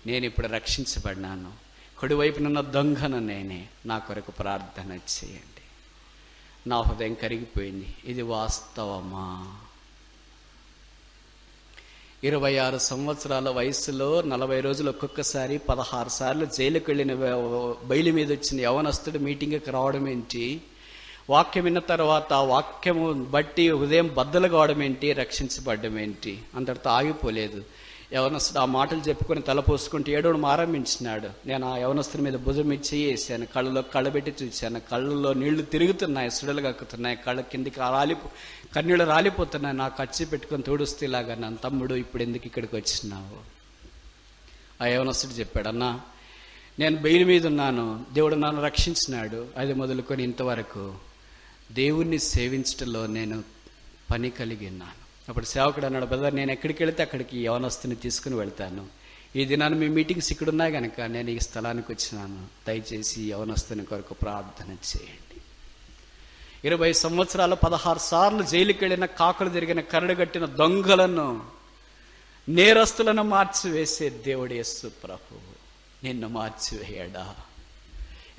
నేను ఇప్పుడు రక్షించబడినాను. కుడివైపునున్న దొంగను నేనే. నా కొరకు ప్రార్థన చేయండి. నా హృదయం కరిగిపోయింది. ఇది వాస్తవమా? 26 సంవత్సరాల వయసులో 40 రోజులు ఒక్కొక్కసారి 16 సార్లు జైలుకి వెళ్ళిన బయలు మీద వచ్చిన యవనస్తుడు మీటింగ్కి రావడం ఏంటి? వాక్యం విన్న తర్వాత వాక్యము బట్టి హృదయం బద్దలు కావడం ఏంటి? రక్షించబడ్డం ఏంటి? అంతటితో ఆగిపోలేదు. యవనస్తుడు ఆ మాటలు చెప్పుకొని తలపోసుకుంటూ ఏడవడం ఆరంభించినాడు. నేను ఆ యవనస్తుడి మీద భుజం ఇచ్చి వేసాను. కళ్ళలో కళ్ళబెట్టి చూశాను. కళ్ళల్లో నీళ్లు తిరుగుతున్నాయి, సుడలు కక్కుతున్నాయి, కళ్ళ కిందికి కన్నీళ్ళు రాలిపోతున్నాయి. నాకు ఖర్చు పెట్టుకొని తోడుస్తే ఇలాగా, నన్ను తమ్ముడు ఇప్పుడు ఎందుకు ఇక్కడికి వచ్చినావు? ఆ యవనస్తుడు చెప్పాడు, అన్నా నేను బెయిల్ మీద ఉన్నాను, దేవుడు నన్ను రక్షించినాడు. అది మొదలుకొని ఇంతవరకు దేవుణ్ణి సేవించడంలో నేను పని కలిగి ఉన్నాను. అప్పుడు సేవకుడు అన్నాడు, బ్రదర్ నేను ఎక్కడికి వెళితే అక్కడికి యవనస్తుని తీసుకుని వెళ్తాను. ఈ దినాన్ని మీ మీటింగ్స్ ఇక్కడ ఉన్నాయి కనుక నేను ఈ స్థలానికి వచ్చినాను. దయచేసి యవనస్తుని కొరకు ప్రార్థన చేయండి. 20 సంవత్సరాలు 16 సార్లు జైలుకి వెళ్ళిన, కాకులు తిరిగిన, కరడుగట్టిన దొంగలను, నేరస్తులను మార్చివేసే దేవుడు యేసు ప్రభువు నిన్ను మార్చివేయడా?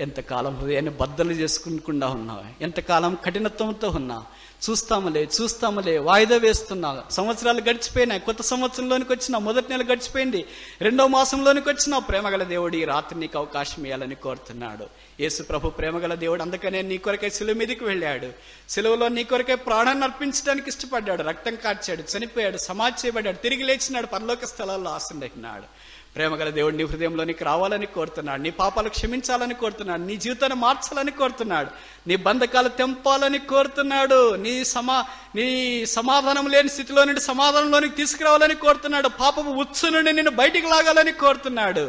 ఎంతకాలం హృదయాన్ని బద్దలు చేసుకుంటూ ఉన్నావు? ఎంతకాలం కఠినత్వంతో ఉన్నా? చూస్తాములే వాయిదా వేస్తున్నా. సంవత్సరాలు గడిచిపోయినాయి. కొత్త సంవత్సరంలోనికి వచ్చినా, మొదటి నెల గడిచిపోయింది, 2వ మాసంలోనికి వచ్చినా. ప్రేమగల దేవుడు ఈ రాత్రి నీకు అవకాశం ఇవ్వాలని కోరుతున్నాడు. యేసు ప్రభు ప్రేమగల దేవుడు. అందుకనే నీ కొరకై సిలువ మీదకి వెళ్ళాడు. సిలువలో నీ కొరకై ప్రాణాన్ని అర్పించడానికి ఇష్టపడ్డాడు. రక్తం కార్చాడు, చనిపోయాడు, సమాధి చేయబడ్డాడు, తిరిగి లేచినాడు, పరలోక స్థలాల్లో ఆసీనుడైనాడు. ప్రేమగల దేవుడు నీ హృదయంలోనికి రావాలని కోరుతున్నాడు. నీ పాపాలు క్షమించాలని కోరుతున్నాడు. నీ జీవితాన్ని మార్చాలని కోరుతున్నాడు. నీ బంధకాలు తెంపాలని కోరుతున్నాడు. నీ సమాధానం లేని స్థితిలో నుండి సమాధానంలోనికి తీసుకురావాలని కోరుతున్నాడు. పాపపు ఉచ్చు నుండి నిన్ను బయటికి లాగాలని కోరుతున్నాడు.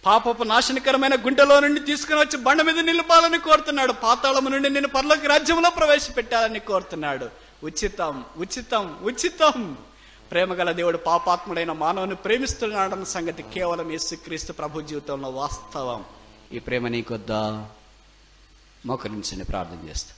పాపపు నాశనకరమైన గుంటలో నుండి తీసుకుని వచ్చి బండ మీద నిలపాలని కోరుతున్నాడు. పాతాళము నుండి నిన్ను పరలోక రాజ్యంలో ప్రవేశపెట్టాలని కోరుతున్నాడు. ఉచితం ఉచితం ఉచితం. ప్రేమగల దేవుడు పాపాత్ముడైన మానవుని ప్రేమిస్తున్నాడన్న సంగతి కేవలం యేసుక్రీస్తు ప్రభు జీవితంలో వాస్తవం. ఈ ప్రేమ నీకొద్దా? మోకరించండి, ప్రార్థన చేస్తాం.